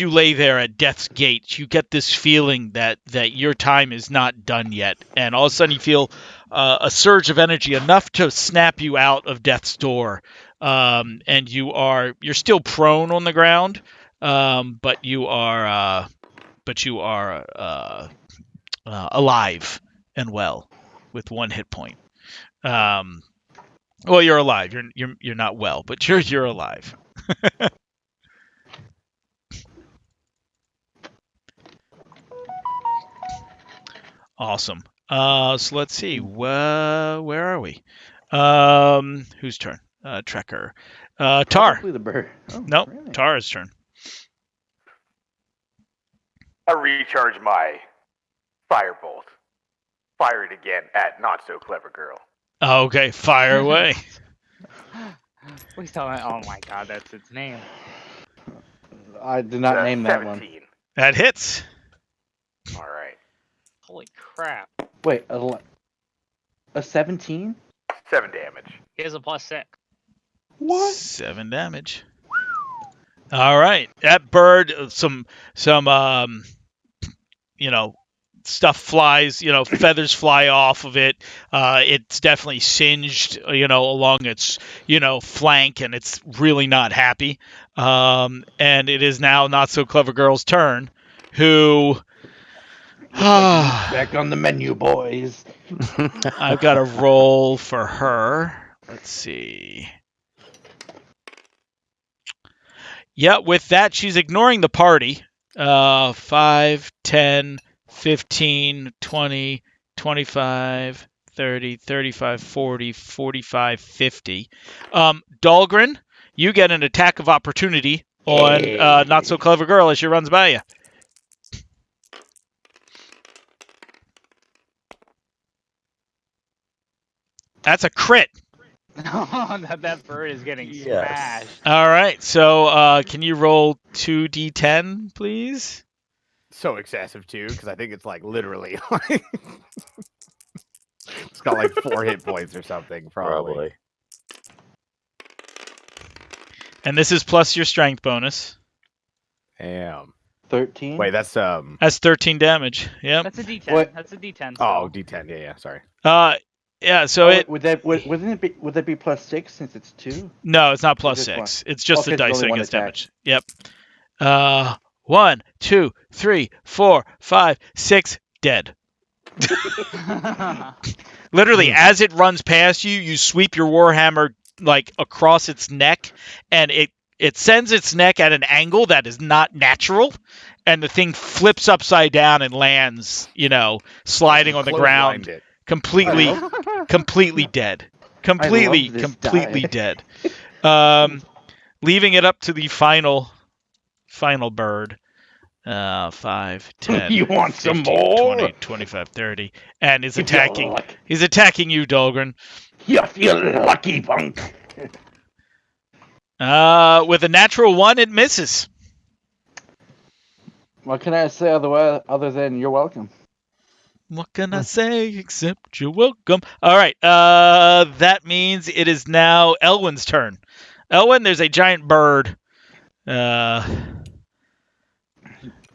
lay there at death's gate, you get this feeling that your time is not done yet, and all of a sudden you feel a surge of energy enough to snap you out of death's door, and you're still prone on the ground, but you are alive and well with 1 hit point. Well, you're alive. You're not well, but you're alive. Awesome. So let's see. Where are we? Whose turn? Trekker. Tar. Probably the bird. Oh, Nope. really? Tar's turn. I recharge my firebolt. Fire it again at not so clever girl. Okay, fire away. Please tell me. Oh my God, that's its name. I did not name that one. 17. That hits. All right. Holy crap! Wait, a 17? 7 damage. He has a +6. What? 7 damage. All right. That bird, some stuff flies, feathers fly off of it. It's definitely singed, along its, flank, and it's really not happy. And it is now Not So Clever Girl's turn, who Looks like meat's back on the menu, boys. I've got to roll for her. Let's see. Yeah, with that, she's ignoring the party. 5, 10, 15, 20, 25, 30, 35, 40, 45, 50. Dahlgren, you get an attack of opportunity on Not So Clever Girl as she runs by you. That's a crit. that bird is getting Yes. smashed. All right, so can you roll 2d10, please? So excessive too, because I think it's like literally like it's got like 4 hit points or something, probably. And this is plus your strength bonus. Damn. 13. Wait, that's That's 13 damage. Yep. That's a D10. What? That's a D10. Oh, still. D10. Yeah, sorry. Yeah. So would that be plus 6 since it's 2? no, it's not plus Just 6. one. It's just the Okay, there's dice only that one gets attack. damage. Yep. 1, 2, 3, 4, 5, 6, dead. Literally, as it runs past you, you sweep your warhammer like across its neck, and it sends its neck at an angle that is not natural, and the thing flips upside down and lands, sliding on the ground, Clotheslined it. completely dead. Completely this die. dead. Leaving it up to the final bird. 5, 10, You want 15, some more? 20, 25, 30, and is You feel attacking. lucky. He's attacking you, Dahlgren. You feel lucky, punk. With a natural 1, it misses. What can I say other than you're welcome? What can I say except you're welcome? All right. That means it is now Elwyn's turn. Elwyn, there's a giant bird.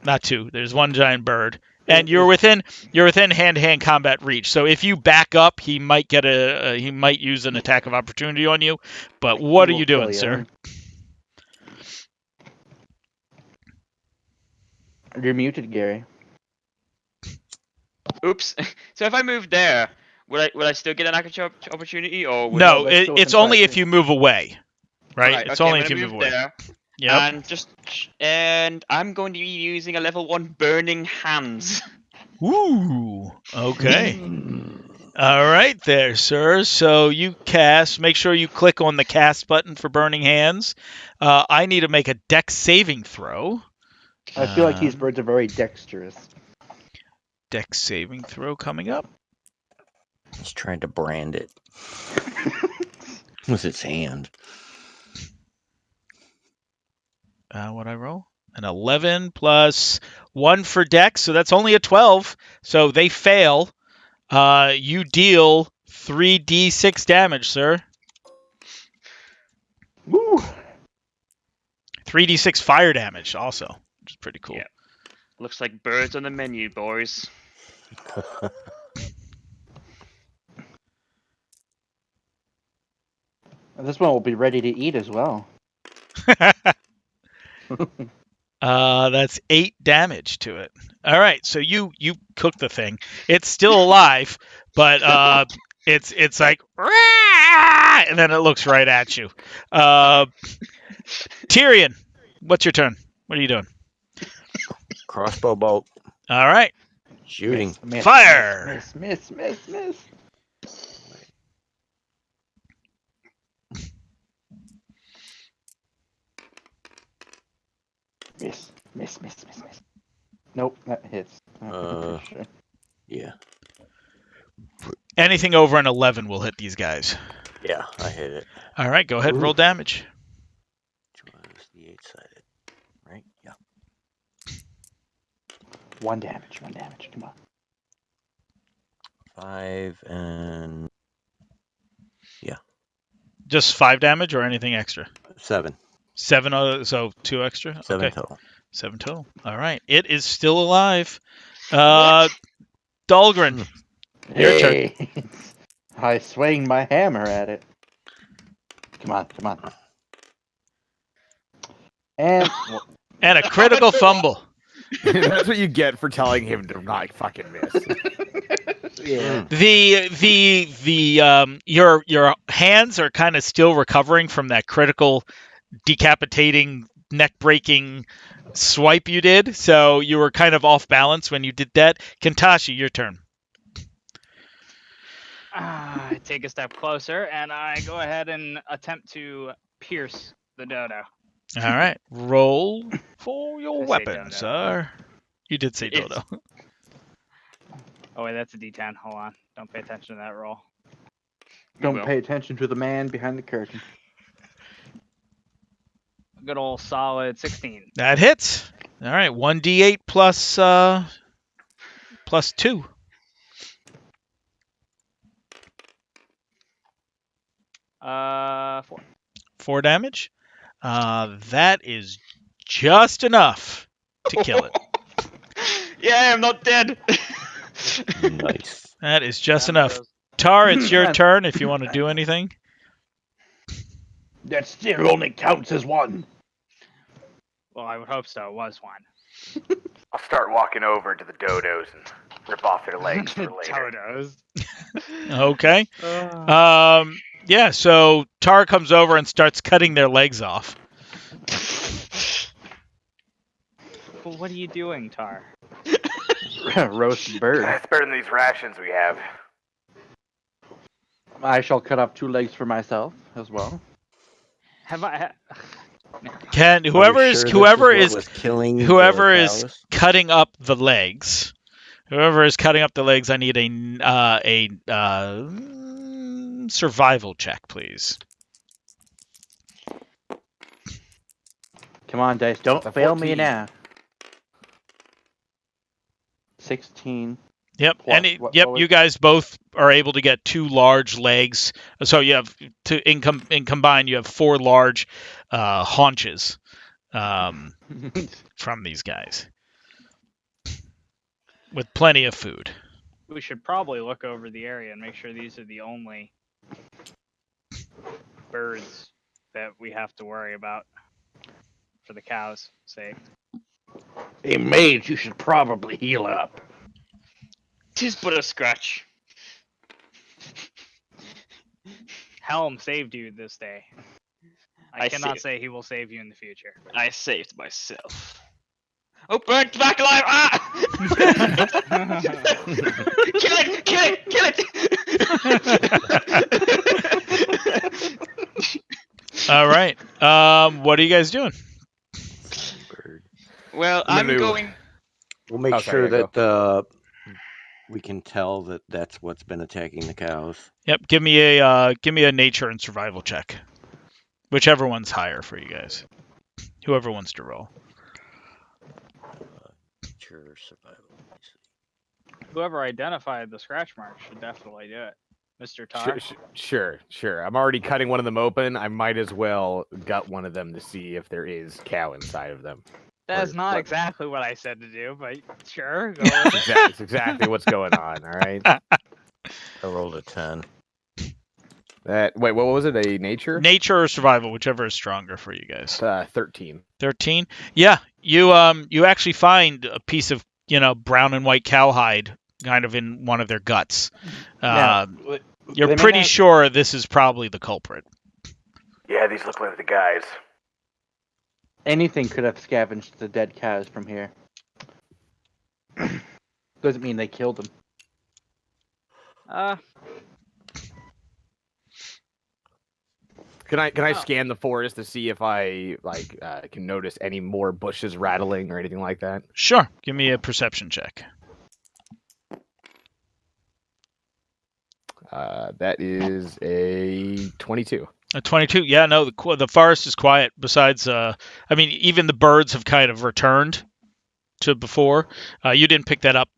Not 2. There's 1 giant bird, and you're within hand-to-hand combat reach. So if you back up, he might use an attack of opportunity on you. But what are you doing, sir? You're muted, Gary. Oops. So if I move there, would I still get an action opportunity, or would No, that's still it's within only 5 if you move away. Right? It's okay, only I'm if you gonna move away. there, Yep. and I'm going to be using a level 1 burning hands. Ooh. Okay. All right there, sir. So you cast. Make sure you click on the cast button for Burning Hands. I need to make a dex saving throw. I feel like these birds are very dexterous. Dex saving throw coming up. He's trying to brand it with his hand. What I roll? An 11 plus 1 for dex, so that's only a 12. So they fail. You deal 3d6 damage, sir. Woo! 3d6 fire damage also, which is pretty cool. Yeah. Looks like birds on the menu, boys. This one will be ready to eat as well. That's 8 damage to it. All right, so you cook the thing. It's still alive, but it's like, "Rah!" and then it looks right at you. Tyrion, what's your turn? What are you doing? Crossbow bolt. All right, Shooting. Miss, fire. Miss. Miss. Nope, that hits. I'm pretty sure. Yeah. Anything over an 11 will hit these guys. Yeah, I hit it. All right, go ahead and roll damage. Which was the 8-sided, right? Yeah. 1 damage. Come on. 5 and Just 5 damage or anything extra? 7. 7, so 2 extra? 7 Okay. total. 7 total. All right. It is still alive. What? Dahlgren, your turn. Hey, I swing my hammer at it. Come on, come on. And And a critical fumble. That's what you get for telling him to not fucking miss. yeah, Your hands are kind of still recovering from that critical, decapitating, neck breaking swipe you did, so you were kind of off balance when you did that. Kentashi, your turn. I take a step closer and I go ahead and attempt to pierce the dodo. All right, roll for your I say weapon, dodo. sir. You did say It's- dodo. Oh wait, that's a D10. Hold on, don't pay attention to that roll. don't will. pay attention to the man behind the curtain. A good old solid 16. That hits. All right, 1d8 plus 2. Four. 4 damage. That is just enough to kill it. Yeah, I'm not dead. Nice. That is just Down enough. goes- Tar, it's your turn if you want to do anything. That still only counts as one. Well, I would hope so. It was one. I'll start walking over to the dodos and rip off their legs for later. Dodos. Okay. Yeah, so Tar comes over and starts cutting their legs off. Well, what are you doing, Tar? Roast bird. It's better than these rations we have. I shall cut off 2 legs for myself as well. Have I? Can Are whoever you is sure whoever this is what was killing whoever the is cows? cutting up the legs. Whoever is cutting up the legs, I need a survival check, please. Come on, dice. Don't That's a fail me 14. now. 16. Yep, Plus, and what you was- guys both are able to get 2 large legs. So you have in combined you have 4 large haunches from these guys with plenty of food. We should probably look over the area and make sure these are the only birds that we have to worry about for the cows' sake. Hey, mage, you should probably heal up. Tis but a scratch. Helm saved you this day. I I cannot see. say he will save you in the future. I saved myself. Oh, burnt back alive! Ah! Kill it! Kill it! Kill it! All right. What are you guys doing? Bird. Well, I'm I'm gonna- going. We'll make Oh, sorry, sure yeah, that we can tell that that's what's been attacking the cows. Yep. Give me a nature and survival check, whichever one's higher for you guys. Whoever wants to roll. Sure, survival. Whoever identified the scratch mark should definitely do it. Mr. Tar. Sure. I'm already cutting one of them open. I might as well gut one of them to see if there is cow inside of them. That's Or not what- exactly what I said to do, but sure. Go with it. That's exactly what's going on. All right. I rolled a 10. Wait, what was it? A nature? Nature or survival, whichever is stronger for you guys. 13. 13. Yeah, you actually find a piece of brown and white cowhide kind of in one of their guts. Now, You're they may pretty have- sure this is probably the culprit. Yeah, these look like the guys. Anything could have scavenged the dead cows from here. Doesn't mean they killed them. Can I Oh. scan the forest to see if I can notice any more bushes rattling or anything like that? Sure. Give me a perception check. That is a 22. A 22. Yeah, no, the forest is quiet. Besides, even the birds have kind of returned to before. You didn't pick that up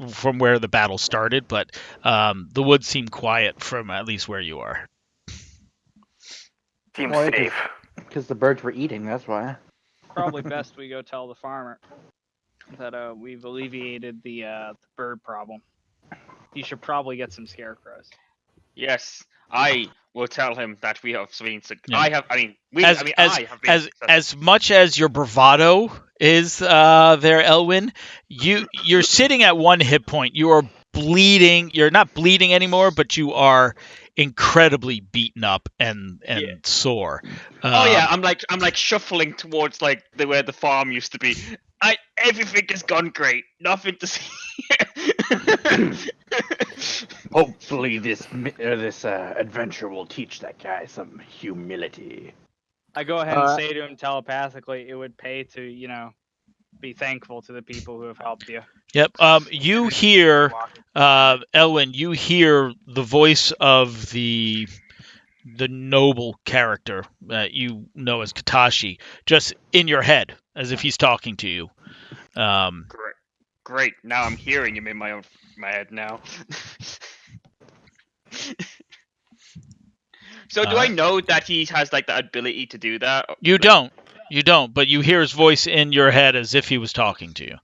from where the battle started, but the woods seem quiet from at least where you are. Seems Well, safe. Because the birds were eating, that's why. Probably best we go tell the farmer that we've alleviated the bird problem. you should probably get some scarecrows. Yes, I will tell him that we have been. Yeah. I have. I mean, we. As I mean, as I have been. as successful. as much as your bravado is there, Elwyn, you're sitting at 1 hit point. You are bleeding. You're not bleeding anymore, but you are incredibly beaten up and Yeah. sore. Oh yeah, I'm like shuffling towards like where the farm used to be. Everything has gone great. Nothing to see. Hopefully, this adventure will teach that guy some humility. I go ahead and say to him telepathically, it would pay to, be thankful to the people who have helped you. Yep. You hear, Elwyn. You hear the voice of the noble character that you know as Katashi, just in your head, as if he's talking to you. Great. Now I'm hearing him in my head now. So do I know that he has like the ability to do that? You don't, but you hear his voice in your head as if he was talking to you.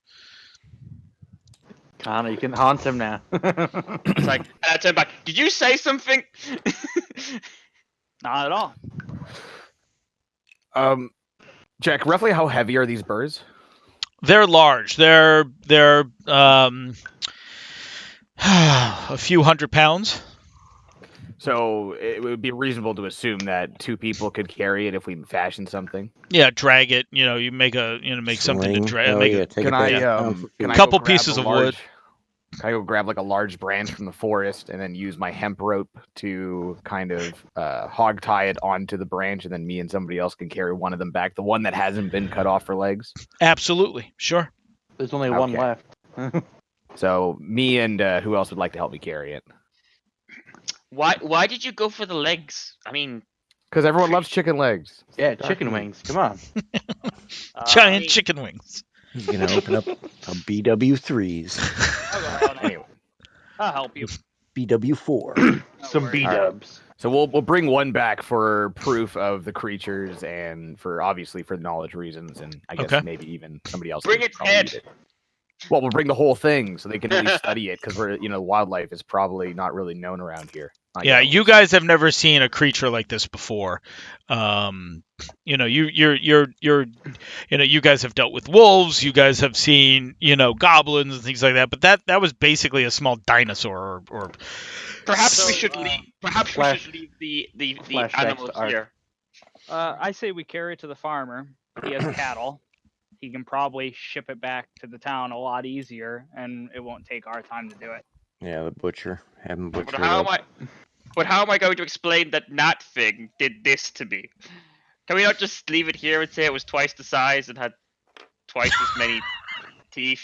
Connor, you can haunt him now. It's like, and I turn back. Did you say something? Not at all. Jack, roughly how heavy are these birds? They're large. They're a few 100 pounds. So it would be reasonable to assume that 2 people could carry it if we fashion something. Yeah, drag it. You make something to Sling. drag. Oh, yeah, take Can it I down for can I food. Couple go grab pieces a of wood. Can I go grab like a large branch from the forest and then use my hemp rope to kind of hog tie it onto the branch, and then me and somebody else can carry one of them back, the one that hasn't been cut off for legs? Absolutely, sure. There's only one Okay. left. So me and who else would like to help me carry it? Why did you go for the legs? I mean, Because everyone loves chicken legs. Yeah, chicken wings. Come on. Giant chicken wings. He's gonna open up a BW3s, I'll go ahead. Anyway, I'll help you. BW4. No Some worries. B-dubs. so we'll bring one back for proof of the creatures and for obviously for knowledge reasons, and I guess Okay. maybe even somebody else. Bring can its probably head. use it. Well, we'll bring the whole thing so they can at least study it, because wildlife is probably not really known around here. Not Yeah, yet, at you least. guys have never seen a creature like this before. You guys have dealt with wolves. You guys have seen, goblins and things like that. But that was basically a small dinosaur, or perhaps we So, should leave. Perhaps flash- we should leave the flashbacks to animals Art. here. I say we carry it to the farmer. He has cattle. He can probably ship it back to the town a lot easier, and it won't take our time to do it. Yeah, the butcher. Have him butcher But it how up. am I going to explain that Nat thing did this to me? Can we not just leave it here and say it was twice the size and had twice as many teeth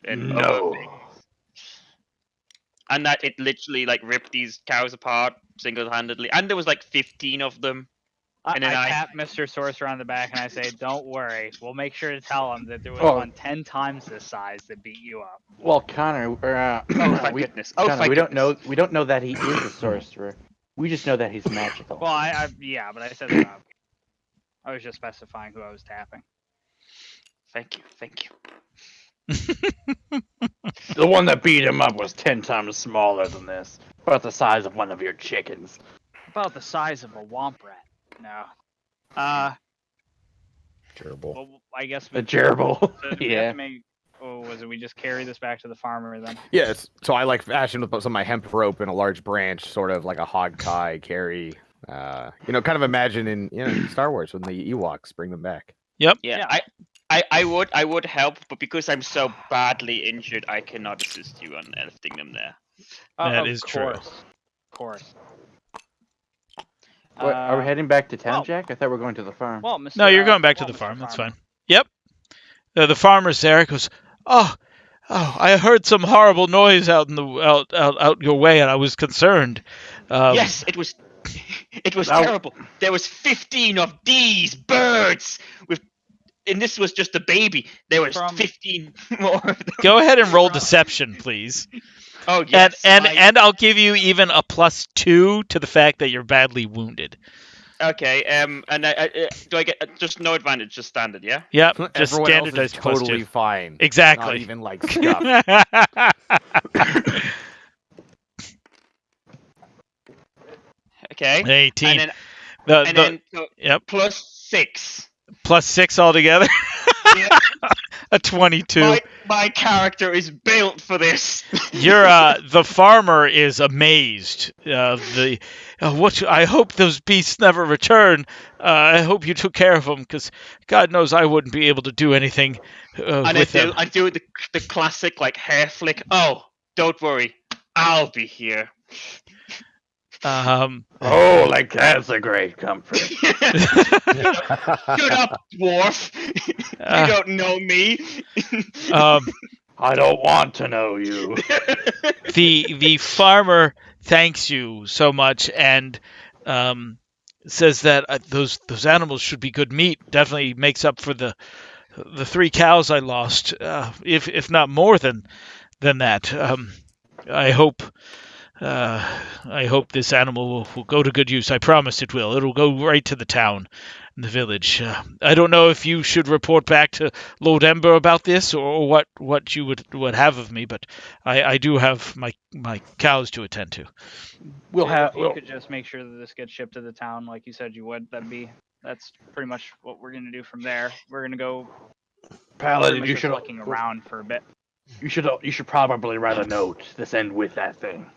and other No. things? And that it literally like ripped these cows apart single-handedly, and there was like 15 of them. I And then I- pat Mr. Sorcerer on the back and I say, "Don't worry. We'll make sure to tell him that there was Oh. one 10 times this size that beat you up." Well, Connor, Oh thank we, goodness! Oh Connor, thank we don't goodness. know. We don't know that he is a sorcerer. We just know that he's magical. Well, yeah, but I said that. I was just specifying who I was tapping. Thank you. The one that beat him up was 10 times smaller than this, about the size of one of your chickens. About the size of a womp rat. No. Terrible. Well, I guess A gerbil. so do we have Yeah. to make. Oh, was it we just carry this back to the farmer then? Yes. So I like fashioned with some of my hemp rope and a large branch, sort of like a hog tie carry. Kind of imagine in Star Wars when the Ewoks bring them back. Yeah, Yeah. I would help, but because I'm so badly injured, I cannot assist you on lifting them there. That Of is true. Of course. What, are we heading back to town, well- Jack? I thought we were going to the farm. Well, Mr. No, you're going back to well, the Mr. farm. That's Farmer. fine. Yep. The farmer's there. He goes, oh, I heard some horrible noise out in the out your way, and I was concerned. Yes, it was. It was Now- terrible. There was 15 of these birds and this was just a baby. There was From- 15 more. Of them. Go ahead and roll deception, please. Oh yes. And I'll give you even a +2 to the fact that you're badly wounded. Okay. And do I get just no advantage, just standard? Yeah. Yep. Just Everyone else is standardized totally +2. fine. Not Exactly. even like scuffed. Okay. 18. And then The and the then so Yep, +6. plus 6 altogether. Yeah. A 22. My character is built for this. You're the farmer is amazed. The what I hope those beasts never return. I hope you took care of them, because God knows I wouldn't be able to do anything And with them. I do the classic like hair flick. Oh, don't worry, I'll be here. Um, Oh, like that's a great comfort. Shut up, dwarf. You uh, don't know me. um, I don't want to know you. the farmer thanks you so much, and says that those animals should be good meat. Definitely makes up for the 3 cows I lost, if not more than that. I hope I hope this animal will go to good use. I promise it will. It'll go right to the town and the village. I don't know if you should report back to Lord Ember about this, or what you would have of me, but I do have my cows to attend to. If you could just make sure that this gets shipped to the town, like you said you would, that's pretty much what we're gonna do from there. We're gonna go pretty Paladin, much you just should looking around for a bit. you should probably write a note to send with that thing.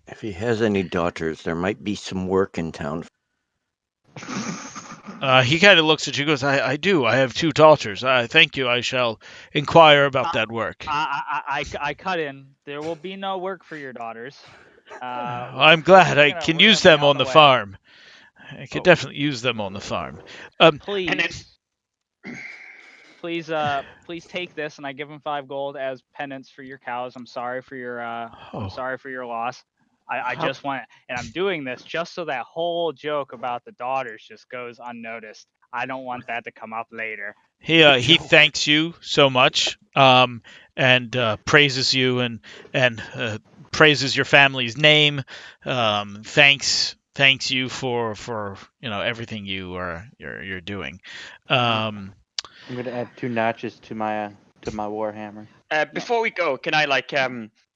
If he has any daughters, there might be some work in town. He kind of looks at you, goes, I do. I have 2 daughters. Thank you. I shall inquire about that work. I cut in. There will be no work for your daughters. I'm glad I can use them on the farm. I could definitely use them on the farm. Please, please take this, and I give him 5 gold as penance for your cows. I'm sorry for your I'm sorry for your loss. I just want, and I'm doing this just so that whole joke about the daughters just goes unnoticed. I don't want that to come up later. He thanks you so much, and praises you, and praises your family's name. Thanks you for everything you're doing. I'm gonna add 2 notches to my warhammer. Before we go, can I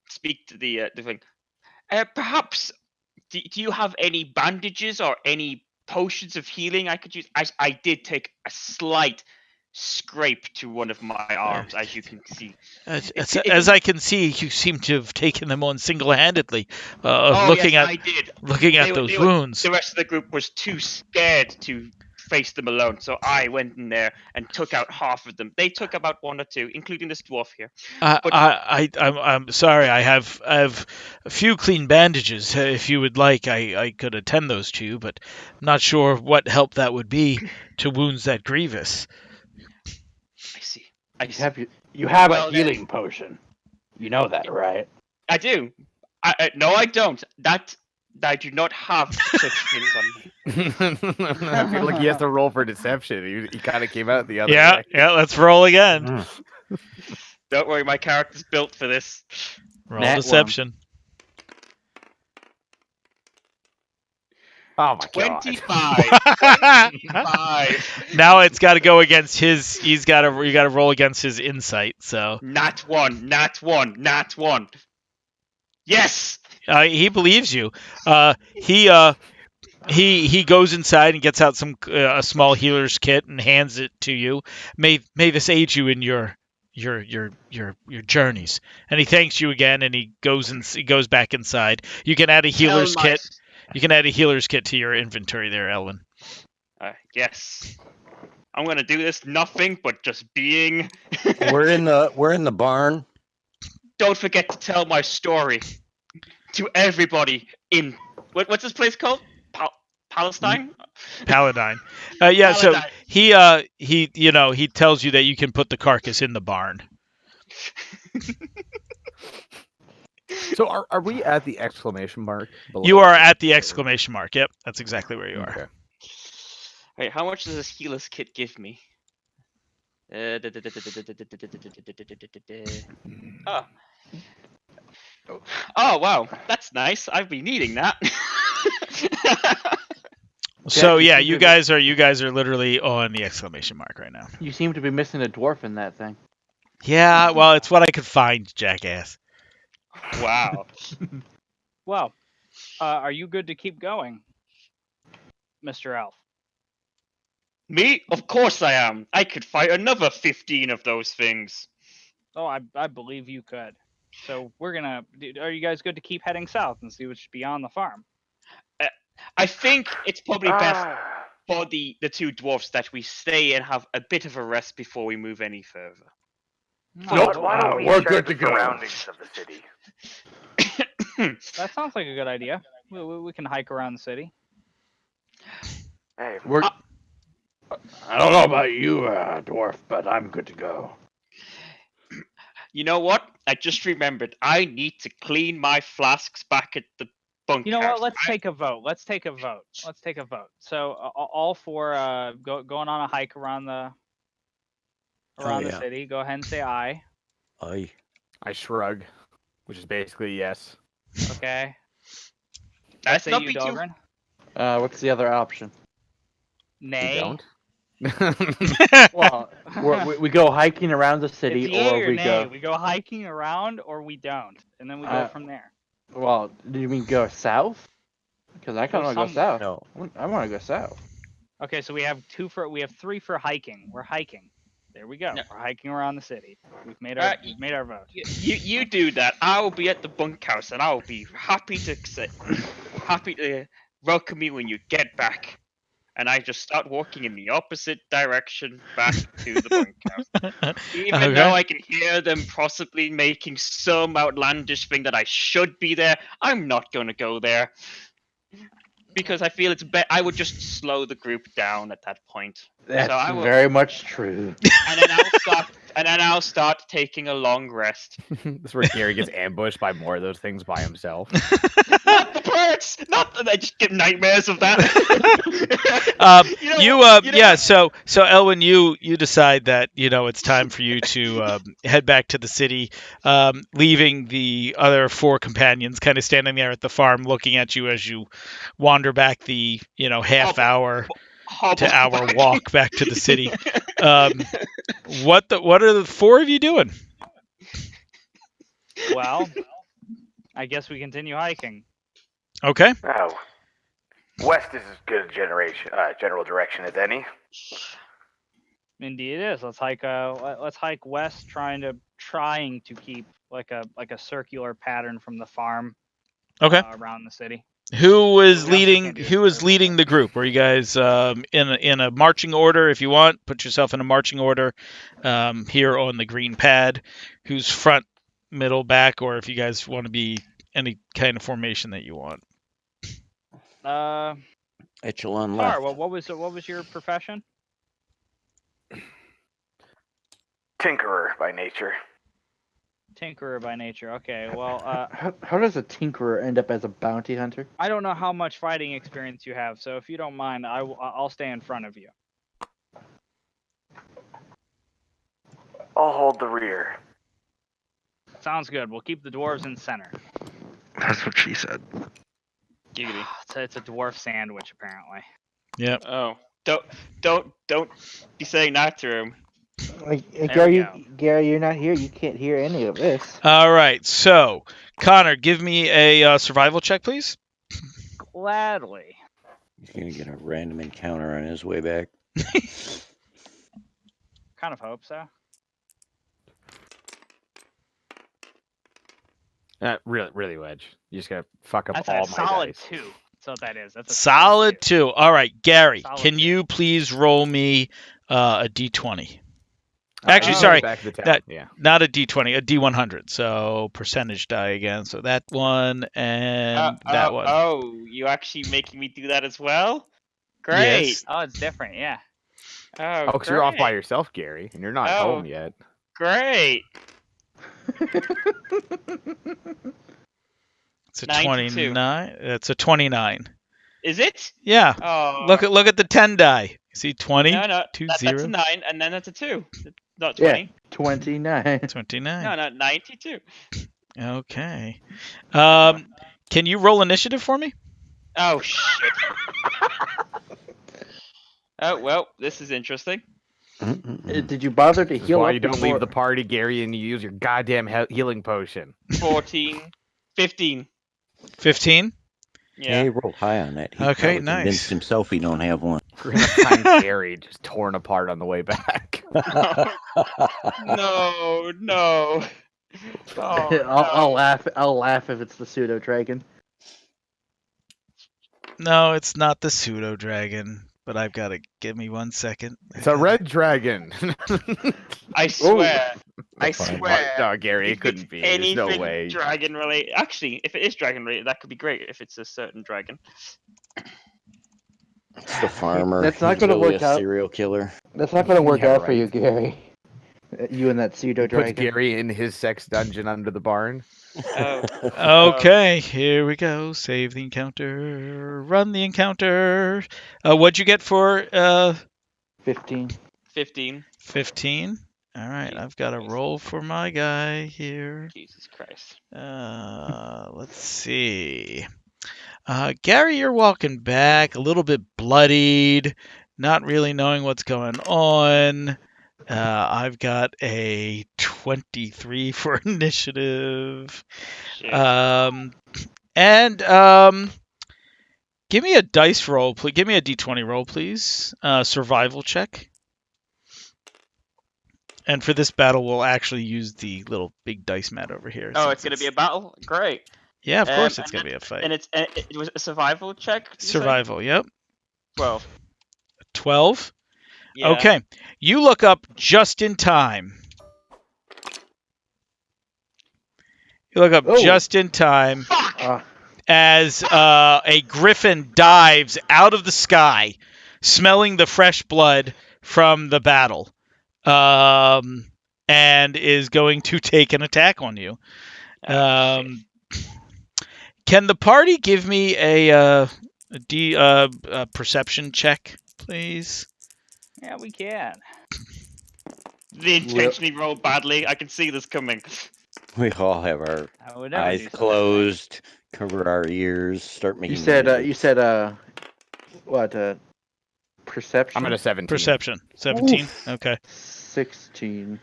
speak to the thing? Perhaps do you have any bandages or any potions of healing I could use? I did take a slight scrape to one of my arms, as you can see. As I can see, you seem to have taken them on single-handedly. Yes, I did. Looking at those wounds. The rest of the group was too scared to face them alone, so I went in there and took out half of them. They took about 1 or 2, including this dwarf here. I'm sorry. I have a few clean bandages. If you would like, I could attend those to you, but I'm not sure what help that would be to wounds that grievous. I see. You have a healing potion. You know that, right? I do. No, I don't. I do not have such things on me. I feel like he has to roll for deception. He kind of came out the other way. Yeah. Let's roll again. Don't worry, my character's built for this. Roll deception. Oh my 25. god. 25. Now it's got to go against his. You got to roll against his insight. So Nat 1. Yes. he believes you. He goes inside and gets out a small healer's kit and hands it to you. May this aid you in your journeys. And he thanks you again, and he goes back inside. You can add a healer's kit. You can add a healer's kit to your inventory there, Elwin. Yes. I'm gonna do this nothing but just being. We're in the barn. Don't forget to tell my story to everybody in what's this place called? Palestine? Paladine. Paladine. So he tells you that you can put the carcass in the barn. So are we at the exclamation mark? You are at the exclamation mark. Yep, that's exactly where you are. Okay. Wait, how much does this healer's kit give me? Oh wow, that's nice. I've been needing that. So yeah, you guys are literally on the exclamation mark right now. You seem to be missing a dwarf in that thing. Yeah, well, it's what I could find, jackass. Wow. Well, Are you good to keep going, Mr. Elf? Me? Of course I am. I could fight another 15 of those things. Oh, I believe you could. So we're gonna. Are you guys good to keep heading south and see what's beyond the farm? I think it's probably best for the two dwarfs that we stay and have a bit of a rest before we move any further. Nope, Why don't we we're check good the to go. surroundings of the city? That sounds like a good idea. We can hike around the city. Hey, We're. I don't know about you, dwarf, but I'm good to go. You know what? I just remembered. I need to clean my flasks back at the bunkhouse. You know what? Let's take a vote. Let's take a vote. So all four going on a hike around the yeah. city. Go ahead and say aye. Aye. I shrug, which is basically yes. Okay. That's Say not you, be too. Dogren. What's the other option? You Nay. don't? Well, we go hiking around the city, It's yay or or we nay. go. We go hiking around, or we don't, and then we go from there. Well, do you mean go south? Because I kind of want to go south. No. I want to go south. Okay, so we have three for hiking. We're hiking. There we go. No. We're hiking around the city. We've made our vote. You do that. I'll be at the bunkhouse, and I'll be happy to welcome you when you get back. And I just start walking in the opposite direction back to the bunkhouse. Even though I can hear them possibly making some outlandish thing that I should be there, I'm not going to go there. Because I feel it's better. I would just slow the group down at that point. That's So I will, very much true. and then I'll start taking a long rest. This is where Gary gets ambushed by more of those things by himself. Not the birds. Not that I just get nightmares of that. So Elwin, you decide that it's time for you to head back to the city, leaving the other four companions kind of standing there at the farm, looking at you as you wander back the half hour to hour walk back to the city. What are the four of you doing? Well, I guess we continue hiking. Okay. Oh, west is as good a general direction as any. Indeed, it is. Let's hike west, trying to keep like a circular pattern from the farm. Okay. Around the city. Who is We also leading? can't do Who is leading the group? Are you guys in a marching order? If you want, put yourself in a marching order here on the green pad. Who's front, middle, back, or if you guys want to be any kind of formation that you want. Echelon Tar, left. what was your profession? Tinkerer by nature. Tinkerer by nature. Okay, well, How does a tinkerer end up as a bounty hunter? I don't know how much fighting experience you have, so if you don't mind, I'll stay in front of you. I'll hold the rear. Sounds good. We'll keep the dwarves in center. That's what she said. Giggity. It's a dwarf sandwich, apparently. Yep. Oh, don't be saying that to him. Gary, you're not here. You can't hear any of this. All right. So, Connor, give me a survival check, please. Gladly. He's gonna get a random encounter on his way back. Kind of hope so. Really, Wedge. You just gotta fuck up That's all a my solid dice. 2. That's what that is. That's a Solid 2. All right, Gary, Solid can 2. you please roll me a d20? Actually, sorry, Back to the town. that- Yeah. not a d20, a d100. So percentage die again. So that one and that one. Oh, you actually making me do that as well? Great. Yes. Oh, it's different. Yeah. Oh, because you're off by great. yourself, Gary, and you're not Oh. home yet. Great. It's a 92. 29. That's a 29. Is it? Yeah. Oh. Look at the 10 die. See 20, No, 2, that's 0, a 9, and then that's a 2. Not Yeah. 20. 29. 29. No, 92. Okay. Can you roll initiative for me? Oh, shit. Oh, well, this is interesting. Did you bother to This is heal why up you don't before... leave the party, Gary, and you use your goddamn healing potion. 14. 15. 15. Yeah, he rolled high on that. He Okay, probably nice. convinced himself he don't have one. We're gonna find Gary just torn apart on the way back. No, no. Oh, I'll laugh. I'll laugh if it's the pseudo dragon. No, it's not the pseudo dragon, but I've got to give me 1 second. It's a red dragon. I swear. I Fine. swear. No, Gary, if it couldn't it's be. There's no anything way. dragon related. Actually, if it is dragon related, that could be great. If it's a certain dragon. It's the farmer. That's not He's gonna really work a out. serial killer. That's not gonna work Yeah, out for right. you, Gary. You and that pseudo Puts dragon. Gary in his sex dungeon under the barn. Okay, here we go. Save the encounter. Run the encounter. What'd you get for 15. 15. 15? All right, Jesus I've got a Christ. roll for my guy here. Jesus Christ. Let's see. Gary, you're walking back a little bit bloodied, not really knowing what's going on. I've got a 23 for initiative. Shit. Give me a dice roll, please. Give me a d20 roll, please. Survival check. And for this battle, we'll actually use the little big dice mat over here. Oh, since it's gonna be a battle. Great. Yeah, of course it's and gonna be a fight. And it was a survival check. did you say? Survival. Yep. 12. 12. Yeah. Okay. You look up just in time. You look up Oh. just in time Fuck. as a griffin dives out of the sky, smelling the fresh blood from the battle, and is going to take an attack on you. Can the party give me a perception check, please? Yeah, we can. They intentionally rolled badly. I can see this coming. We all have our I would never eyes do such a thing. closed, cover our ears, start making. You said noises. what? Perception. I'm at a 17. Perception. 17. Okay. 16.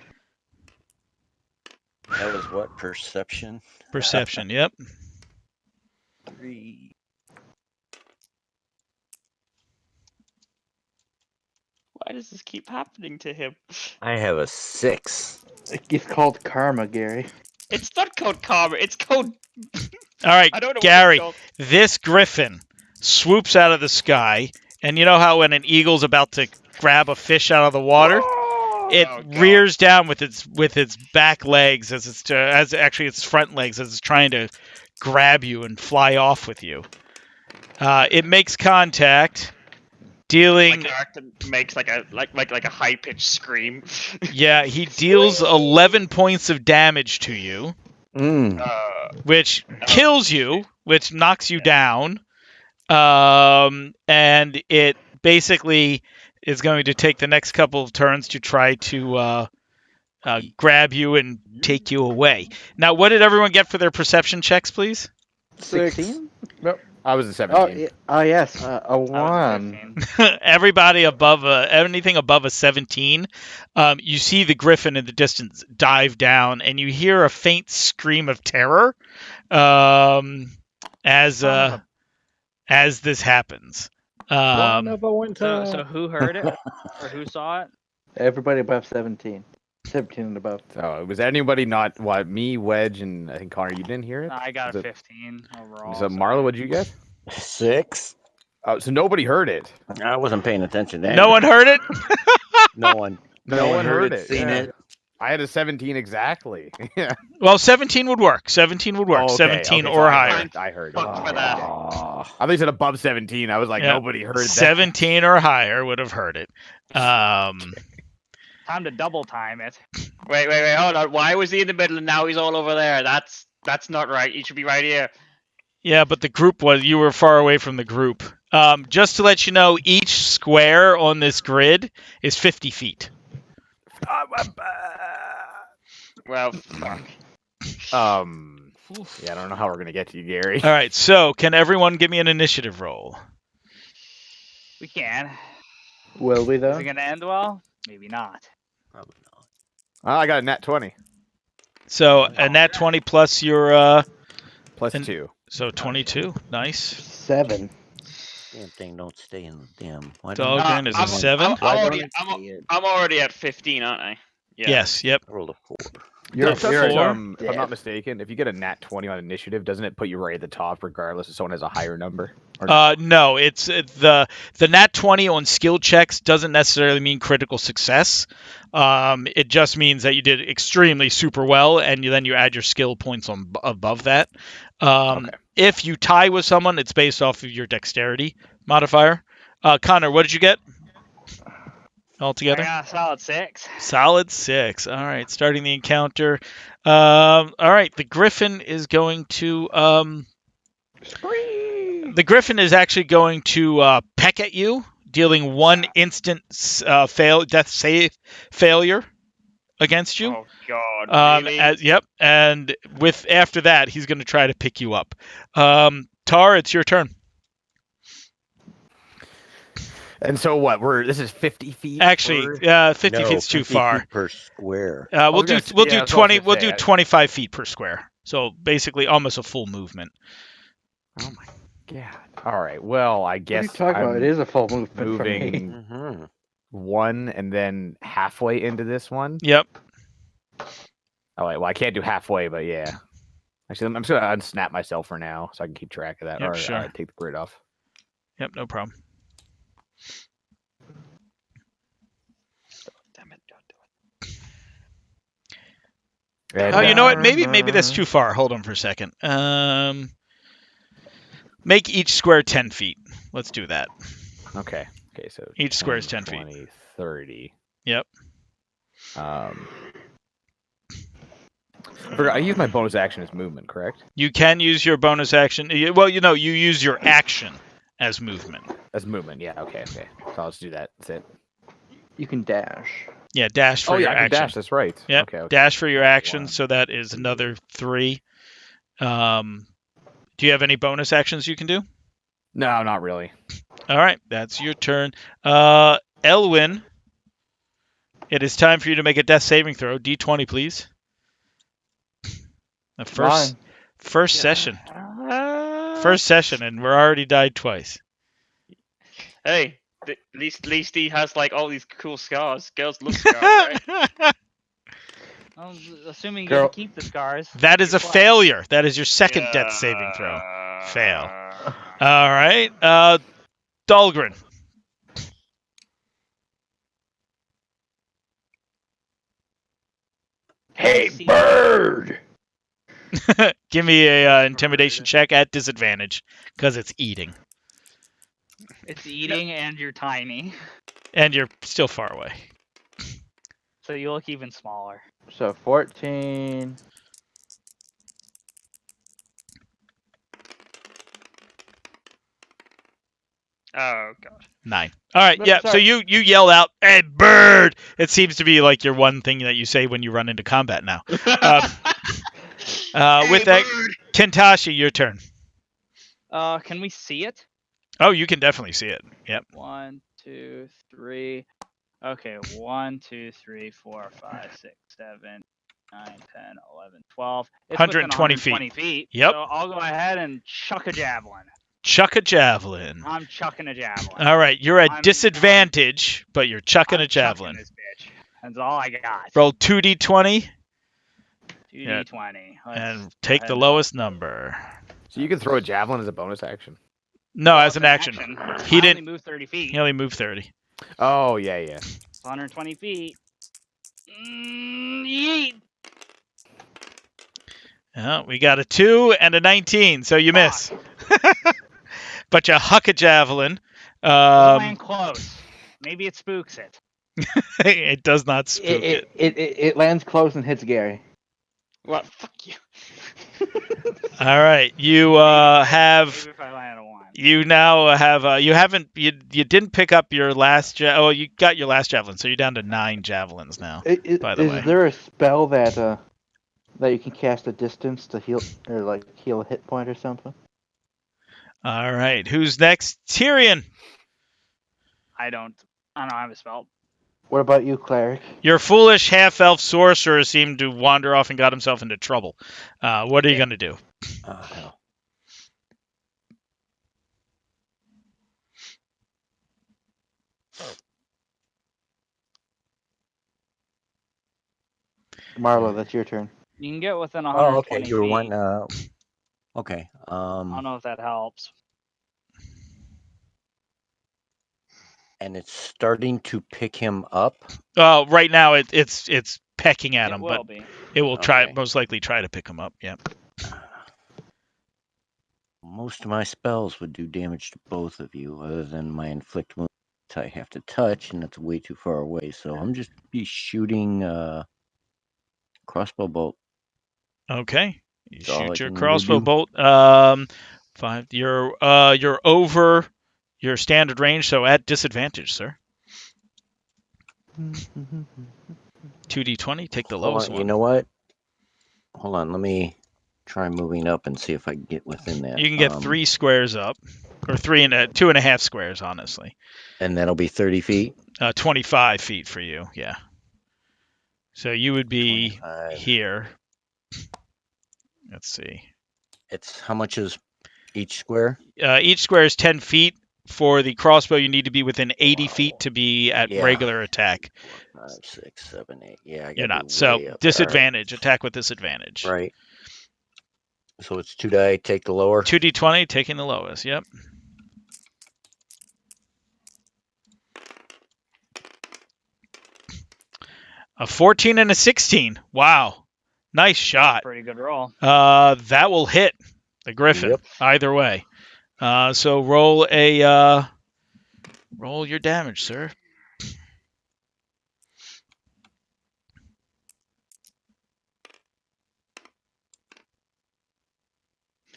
That was what? Perception? Perception. Yep. 3. Why does this keep happening to him? I have a 6. It's called karma, Gary. It's not called karma. It's called. All right, I don't know Gary. what it's called. This griffin swoops out of the sky, and you know how when an eagle's about to grab a fish out of the water, it Oh, God. rears down with its back legs as its front legs as it's trying to grab you and fly off with you. It makes contact, dealing. My character makes like a high pitched scream. Yeah, he deals 11 points of damage to you, which kills you, which knocks you down, and it basically is going to take the next couple of turns to try to grab you and take you away. Now, what did everyone get for their perception checks, please? 16? No. I was a 17. Oh yes, a I was 1. 15. Everybody above anything above a 17, you see the griffin in the distance dive down, and you hear a faint scream of terror as this happens. So who heard it or who saw it? Everybody above 17. 17 and above. So was anybody not me, Wedge, and I think Connor? You didn't hear it. I got Was a it- 15 overall. So Marla, what'd you get? 6. Oh, so nobody heard it. I wasn't paying attention to that. No one heard it? No one. No one heard it. it. Seen Yeah. it. I had a 17 exactly. Yeah. Well, 17 would work. 17 would work. Oh, okay, 17 okay, or so higher. I heard it. Fucked for that. Oh. I thought you said above 17. I was like, Yeah. nobody heard that. 17 or higher would have heard it. Time to double time it. Wait, hold on. Why was he in the middle and now he's all over there? That's not right. You should be right here. Yeah, but you were far away from the group. Just to let you know, each square on this grid is 50 feet. Well, fuck. Yeah, I don't know how we're gonna get to you, Gary. All right, so can everyone give me an initiative roll? We can. Will we Is though? it gonna end well? Maybe not. I got a nat 20 So a nat 20 plus your plus And- 2. So 22. Nice. 7. Damn thing don't stay in the damn. Why Dahlgren don't is I- a 7. Why don't already, it stay in? I'm already at 15, aren't I? Yeah. Yes. Yep. I rolled a 4. Yeah, A it doesn't, 4? if I'm not mistaken, if you get a nat 20 on initiative, doesn't it put you right at the top regardless if someone has a higher number? Or No, it's the nat 20 on skill checks doesn't necessarily mean critical success. It just means that you did extremely super well, and then you add your skill points on above that. Okay. If you tie with someone, it's based off of your dexterity modifier. Connor, what did you get altogether? I got a solid 6. Solid 6. All right, starting the encounter. All right, the Griffin is going to the Griffin is actually going to peck at you, dealing 1 instant death save failure against you. Oh God, really? Yep, and after that, he's going to try to pick you up. Tar, it's your turn. And so what? This is 50 feet. Actually, 50 No, feet's too 50 far. feet per square. We'll do I was gonna 20. We'll say, do 25 feet per square. So basically, almost a full movement. Oh my god! All right. Well, I What are you guess talking about? I'm It is a full movement for me. moving Mm-hmm. 1 and then halfway into this one. Yep. Oh wait, well I can't do halfway, but yeah. Actually, I'm just gonna unsnap myself for now so I can keep track of that. Yep, or sure. take the grid off. Yep. No problem. Damn it! Don't do it. And, Oh, you know what? Maybe that's too far. Hold on for a second. Make each square 10 feet. Let's do that. Okay. Okay. So Each square is 10 feet. 20, 30. Yep. I forgot. I use my bonus action as movement, correct? You can use your bonus action. Well, you use your action as movement. As movement, yeah. Okay. So I'll just do that. That's it. You can dash. Yeah, dash for Oh your yeah, I can action. dash. That's right. Yep. Okay. Dash for your action, 1, so that is 2. another 3. Do you have any bonus actions you can do? No, not really. All right, that's your turn. Elwyn, it is time for you to make a death saving throw. D20, please. The first session. First session, and we're already died twice. Hey, at least he has like all these cool scars. Girls love scars, right? Well, assuming you Girl. get to keep the scars. That is a Plus. failure. That is your second death saving throw. Fail. All right. Dahlgren. Hey, See. bird! Give me a intimidation check at disadvantage because it's eating, It's eating and you're tiny, and you're still far away. so you look even smaller. So 14. Oh God. 9. All right. No, Yeah. So sorry. you yell out, "Hey, bird!" It seems to be like your one thing that you say when you run into combat now. With that, Kentashi, your turn. Can we see it? Oh, you can definitely see it. Yep. 1, 2, 3. Okay, 1, 2, 3, 4, 5, 6, 7, 9, 10, 11, 12. It's 120 within 120 feet. Yep. So I'll go ahead and chuck a javelin. Chuck a javelin. I'm chucking a javelin. All right. You're at I'm- disadvantage, but you're chucking I'm a javelin. chucking this bitch. That's all I got. Roll 2d20 2d20. and take the lowest number. So you can throw a javelin as a bonus action. No, as an action. He I didn't. only moved 30 feet. He only moved 30. Oh yeah. 120 feet. Yeet. Yeah, we got a 2 and a 19, so you miss. But you huck a javelin. Land close. Maybe it spooks it. It does not spook it. It lands close and hits Gary. What? Fuck you. All right, you have. Maybe if I land a 1. You now have. You haven't. You didn't pick up your last. Oh, you got your last javelin, so you're down to 9 javelins now. By the way. Is there a spell that you can cast at distance to heal or like heal a hit point or something? All right, who's next? Tyrion. I don't have a spell. What about you, cleric? Your foolish half-elf sorcerer seemed to wander off and got himself into trouble. What are you going to do? Oh, hell. Marlo, that's your turn. You can get within Oh, 120 okay. You were feet. wanting. Okay. I don't know if that helps. And it's starting to pick him up. Right now it's pecking at It him, will but be. it will Okay. most likely try to pick him up. Yeah. Most of my spells would do damage to both of you, other than my inflict wounds I have to touch, and that's way too far away. So I'm just be shooting crossbow bolt. Okay. You That's all I shoot your can really crossbow do. bolt. 5. You're over your standard range, so at disadvantage, sir. 2d20. Take the Hold lowest on, one. you know what? Hold on, let me try moving up and see if I can get within that. You can get 3 squares up, or 2.5 squares, honestly. And that'll be 30 feet. 25 feet for you. Yeah. So you would be 25. here. Let's see. It's how much is each square? Each square is 10 feet. For the crossbow, you need to be within 80 feet to be at Yeah. regular attack. 4, 5, 6, 7, 8. Yeah, I gotta You're be not. So way up disadvantage. Attack with disadvantage. there. Right. So it's 2 die, take the lower. 2d20, taking the lowest. Yep. A 14 and a 16. Wow. Nice shot. Pretty good roll. That will hit the griffin. Yep. Either way. So roll your damage, sir.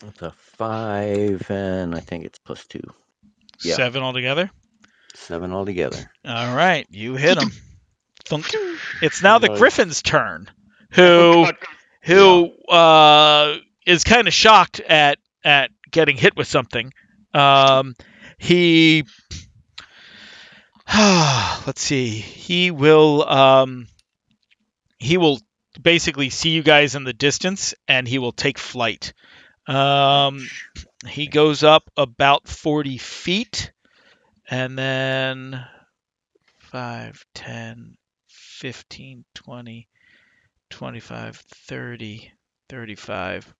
It's a 5, and I think it's +2. Yeah. 7 altogether. 7 altogether. All right, you hit him. Thunk. It's now the Nice. griffin's turn, Oh, who is kind of shocked at getting hit with something. He let's see. He will basically see you guys in the distance, and he will take flight. He goes up about 40 feet, and then 5, 10, 15, 20, 25, 30, 35,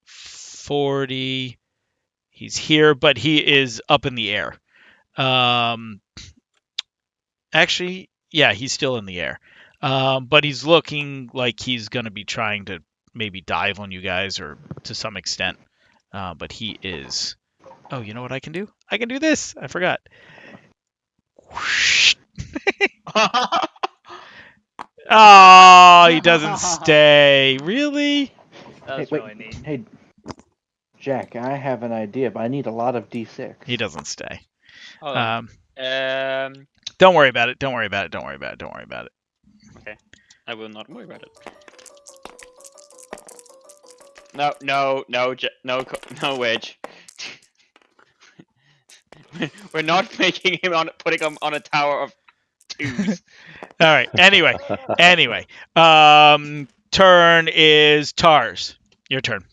40. He's here, but he is up in the air. Actually, yeah, he's still in the air. But he's looking like he's going to be trying to maybe dive on you guys, or to some extent. But he is. Oh, you know what I can do? I can do this. I forgot. Whoosh. Oh, he doesn't stay. Really? That's Hey, wait. really neat. Hey, Jack, I have an idea, but I need a lot of D6. He doesn't stay. Hold on. Don't worry about it. Don't worry about it. Don't worry about it. Don't worry about it. Okay. I will not worry about it. No, Wedge. We're not making him putting him on a tower of 2s. All right. Anyway. Turn is Tars. Your turn.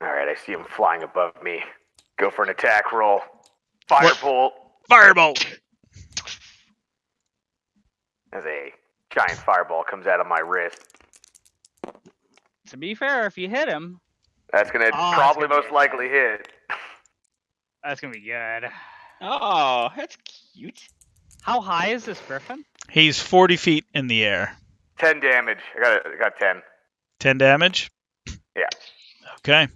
All right, I see him flying above me. Go for an attack roll. Firebolt. Firebolt. As a giant fireball comes out of my wrist. To be fair, if you hit him, That's gonna Oh, probably it's gonna most be likely hit. that's gonna be good. Oh, that's cute. How high is this griffin? He's 40 feet in the air. 10 damage. I got 10. 10 damage? Yeah. Okay.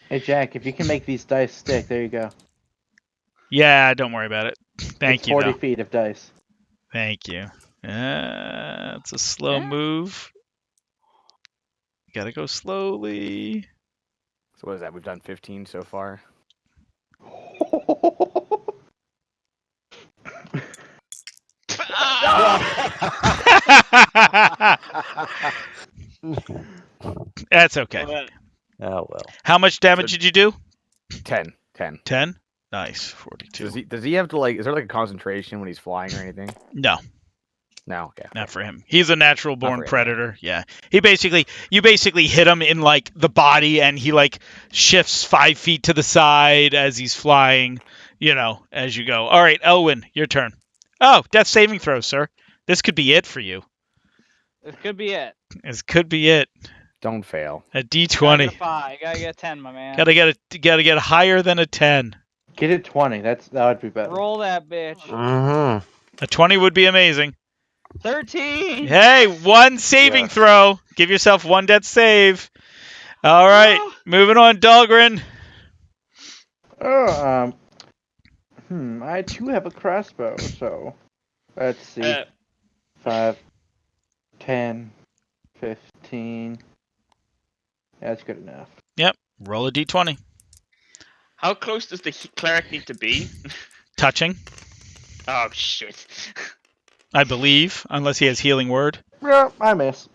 Hey, Jack, if you can make these dice stick, there you go. Yeah, don't worry about it. Thank It's you, 40 though. feet of dice. Thank you. It's a slow Yeah. move. Gotta go slowly. So what is that? We've done 15 so far. That's okay. Oh, well. How much damage did you do? 10. 10. 10? Nice. 42. Does he have to, like, is there like a concentration when he's flying or anything? No, No, okay. not for him. He's a natural born for him. predator. Yeah. You basically hit him in like the body, and he like shifts 5 feet to the side as he's flying, as you go. All right, Elwyn, your turn. Oh, death saving throw, sir. This could be it for you. This could be it. This could be it. Don't fail. A Gotta get D20. a 5. You gotta get a 10, my man. Gotta get higher than a 10. Get it 20. That would be better. Roll that bitch. Mm-hmm. A 20 would be amazing. 13. Hey, one saving Yes. throw. Give yourself one death save. All right, Oh. moving on, Dahlgren. Oh, I too have a crossbow, so let's see. 5, 10, 15. That's good enough. Roll a D20. How close does the cleric need to be? Touching, Oh shit. I believe, unless he has healing word. Yeah, I miss.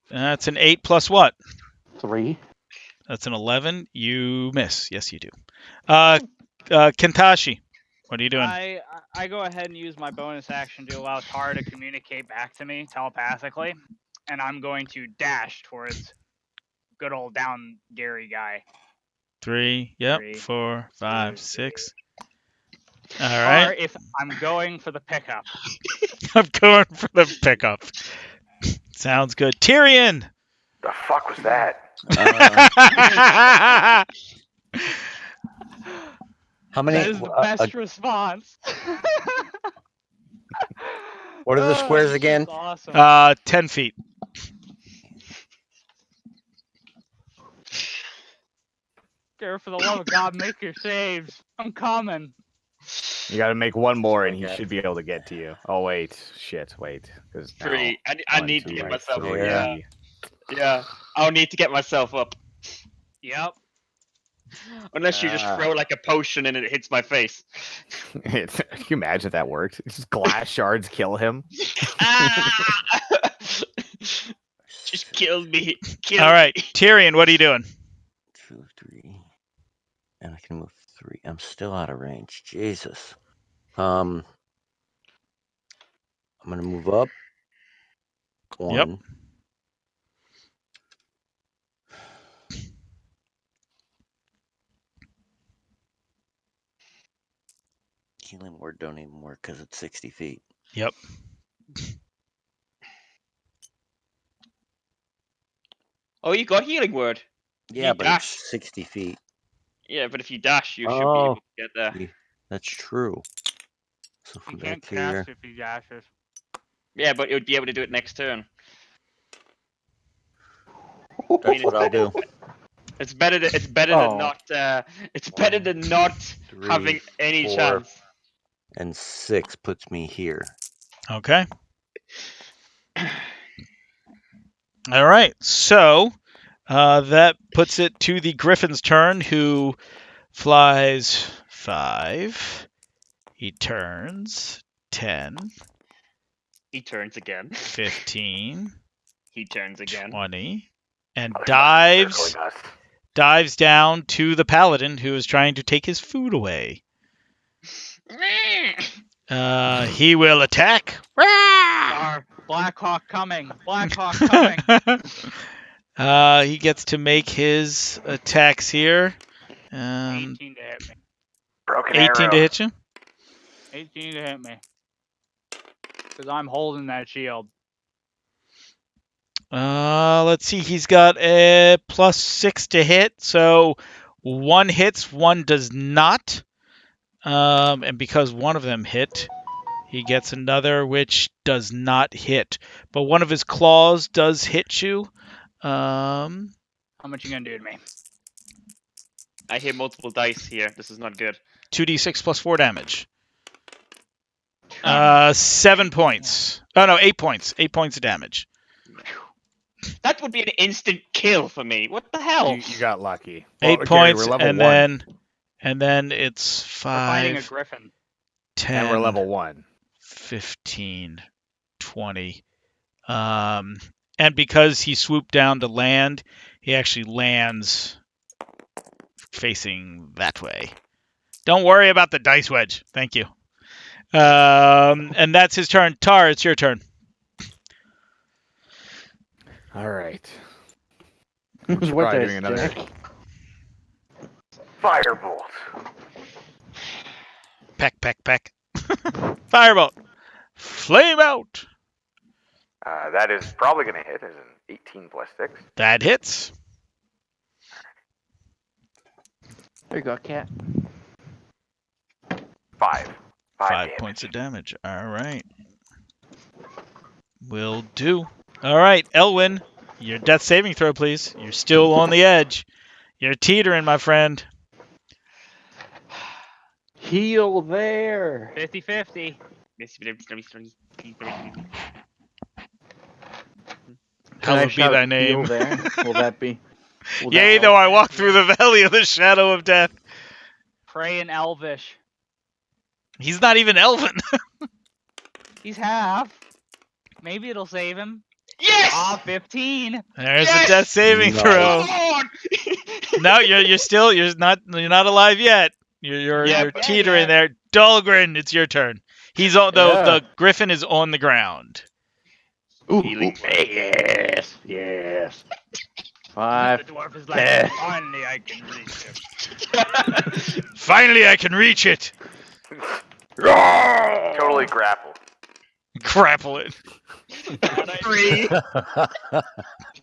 That's an 8 plus what? 3. That's an 11. You miss. Yes, you do. Kentashi, what are you doing? I go ahead and use my bonus action to allow Tar to communicate back to me telepathically, and I'm going to dash towards good old down Gary guy. 3. Yep. 3, 4, 5, 2, 6. All Tar, right. if I'm going for the pickup. I'm going for the pickup. Sounds good. Tyrion. The fuck was that? How many? That is the best response. What are the squares This again? is Awesome. 10 feet. Gary, for the love of God, make your saves. I'm coming. You got to make one more, and he Okay. should be able to get to you. Oh wait, shit, wait, because 3. I need to get myself. three. Yeah. I'll need to get myself up. Yep. Unless you just throw like a potion and it hits my face. Can you imagine if that worked? Just glass shards kill him. Ah! Just kill me. Kill All right, me. Tyrion, what are you doing? 2, 3, and I can move 3. I'm still out of range. Jesus. I'm gonna move up 1. Yep. Healing word don't even work because it's 60 feet. Yep. Oh, you got healing word. Yeah, You but dash. it's 60 feet. Yeah, but if you dash, you should be able to get there. Yeah, that's true. So You from can't back here, cast if he dashes. Yeah, but it would be able to do it next turn. that's what I'll do. It's better. It's better Oh. than not. It's better than not 3, having any 4, chance. and 6 puts me here. Okay. All right. So that puts it to the Griffin's turn, who flies 5. He turns 10, He turns again. 15, He turns again. 20, and Other dives circling us. dives down to the Paladin, who is trying to take his food away. He will attack. Tar, Blackhawk coming. Blackhawk coming. He gets to make his attacks here. 18 to hit me. Broken 18 arrow. to hit you. 18 to hit me. Because I'm holding that shield. Let's see. He's got a +6 to hit, so one hits, one does not. And because one of them hit, he gets another which does not hit. But one of his claws does hit you. How much you gonna do to me? I hear multiple dice here. This is not good. 2d6 plus 4 damage. 7 points. Oh no, 8 points. 8 points of damage. That would be an instant kill for me. What the hell? You got lucky. 8 Gary, points, we're level and 1, then it's We're fighting a 5, griffin. 10, and we're level 1. 15, 20. And because he swooped down to land, he actually lands facing that way. Don't worry about the dice wedge. Thank you. And that's his turn. Tar, it's your turn. All right. What probably dice, doing another- Jack? Firebolt. Peck, peck, peck. Firebolt. Flame out. That is probably going to hit as an 18 plus 6. That hits. There you go, cat. 5. 5 damage. points of damage. All right. Will do. All right, Elwyn, your death saving throw, please. You're still on the edge. You're teetering, my friend. Heal there. 50-50. Hallowed be shout thy heal name. there? Will that be? Will that Yea, help? though I walk through the valley of the shadow of death. Pray in Elvish. He's not even Elven. He's half. Maybe it'll save him. Yes! Ah, 15. There's Yes! a death saving Nice. throw. Come on! No, you're not alive yet. You're Yeah, you're but- teetering yeah. there. Dahlgren, it's your turn. He's on the griffin is on the ground. Ooh, Healing. yes, yes. The 5. dwarf is Eh. like, finally I can reach him. Finally, I can reach it. Totally grapple. Grapple it. 3.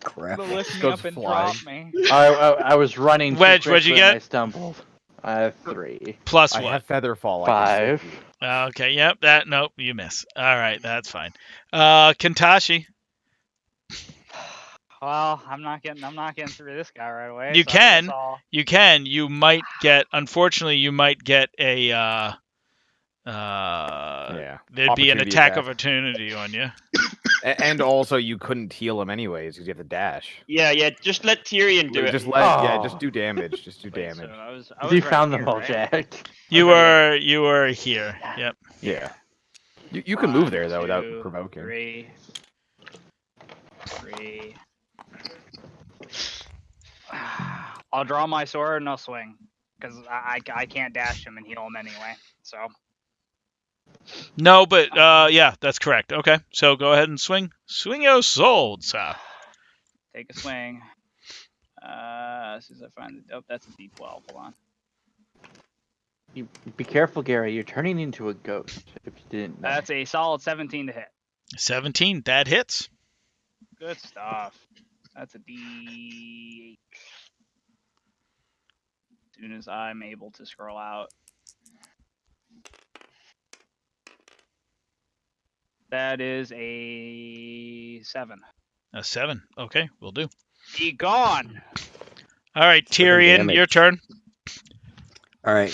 Crap. It'll lift me Goes up and flying. drop me. I was running. too Wedge, what'd you quickly and get? I stumbled. I have 3. Plus I what? have feather fall. I can 5. save you. Okay, yep, nope, you miss. All right, that's fine. Kentashi, Well, I'm not getting through this guy right away. You so I guess can. I'll- you might get, unfortunately, you might get a, Yeah. there'd be an Opportunity attack attack. opportunity on you. And also, you couldn't heal him anyways because you have to dash. Yeah, just let Tyrion do it. Just Oh. just do damage. Just do Wait, damage. so I was You right found them here, all, right? Jack. You Okay. were here. Yep. Yeah. You can move there though 1, without 2, provoking. 3. I'll draw my sword and I'll swing because I can't dash him and heal him anyway. So No, but yeah, that's correct. Okay, so go ahead and swing. Swing your sword, sir. take a swing. As soon as I find the that's a D12. Hold on. Be careful, Gary. You're turning into a ghost. If you didn't know. That's a solid 17 to hit. 17, that hits. Good stuff. That's a D8. As soon as I'm able to scroll out. That is a 7. A 7. Okay, will do. Be gone. All right, Tyrion, damage. your turn. All right.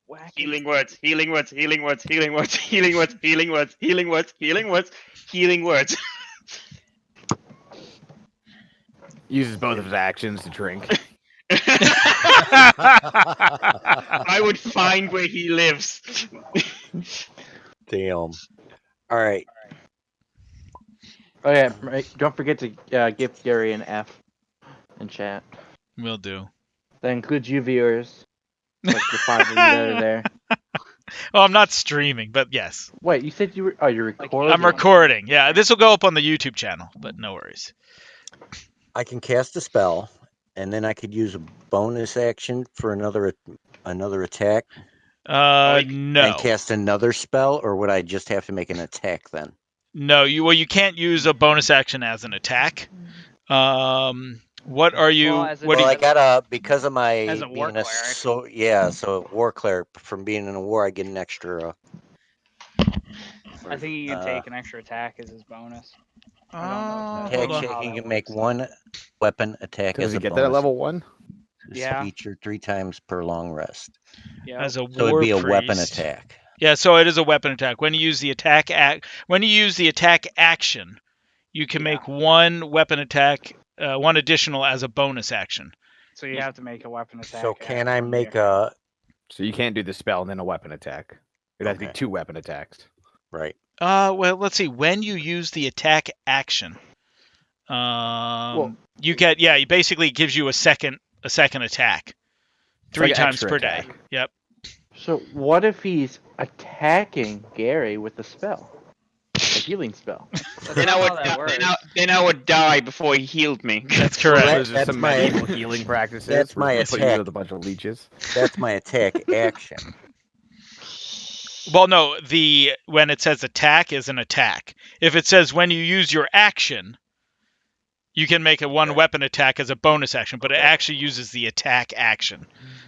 Whack it. Healing words, healing words, healing words, healing words, healing words, healing words, healing words, healing words, healing words. Uses both of his actions to drink. I would find where he lives. Damn. All right. Oh yeah, right. Don't forget to give Gary an F in chat. Will do. That includes you viewers. Like the 5 of you that are there. Well, I'm not streaming, but yes, Wait, you said you were? Oh, you're recording. I'm recording. Yeah, this will go up on the YouTube channel, but no worries. I can cast a spell, and then I could use a bonus action for another attack, No, and cast another spell, or would I just have to make an attack then? no. You can't use a bonus action as an attack. What are you? Well, as a- what do Well, you? I gotta, because of my As a war being cleric. so war cleric, from being in a war, I get an extra. I think you can take an extra attack as his bonus. I Hold Attack on. check, how you that can make works. one weapon attack Does as he a get bonus. that at level 1? Yeah. Feature 3 times per long rest. Yeah. As a So war it'd be a priest. weapon attack. Yeah, so it is a weapon attack. When you use the attack action, you can Yeah. make one weapon attack, one additional as a bonus action. So you have to make a weapon attack. So can after I the make action. a So you can't do the spell and then a weapon attack. It'd have to be Okay. 2 weapon attacks. right? Well, let's see. When you use the attack action, you get it basically gives you a second attack, It's 3 like an times extra per attack. day. Yep. So what if he's attacking Gary with a spell, a healing spell? Then I not would, how that works. then I would die before he healed me. That's So correct. there's just That's some my- medieval healing practices. that's where my they put you attack. with a bunch of leeches. That's my attack action. Well, no, when it says attack is an attack. If it says when you use your action, you can make a one weapon attack as a bonus action, but it actually uses the attack action.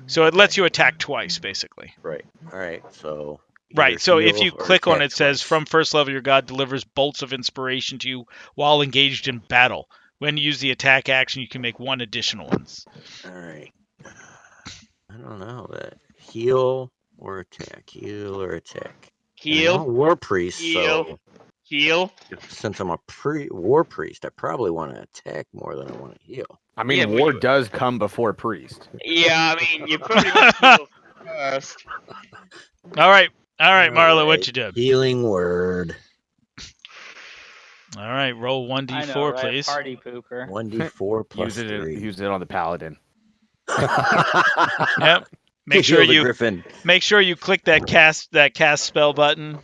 So it lets you attack twice, basically. Right. All right. So. Right. So if heal you or click on it, attack it says twice. from first level, your god delivers bolts of inspiration to you while engaged in battle. When you use the attack action, you can make one additional ones. All right. I don't know that heal or attack. Heal or attack. And I'm a Heal. war priest, Heal. so Heal. since I'm a war priest, I probably want to attack more than I want to heal. I mean, Yeah, but war you- does come before priest. Yeah, I mean, you probably want to heal first. All right, Marla, what you did? Healing word. All right, roll one I know, d4, right? please. Party pooper. 1d4 plus Use it. 3. Use it on the paladin. Yep. Make To sure heal the you griffin. click that cast spell button.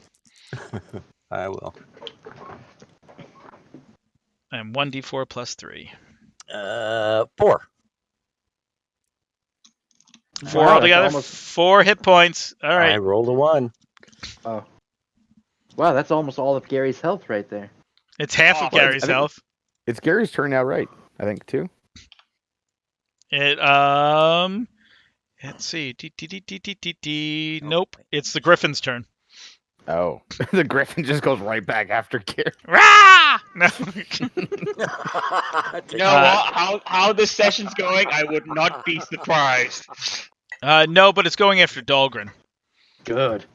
I will. And 1d4 plus 3. 4. 4 Wow, altogether. that's 4 hit points. All I right. rolled a 1. Wow, that's almost all of Gary's health right there. It's half Oh, of well, Gary's I think- health. It's Gary's turn now, right? I think too. It let's see. Nope. It's the Griffin's turn. Oh, the griffin just goes right back after Gary. Rah! No. You know what? How this session's going, I would not be surprised. No, but it's going after Dahlgren. Good.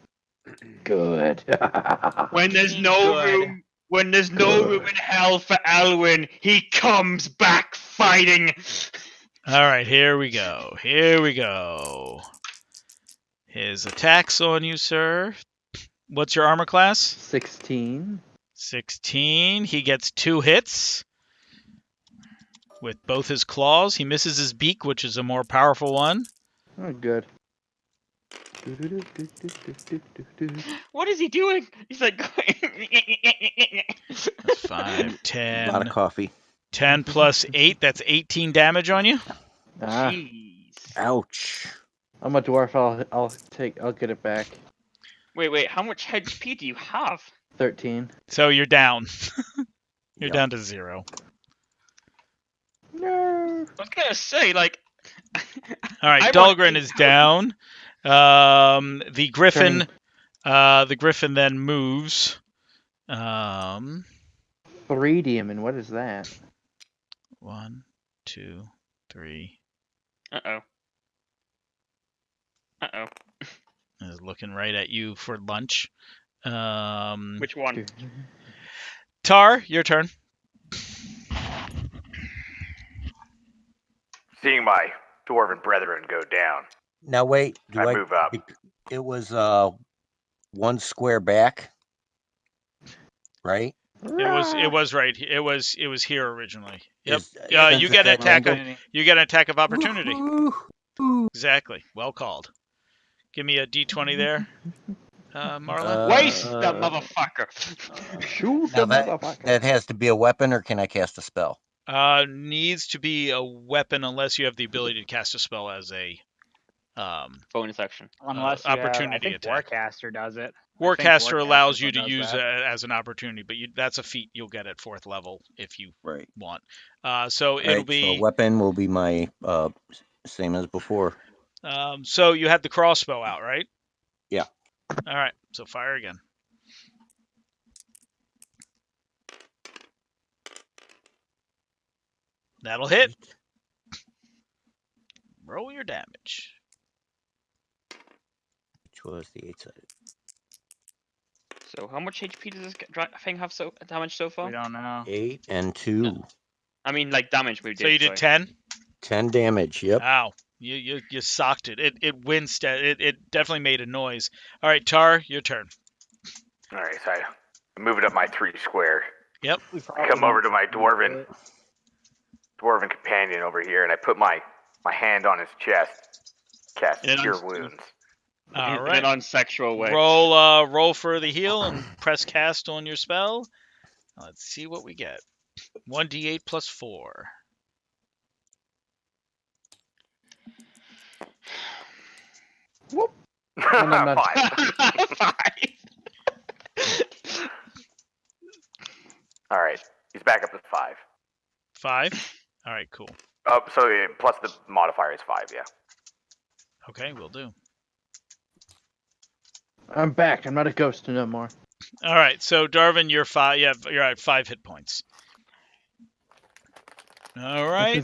Good. When there's no room, when there's no room in hell for Alwyn, he comes back fighting. All right, here we go. His attacks on you, sir. What's your armor class? 16. 16. He gets 2 hits with both his claws. He misses his beak, which is a more powerful one. Oh, good. What is he doing? He's like, That's 5, A lot of 10. coffee. 10 plus 8, that's 18 damage on you. Ah, jeez. Ouch. I'm a dwarf. I'll get it back. Wait, how much HP do you have? 13. So you're down. You're Yep. down to 0. No. I was gonna say, like. All right, I Dahlgren want- is down. The Griffin then moves. 3 demon. What is that? 1, 2, 3. Uh oh. Is looking right at you for lunch. Which one? Tar, your turn. Seeing my dwarven brethren go down, Now wait. Do I move up. It was 1 square back, right? It was right. It was here originally. Yep. Is- You since get an it's attack. at an You get an attack of opportunity. Woohoo. Exactly. Well called. Give me a d20 there, Marla. Waste the motherfucker! Shoot Now the motherfucker. that has to be a weapon, or can I cast a spell? Needs to be a weapon unless you have the ability to cast a spell as a Bonus action. Unless you opportunity have, I think attack. Warcaster does it. Warcaster allows you to does use that. as an opportunity, but that's a feat you'll get at 4th level if you Right. want. So it'll Right, so be. weapon will be my same as before. So you have the crossbow out, right? Yeah. All right. So fire again. That'll hit. Roll your damage. Which was the 8-sided. So how much HP does this thing have damage so far? We don't know. 8 and 2. I mean, like damage we did. So you did sorry. 10. 10 damage. Yep. Ow. You socked it. It winced. It definitely made a noise. All right, Tar, your turn. all right, so I move it up my 3 square. Yep. I come over to my dwarven companion over here, and I put my hand on his chest, cast And Cure I'm- Wounds. All In an right. unsexual way. Roll for the heal and press cast on your spell. Let's see what we get. 1d8 plus 4. Whoop. And I'm not- 5. 5. All right, he's back up to 5. 5. All right, cool. So plus the modifier is 5. Yeah. Okay, we'll do. I'm back. I'm not a ghost no more. All right, so Darwin, you're 5. Yeah, you're at 5 hit points. All And right,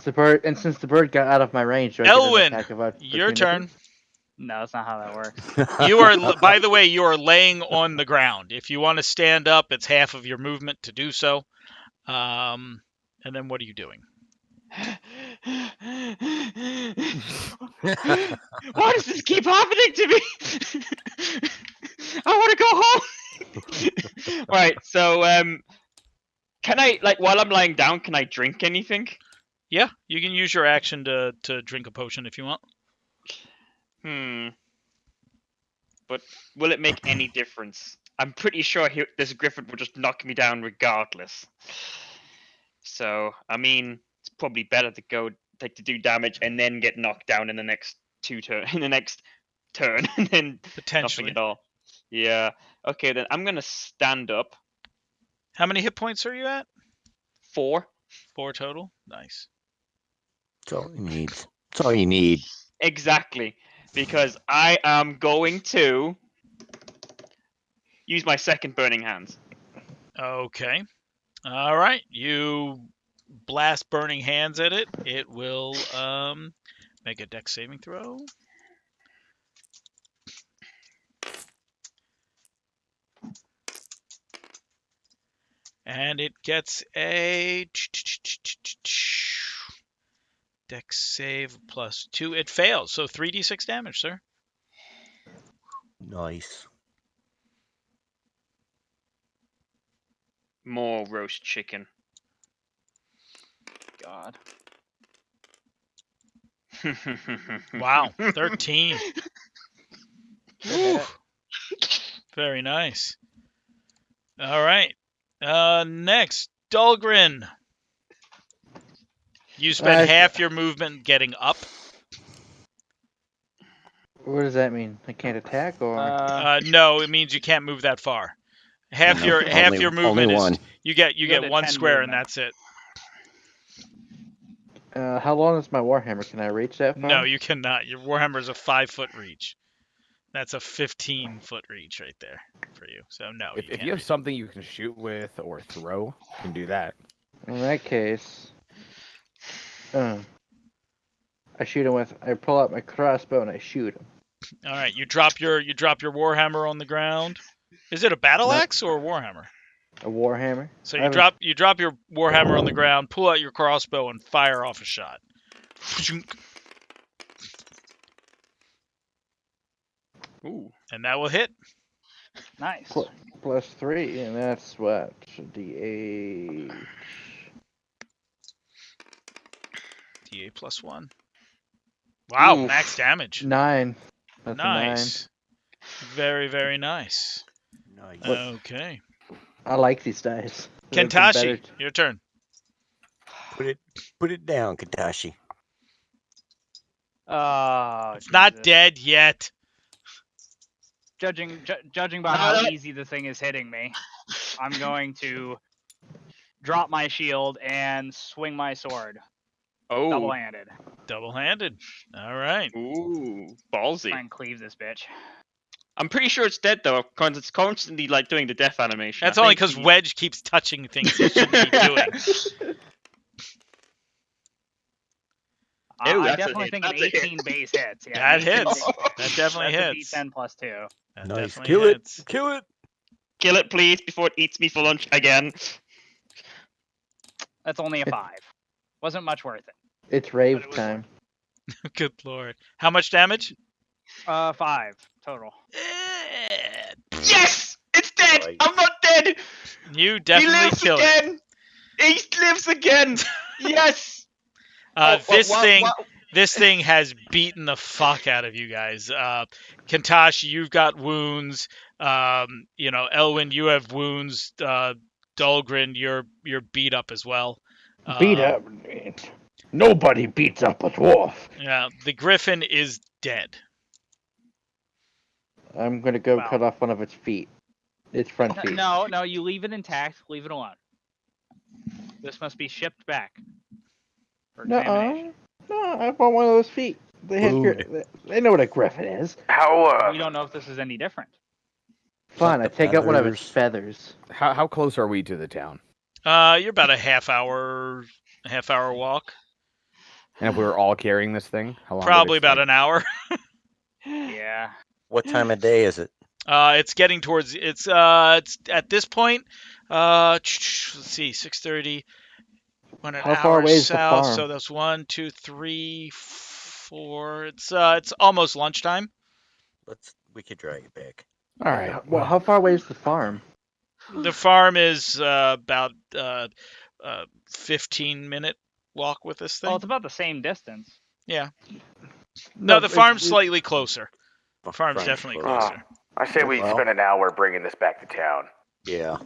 since the bird got out of my range, do I get an Elwyn, attack of your opportunity? turn. No, that's not how that works. You are, by the way, you are laying on the ground. If you want to stand up, it's half of your movement to do so. And then what are you doing? Why does this keep happening to me? I want to go home. Right, so can I, like, while I'm lying down, can I drink anything? Yeah, you can use your action to drink a potion if you want. But will it make any difference? I'm pretty sure this griffin will just knock me down regardless. So, I mean, it's probably better to go to do damage and then get knocked down in the next turn, and then Potentially. nothing at all. Yeah. Okay, then I'm gonna stand up. How many hit points are you at? 4. 4 total. Nice. That's all he needs. That's all you need. Exactly. Because I am going to use my second burning hands. Okay. All right. You blast burning hands at it. It will make a dex saving throw. And it gets a dex save +2. It fails. So 3d6 damage, sir. Nice. More roast chicken. God. Wow. 13. Woo. Very nice. All right. Next, Dahlgren. You spend half your movement getting up. What does that mean? I can't attack, or No, it means you can't move that far. Half No, your only movement one. is you get go to 1 10 square and movement. that's it. how long is my warhammer? Can I reach that far? No, you cannot. Your warhammer is a 5-foot reach. That's a 15-foot reach right there for you. So no, If you have something you can shoot with or throw, you can do that. In that case, I shoot him with. I pull out my crossbow and I shoot him. All right, you drop your warhammer on the ground. Is it a battle axe or a warhammer? A warhammer. So you drop your warhammer on the ground, pull out your crossbow, and fire off a shot. Ooh. And that will hit. Nice. +3, and that's what D8. D8 +1. Wow, Oof. max damage. 9. That's Nice. Very, very nice. Nice. Okay. a 9. I like these dice. They've been Kentashi, better- your turn. Put it down, Katashi. Oh, It's not Jesus. dead yet. Judging by how easy the thing is hitting me, I'm going to drop my shield and swing my sword. Oh. Double-handed. Double-handed. All right. Ooh. Ballsy. Try and cleave this bitch. I'm pretty sure it's dead though, because it's constantly like doing the death animation. That's I only think because he- Wedge keeps touching things he shouldn't be doing. Ew, I that's a definitely hit. think an That's a hit. 18 base hits. Yeah, That 18 hits. base- That definitely that's hits. a D10 +2. That Nice. definitely Kill hits. it. Kill it. Kill it, please, before it eats me for lunch again. That's only a 5. Wasn't much worth it. It's rave But it was time. Good lord. How much damage? 5 total. Yes! It's dead! Nice. I'm not dead! You He definitely lives kill it. again! He lives again! Yes! This thing has beaten the fuck out of you guys. Kentashi, you've got wounds. Elwyn, you have wounds. Dahlgren, you're beat up as well. Beat up. Nobody beats up a dwarf. Yeah, the griffin is dead. I'm gonna go Well. cut off one of its feet. Its front feet. No, you leave it intact. Leave it alone. This must be shipped back for examination. No, I want one of those feet. Food. They know what a griffin is. How We don't know if this is any different. Fine, the I take out one of its feathers. feathers. how close are we to the town? You're about a half hour walk. And if we were all carrying this thing, how long? Probably about an hour. Yeah. What time of day is it? It's getting towards. It's at this point. Let's see, 6:30. When an How far hour away is the south, farm? so that's 1, 2, 3, 4. It's almost lunchtime. We could drag it back. All right. Well, how far away is the farm? The farm is about 15-minute walk with this thing. Well, it's about the same distance. Yeah. No, the it's- farm's it's- slightly closer. The farm's Farm's definitely closer. closer. I say we Well- spend an hour bringing this back to town. Yeah.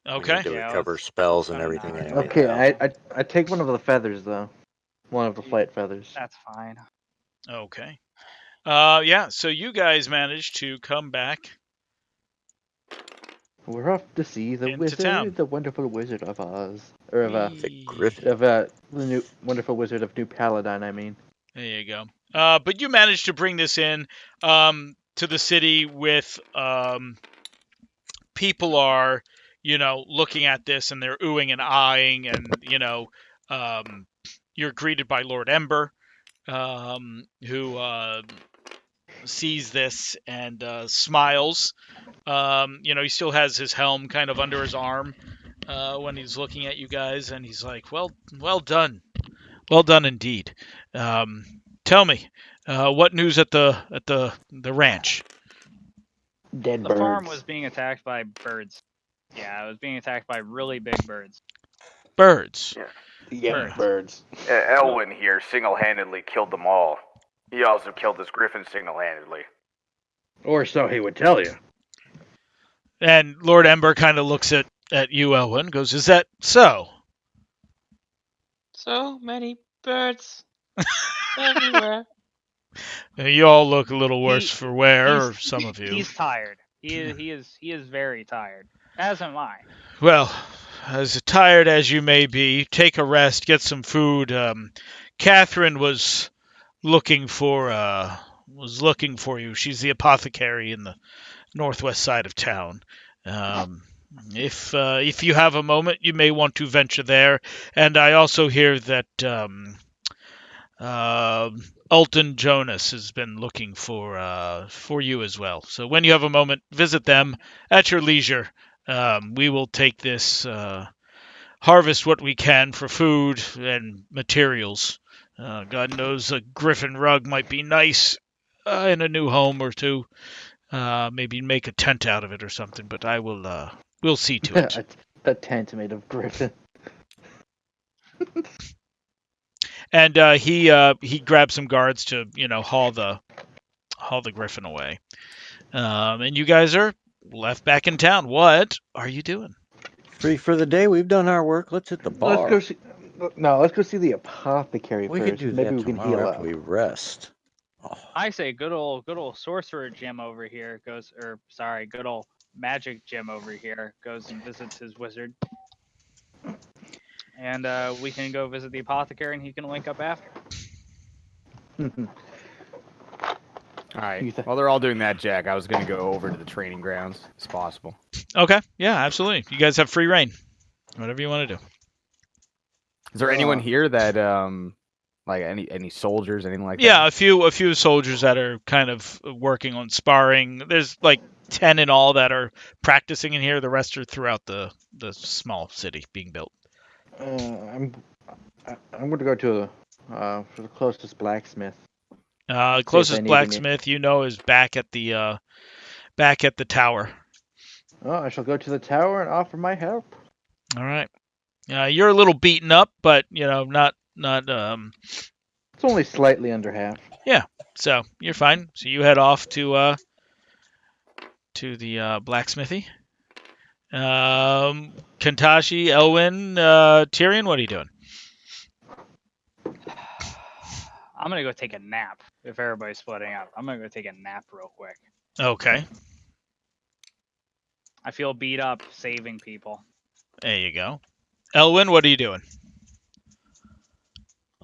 We Okay. need to Yeah, recover let's spells and spend an everything hour. anyway. Okay, now. I take one of the feathers though. One of the flight feathers. That's fine. Okay. Yeah. So you guys managed to come back. We're off to see the Into wizard, town. the wonderful wizard of Oz, or of The griffin. the new wonderful wizard of New Paladine. I mean. There you go. But you managed to bring this in to the city with people are, looking at this and they're oohing and eyeing, and you're greeted by Lord Ember, who sees this and smiles. He still has his helm kind of under his arm when he's looking at you guys, and he's like, well done. Well done indeed. Tell me, what news at the ranch? Dead The birds. farm was being attacked by birds. Yeah, it was being attacked by really big birds. Birds. Yeah, birds. Elwyn here single-handedly killed them all. He also killed this griffin single-handedly. Or so he would tell you. And Lord Ember kind of looks at you, Elwyn, goes, "Is that so?" So many birds everywhere. You all look a little worse He- for wear, or he's- some of you. He's tired. He is very tired. As am I. Well, as tired as you may be, take a rest, get some food. Catherine was looking for you. She's the apothecary in the northwest side of town. If you have a moment, you may want to venture there. And I also hear that Alton Jonas has been looking for you as well. So when you have a moment, visit them at your leisure. We will take this, harvest what we can for food and materials. God knows a griffin rug might be nice in a new home or two. Maybe make a tent out of it or something. But I will. We'll see to it. a tent made of griffin. And he grabs some guards to haul the griffin away. And you guys are left back in town. What are you doing? Free for the day. We've done our work. Let's hit the bar. Let's go see. No, let's go see the apothecary We first. could do Maybe that we can tomorrow heal after up. we rest. Oh, I say good old sorcerer Jim over here goes, or sorry, good old magic Jim over here goes and visits his wizard. And we can go visit the apothecary and he can link up after. All right. While they're all doing that, Jack, I was going to go over to the training grounds as possible. Okay, yeah, absolutely. You guys have free reign. Whatever you want to do. Is there anyone here that like any soldiers, anything like Yeah, that? a few soldiers that are kind of working on sparring. There's like 10 in all that are practicing in here. The rest are throughout the small city being built. I'm going to go to for the closest blacksmith. Closest need any- blacksmith is back at the tower. Oh, I shall go to the tower and offer my help. All right. You're a little beaten up, but not. It's only slightly under half. So you're fine. So you head off to the blacksmithy. Kantashi, Elwyn, Tyrion, what are you doing? I'm gonna go take a nap if everybody's splitting up. I'm gonna go take a nap real quick. Okay. I feel beat up saving people. There you go. Elwin, what are you doing?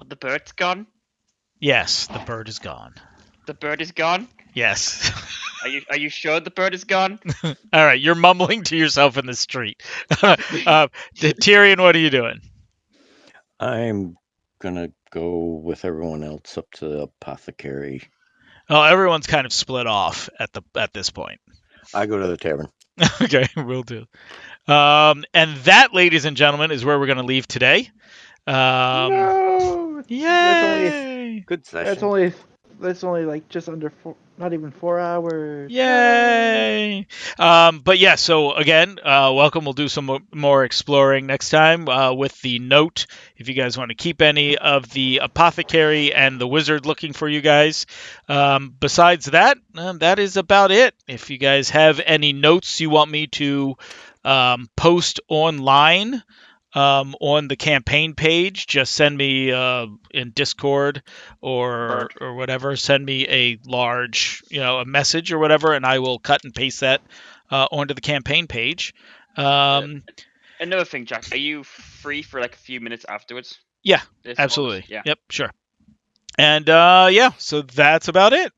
The bird's gone. Yes, the bird is gone. The bird is gone. Yes. Are you sure the bird is gone? All right, you're mumbling to yourself in the street. Tyrion, what are you doing? I'm gonna go with everyone else up to the apothecary. Oh, everyone's kind of split off at this point. I go to the tavern. Okay, we'll do. And that, ladies and gentlemen, is where we're going to leave today. No, Yay! Good that's session. only that's only like just under not even 4 hours. Yay! But yeah, so again, welcome. We'll do some more exploring next time with the note. If you guys want to keep any of the apothecary and the wizard looking for you guys. Besides that, that is about it. If you guys have any notes you want me to post online, on the campaign page, just send me in Discord or whatever. Send me a large, a message or whatever, and I will cut and paste that onto the campaign page. Another thing, Jack. Are you free for like a few minutes afterwards? Yeah, This absolutely. Yeah. Yep, sure. And yeah, so that's about it.